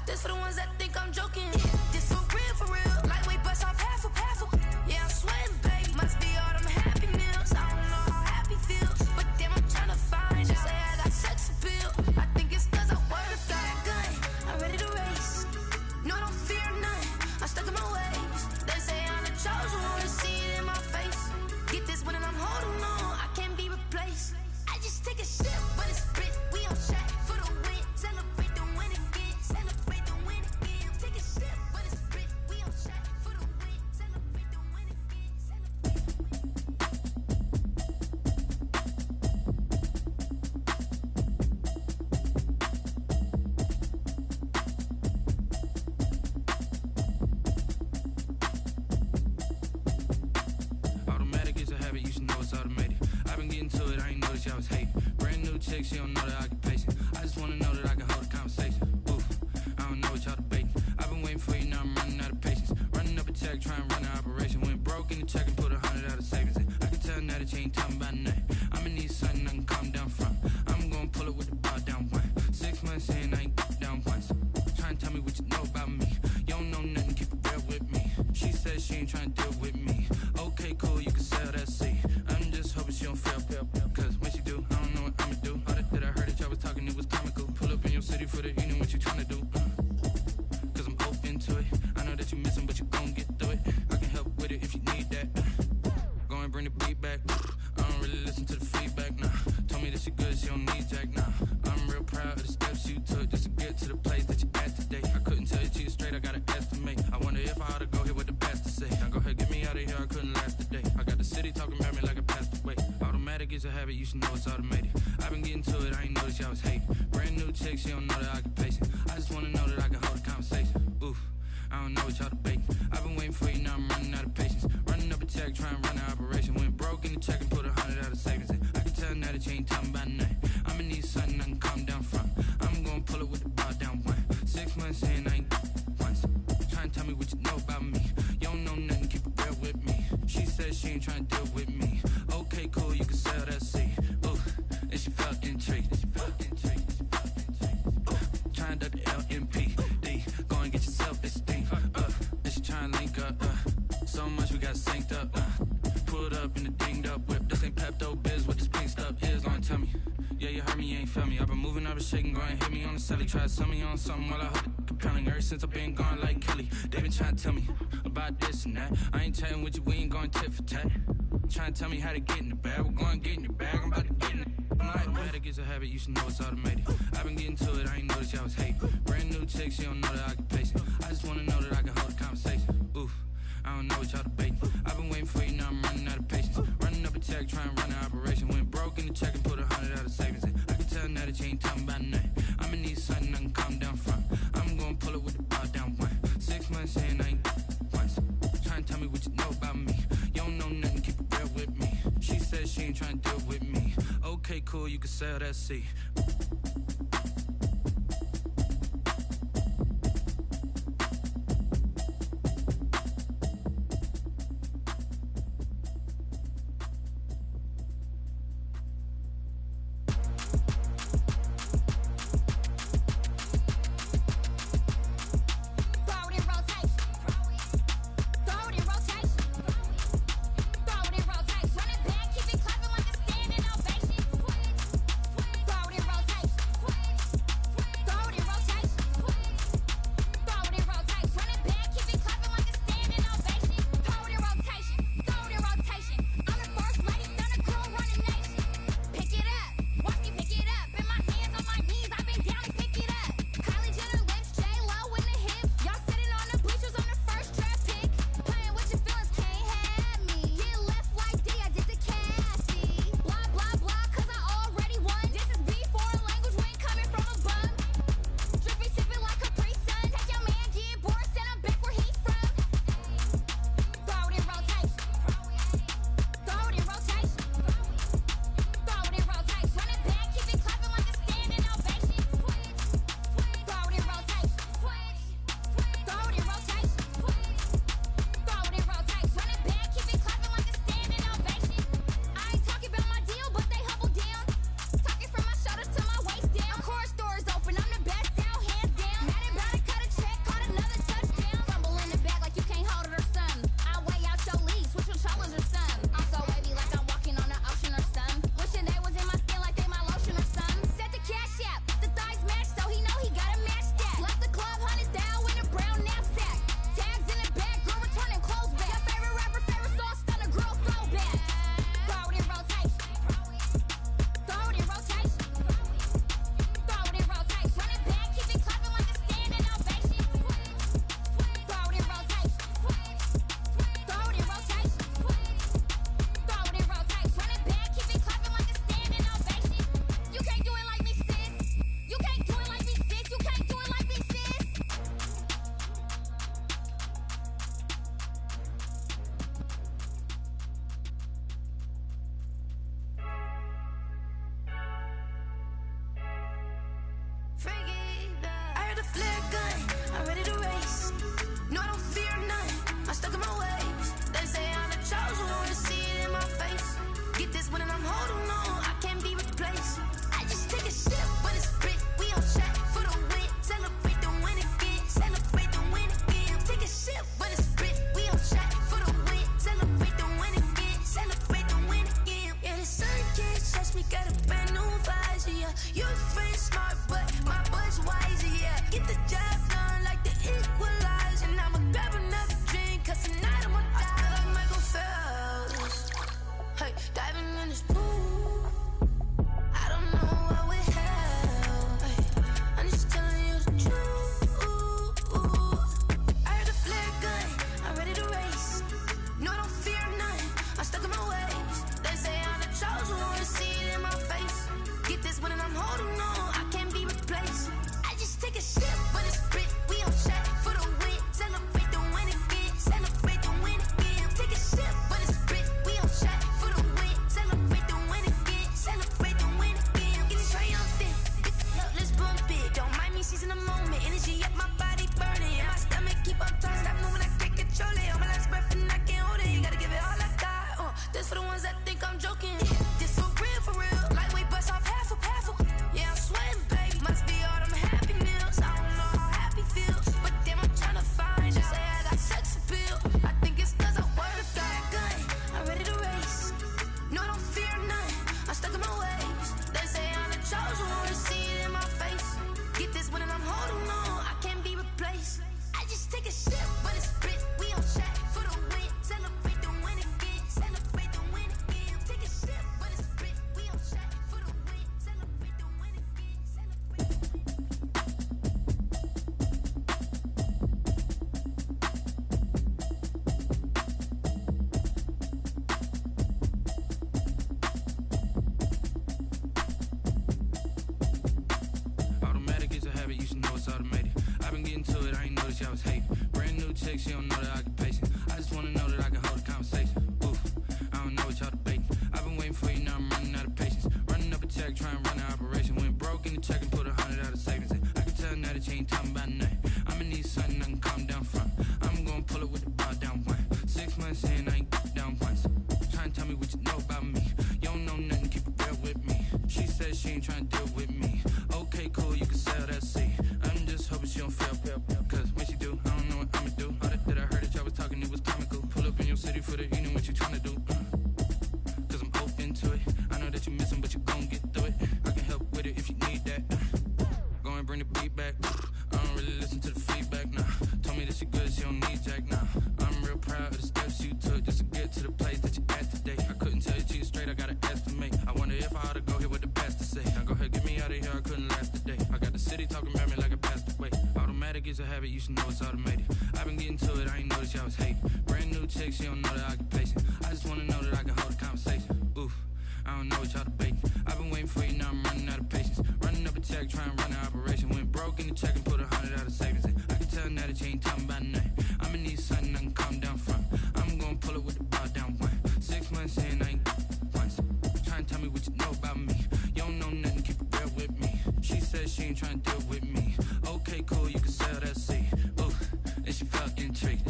This for the ones that think I'm joking. This for real. Lightweight bust off half a. Yeah, I'm sweating, babe. Must be all them happy meals. I don't know how happy feels, but damn, I'm tryna find you. Say I got sex appeal. I think it's 'cause I work that good. I'm ready to race. No, I don't fear none. I'm stuck in my ways. They say I'm the chosen one. See it in my face. Get this one and I'm holding on. I can't be replaced. I just take a sip, but it's split. We on track for the win. Celebrate the win again. Celebrate the win again. Take a sip, but it's split. We on track for the win. Celebrate the win again. Automatic is a habit, you should know it's automated. I've been getting to it, I ain't noticed y'all was hating. Brand new chick, she don't know the occupation. I just wanna know that I can hold a conversation. Oof, I don't know what y'all debating. I've been waiting for you, now I'm running out of patience. Running up a check, trying to run an operation. Went broke in the check and put 100 out of savings in. I can tell now that you ain't talking about nothing. I'ma need something I can calm down from. I'm gonna pull it with the bar down one. 6 months in, I ain't down once. Trying to tell me what you know about me. You don't know nothing, keep it real with me. She said she ain't trying to deal with me. Okay, cool, you can sell that seat. I'm just hoping she don't fail. Cause when she do, I don't know what I'ma do. All that I heard that y'all was talking, it was comical. Pull up in your city for the evening, what you tryna do? Cause I'm open to it. I know that you missing, but you gon' get through it. I can help with it if you need that. Go and bring the beat back. I don't really listen to the feedback, nah. Told me that she good, she don't need jack, nah. I'm real proud of the steps you took just to get to the place that you at today. I couldn't tell you to you straight, I gotta estimate. I wonder if I ought to go here with the pastor say. Now go ahead, get me out of here, I couldn't last a day. I got the city talking about me like I passed away. Automatic is a habit, you should know it's automated. I've been getting to it, I ain't noticed y'all was hating. Brand new chick, she don't know the occupation. I just wanna know that I can hold a conversation. Oof, I don't know what y'all debating. I've been waiting for you, now I'm running out of patience. Running up a check, trying to run an operation. Went broke in the check and put 100 out of savings in. I can tell now that you ain't talking about nothing. I'ma need something I can calm down from. I'm gonna pull it with the bar down one. 6 months in, I ain't once. Trying to tell me what you know about me. You don't know nothing, keep it real with me. She said she ain't trying to deal with me. Okay, cool, you can sell that seat. Ooh, and she felt intrigued. Trying to duck the LMPD. Go and get yourself esteem. And she trying to link up. So much we got synced up. Pulled up in the dinged up whip. This ain't Pepto-Biz, what this pink stuff is. Gonna tell me. Yeah, you heard me, you ain't felt me. I've been moving, I've been shaking, go and hit me on the celly. Try to sell me on something while I hold it compelling. Ever since I've been gone like Kelly, they been trying to tell me about this and that. I ain't chatting with you, we ain't going tit for tat. Trying to tell me how to get in the bag. We're going to get in your bag, I'm about to get in it. I'm like, automatic is a habit, you should know it's automated. I've been getting to it, I ain't noticed y'all was hating. Brand new chick, she don't know the occupation. I just wanna know that I can hold a conversation. Oof, I don't know what y'all debating. I've been waiting for you, now I'm running out of patience. Running up a check, trying to run an operation. Went broke in the check and put 100 out of savings in. I can tell now that you ain't talking about nothing. I'ma need something I can calm down from. I'm gonna pull it with the bar down one. 6 months in, I ain't once. Trying to tell me what you know about me. You don't know nothing, keep it real with me. She said she ain't trying to deal with me. Okay, cool, you can sell that seat. Rotate. winning, I'm holding on. I can't be replaced. I just take a sip, but it's split. We on track for the win. Celebrate the win again. Celebrate the win again. Take a sip, but it's split. We on track for the win. Celebrate the win again. Celebrate the win again. Yeah, the sun can't touch me. Got a brand new visor. Yeah, your friend smart, but my bud's wiser. Yeah, get the job done like the equalizer. And I'ma grab another drink, 'cause tonight I'ma die like Michael Phelps. Hey, diving in this pool. I don't know what we have. Hey, I'm just telling you the truth. I heard the flare gun. I'm ready to race. No, I don't fear none. I'm stuck in my ways. They say I'm the chosen one. See it in my face. Get this one and I'm holding on. I can't be replaced. I just take a sip, but it's split. We on track for the win. Celebrate the win again. Celebrate the win again. Take a sip, but it's split. We on track for the win. Celebrate the win again. Celebrate the win again. Get it triumphant. Let's bump it. Don't mind me seizing the moment. Energy up my body burning. And my stomach keep on turning. Stop moving, I can't control it. On my last breath and I can't hold it. You gotta give it all I got. This for the ones that think I'm joking. This for real, for real. Lightweight bust off half a. Yeah, I'm sweating, baby. Must be all them happy meals. I don't know how happy feels, but damn, I'm trying to find out. Say I got sex appeal. I think it's 'cause I work out. Gun, I'm ready to race. No, I don't fear none. I'm stuck in my ways. They say I'm the chosen one. See it in my face. Get this one and I'm holding on. I can't be replaced. I just take a sip, but it's split. We on track for the win. Celebrate the win again. Celebrate the win again. Take a sip, but it's split. We on track for the win. Celebrate the win again. Automatic is a habit, you should know it's automated. I've been getting to it, I ain't noticed y'all was hating. Brand new chick, she don't know the occupation. I just wanna know that I can hold a conversation. Oof, I don't know what y'all debating. I've been waiting for you, now I'm running out of patience. Running up a check, trying to run an operation. Went broke in the check and put 100 out of savings in. I can tell now that you ain't talking about nothing. I'ma need something I can calm down from. I'm gonna pull it with the bar down one. 6 months in, I ain't down once. Trying to tell me what you know about me. You don't know nothing, keep it real with me. She said she ain't trying to deal with me. Okay, cool, you can sell that seed. I'm just hoping she don't fail. 'Cause when she do, I don't know what I'ma do. All that I heard that y'all was talking, it was comical. Pull up in your city for the evening, what you tryna do? 'Cause I'm open to it. I know that you missing, but you gon' get through it. I can help with it if you need that. Go and bring the beat back. I don't really listen to the feedback, nah. Told me that she good, she don't need Jack, nah. I'm real proud of the steps you took just to get to the place that you at today. I couldn't tell you to you straight, I gotta estimate. I wonder if I ought to go here with the best to say. Now go ahead, get me out of here, I couldn't last today. I got the city talking about me like I passed away. Automatic is a habit, you should know it's automated. I've been getting to it, I ain't noticed y'all was hating. Brand new chick, she don't know the occupation. I just wanna know that I can hold a conversation. Oof, I don't know what y'all debating. I've been waiting for you, now I'm running out of patience. Running up a check, trying to run an operation. Went broke in the check and put 100 out of savings in. I can tell now that you ain't talking about nothing. I'ma need something I can calm down from. I'm gonna pull it with the bar down one. 6 months in, I ain't once. Trying to tell me what you know about me. You don't know nothing, keep it real with me. She said she ain't trying to deal with me. Okay, cool, you can sell that seed. Ooh, and she felt intrigued.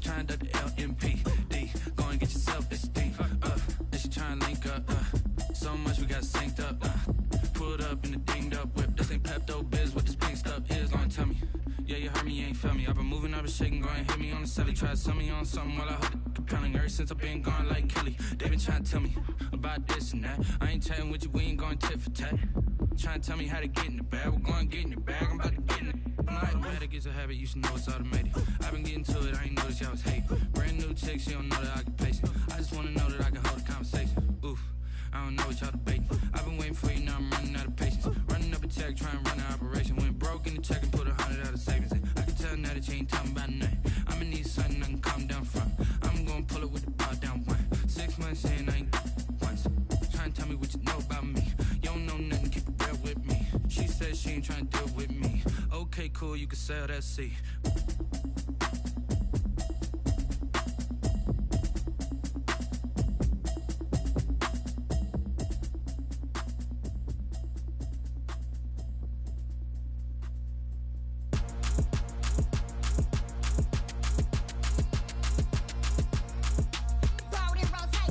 Trying to duck the LMPD. Go and get your self-esteem. And she trying to link up. So much we got synced up. Pulled up in the dinged up whip. This ain't Pepto-Biz, what this pink stuff is. Long tell me. Yeah, you heard me, you ain't felt me. I've been moving, I've been shaking, go and hit me on the celly. Try to sell me on something while I hold it compelling. Ever since I've been gone like Kelly, they been trying to tell me about this and that. I ain't chatting with you, we ain't going tit for tat. Trying to tell me how to get in the bag, we're going to get in the bag, I'm about to get in it. Automatic is a habit, you should know it's automated. I've been getting to it, I ain't noticed y'all was hating. Brand new chick, she don't know the occupation. I just wanna know that I can hold a conversation. Oof, I don't know what y'all debating. I've been waiting for you, now I'm running out of patience. Running up a check, trying to run an operation. Went broke in the check and put 100 out of savings in. I can tell now that you ain't talking about nothing. I'ma need something I can calm down from. I'm gonna pull it with the bar down one. 6 months in, I ain't once. Trying to tell me what you know about me. You don't know nothing, keep it real with me. She said she ain't trying to deal with me. Okay, cool, you can sell that seed. Roll and rotate.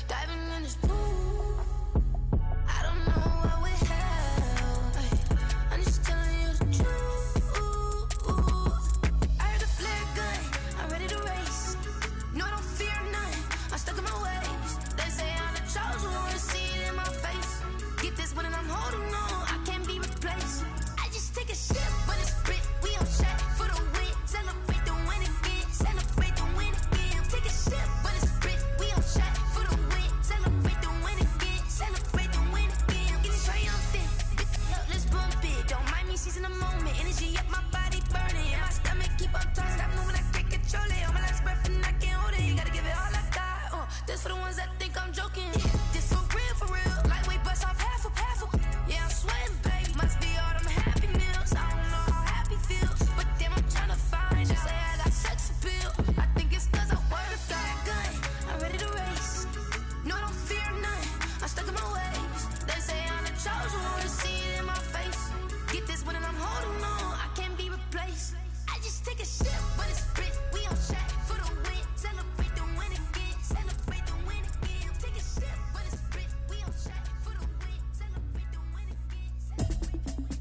diving in this pool. I don't know what we have. I'm just telling you the truth. I heard the flare gun, I'm ready to race. No, I don't fear none, I'm stuck in my ways. They say I'm the chosen one, see it in my face. Get this one and I'm holding on, I can't be replaced. I just take a sip, but it's split, we on chat for the win. Celebrate the win again, celebrate the win again. Take a sip, but it's split, we on chat for the win. Celebrate the win again, celebrate the win again. Getting triumphant, let's bump it. Don't mind me seizing the moment, energy up my body burning. And my stomach keep on turning, stop moving, I can't control it. On my last breath and I can't hold it, you gotta give it all I got. This for the ones that think I'm joking. This for real, lightweight bust off half a. Yeah, I'm sweating, baby, must be all them happy meals. I don't know how happy feels, but damn, I'm trying to find you. Say I got sex appeal, I think it's cause I wear a flag gun. I'm ready to race, no, I don't fear none, I'm stuck in my ways. They say I'm the chosen one, see it in my face. Get this one and I'm holding on, I can't be replaced. I just take a sip, but it's split, we on chat for the win. Celebrate the win again, celebrate the win again. Take a sip, but it's split, we on chat for the win. Celebrate the win again, celebrate the win.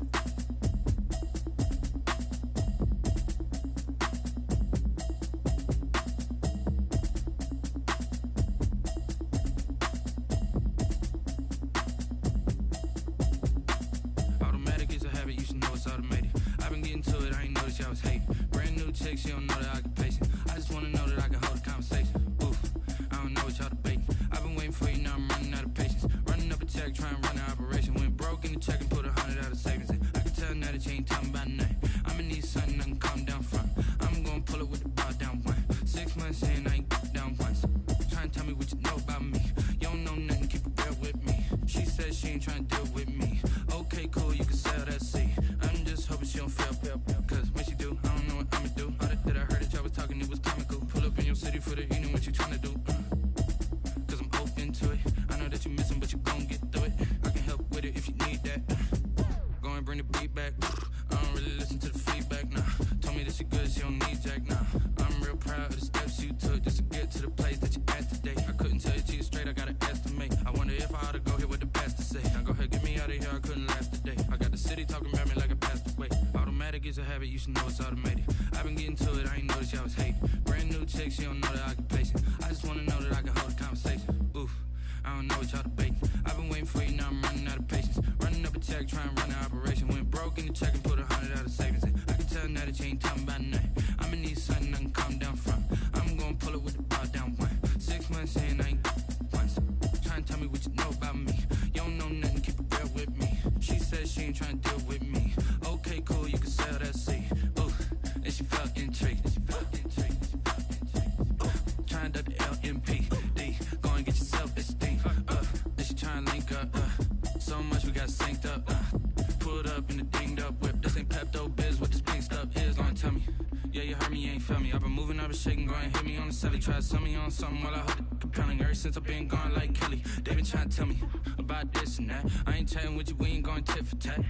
Automatic is a habit, you should know it's automated. I've been getting to it, I ain't noticed y'all was hating. Brand new chick, she don't know that I can pace it. I just wanna know that I can hold a conversation. Oof, I don't know what y'all debating. I've been waiting for you, now I'm running out of patience. Running up a check, trying to run an operation. Went broke in the check and put 100 out of savings in. I can tell now that you ain't talking about nothing. I'ma need something I can calm down from. I'm gonna pull it with the bar down one. 6 months in, I ain't down once. Trying to tell me what you know about me. You don't know nothing, keep it real with me. She said she ain't trying to deal with me. Okay, cool, you can sell that seed. I'm just hoping she don't fail. Cause when she do, I don't know what I'ma do. All that I heard that y'all was talking, it was comical. Pull up in your city for the evening, what you tryna do? Cause I'm open to it. I know that you missing, but you gon' get through it. I can help with it if you need that. Go and bring the beat back. I don't really listen to the feedback, nah. Told me that she good, she don't need jack, nah. I'm real proud of the steps you took just to get to the place that you at today. I couldn't tell you to you straight, I gotta estimate. I wonder if I ought to go here with the pastor say. Now go ahead, get me out of here, I couldn't last a day. I got the city talking about me like I passed away. Automatic is a habit, you should know it's automated. I've been getting to it, I ain't noticed y'all was hating. Brand new chick, she don't know that I can pace it. I just wanna know that I can hold a conversation. Oof, I don't know what y'all debating. I've been waiting for you, now I'm running out of patience. Running up a check, trying to run an operation. Went broke in the check and put 100 out of savings in. I can tell now that you ain't talking about nothing. I'ma need something I can calm down from. I'm gonna pull it with the bar down one. 6 months in, I ain't once. Trying to tell me what you know about me. You don't know nothing, keep it real with me. She said she ain't trying to deal with me. Okay, cool, you can sell that seed. Ooh, and she felt intrigued. Trying to duck the LMPD. Go and get your self-esteem. And she trying to link up. So much we got synced up. Pulled up in the dinged up whip. This ain't PoPuPw1tDaCuT's, what this pink stuff is. Gonna tell me. Yeah, you heard me, you ain't feel me. I've been moving, I've been shaking, go and hit me on the celly. Try to sell me on something while I hold it compelling. Ever since I've been gone like Kelly, they been trying to tell me about this and that. I ain't chatting with you, we ain't going tit for tat.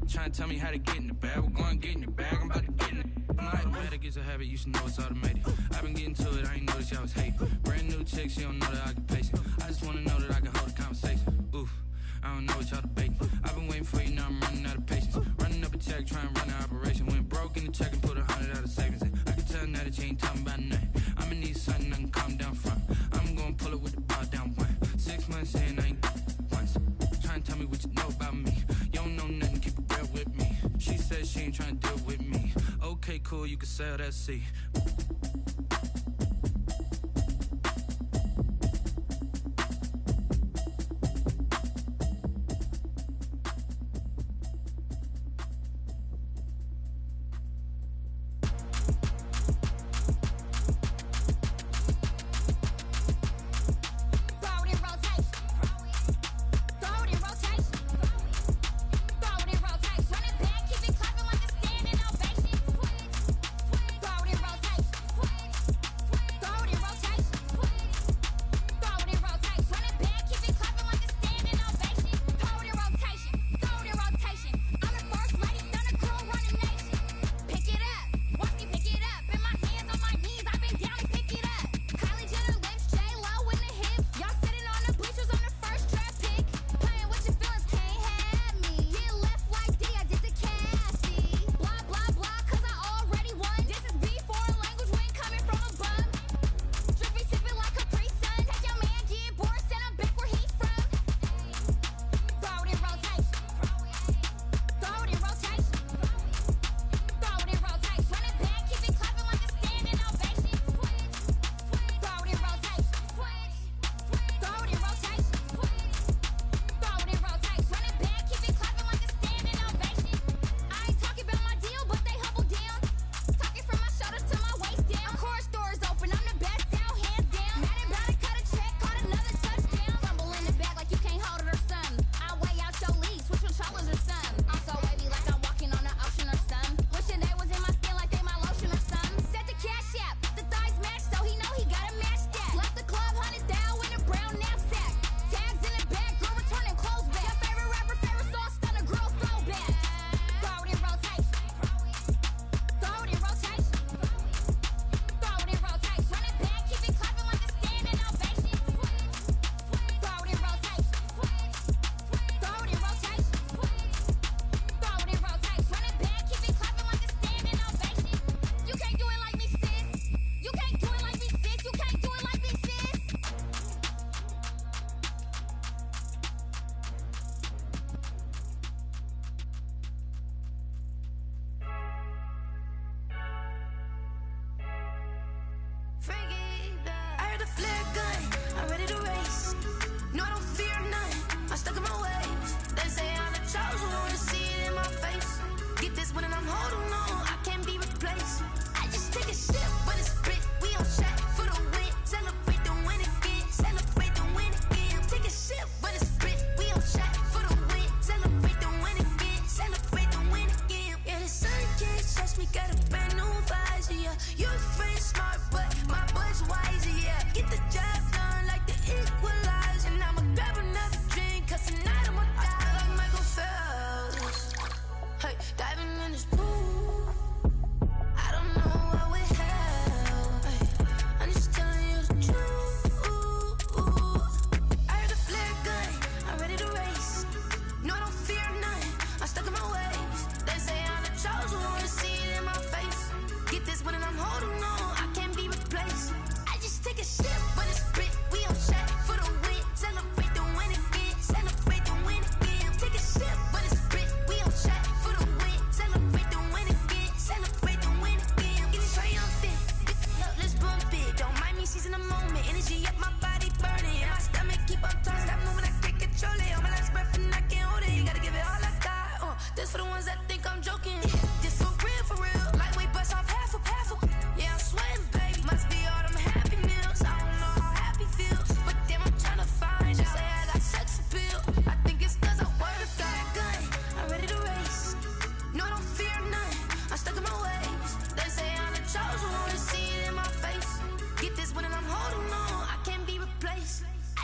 Trying to tell me how to get in the bag. We're going to get in the bag, I'm about to get in it. Automatic is a habit, you should know it's automated. I've been getting to it, I ain't noticed y'all was hating. Brand new chick, she don't know that I can pace it. I just wanna know that I can hold a conversation. Oof, I don't know what y'all debating. I've been waiting for you, now I'm running out of patience. Running up a check, trying to run an operation. Went broke in the check and put 100 out of savings in. I can tell now that you ain't talking about nothing. I'ma need something I can calm down from. I'm gonna pull it with the bar down one. 6 months in, I ain't once. Trying to tell me what you know about me. You don't know nothing, keep it real with me. She said she ain't trying to deal with me. Okay, cool, you can sell that seed.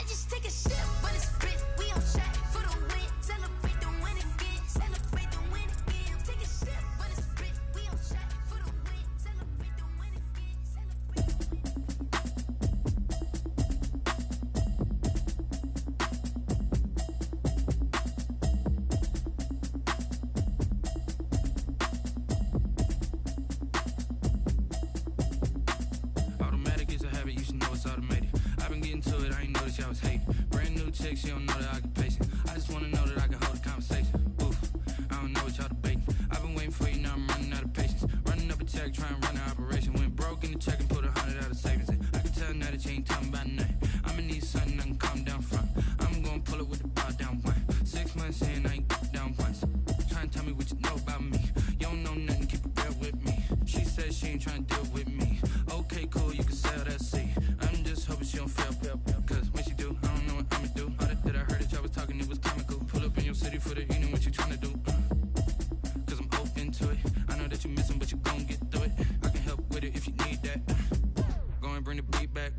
just take a sip, but it's spit. We on track for the win. Celebrate the win again. Celebrate the win again. Take a sip, but it's spit. We on track for the win. Celebrate the win again. Celebrate the win. Automatic is a habit, you should know it's automated. I've been getting to it, I ain't noticed y'all was hating. Brand new chick, she don't know that I can pace it. I just wanna know that I can hold a conversation. Oof, I don't know what y'all debating. I've been waiting for you, now I'm running out of patience. Running up a check, trying to run an operation. Went broke in the check and put 100 out of savings in. I can tell now that you ain't talking about nothing. I'ma need something I can calm down from. I'm gonna pull it with the bar down one. 6 months in, I ain't down once. Trying to tell me what you know about me. You don't know nothing, keep it real with me. She said she ain't trying to deal with me. Okay, cool, you can sell that seat. I'm just hoping she don't fail. Cause when she do, I don't know what I'ma do. All that I heard that y'all was talking, it was comical. Pull up in your city for the evening, what you tryna do? Cause I'm open to it. I know that you missing, but you gon' get through it. I can help with it if you need that. Go and bring the beat back.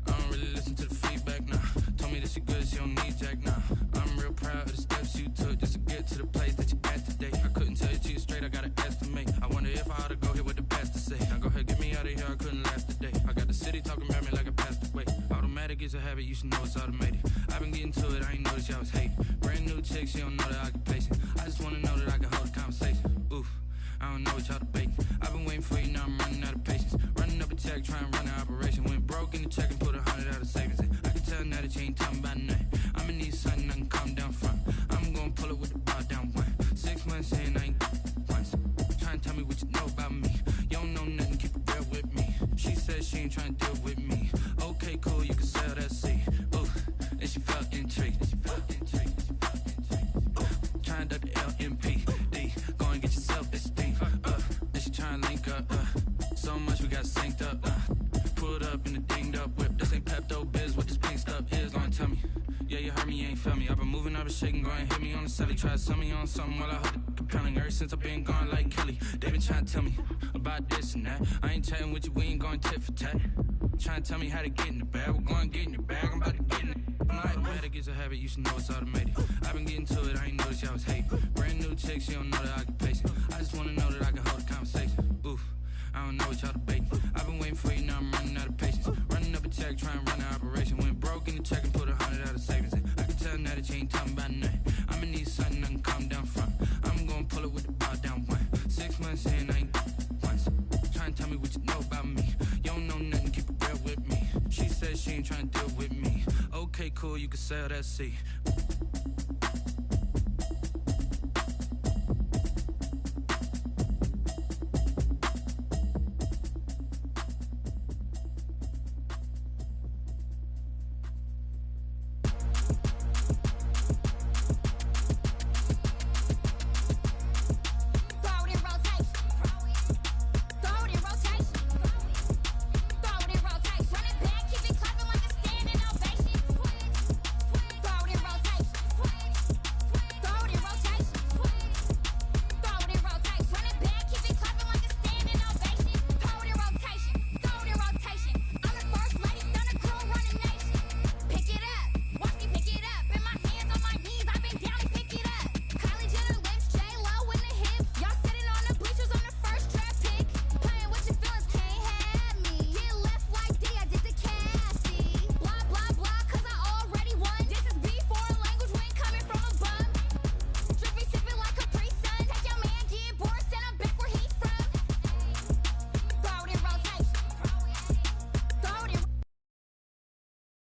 I don't really listen to the feedback, nah. Told me that she good, she don't need jack, nah. I'm real proud of the steps you took just to get to the place that you at today. I couldn't tell you to you straight, I gotta estimate. I wonder if I ought to go here with the best to say. Now go ahead, get me out of here, I couldn't last a day. I got the city talking about me like I passed away. Automatic is a habit, you should know it's automated. I've been getting to it, I ain't noticed y'all was hating. Brand new chick, she don't know that I can pace it. I just wanna know that I can hold a conversation. Oof, I don't know what y'all debating. I've been waiting for you, now I'm running out of patience. Running up a check, trying to run an operation. Went broke in the check and put 100 out of savings in. I can tell now that you ain't talking about nothing. I'ma need something I can calm down from. I'm gonna pull it with the bar down one. 6 months in, I ain't once. Trying to tell me what you know about me. You don't know nothing, keep it real with me. She said she ain't trying to deal with me. Okay, cool, you can sell that seat. Ooh, and she felt intrigued. Trying to duck the LMPD. Go and get yourself esteem. And she trying to link up. So much we got synced up. Pulled up in the dinged up whip. This ain't Pepto-Biz, what this pink stuff is. Long tell me. Yeah, you heard me, you ain't felt me. I've been moving, I've been shaking, go and hit me on the celly. Try to sell me on something while I hold it compelling. Ever since I've been gone like Kelly, they been trying to tell me about this and that. I ain't chatting with you, we ain't going tit for tat. Trying to tell me how to get in the bag. We're going to get in the bag, I'm about to get in it. Automatic is a habit, you should know it's automated. I've been getting to it, I ain't noticed y'all was hating. Brand new chick, she don't know that I can pace it. I just wanna know that I can hold a conversation. Oof, I don't know what y'all debating. I've been waiting for you, now I'm running out of patience. Running up a check, trying to run an operation. Went broke in the check and put 100 out of savings in. I can tell now that you ain't talking about nothing. I'ma need something I can calm down from. I'm gonna pull it with the bar down one. 6 months in, I ain't once. Trying to tell me what you know about me. You don't know nothing, keep it real with me. She said she ain't trying to deal with me. Okay, cool, you can sell that seat.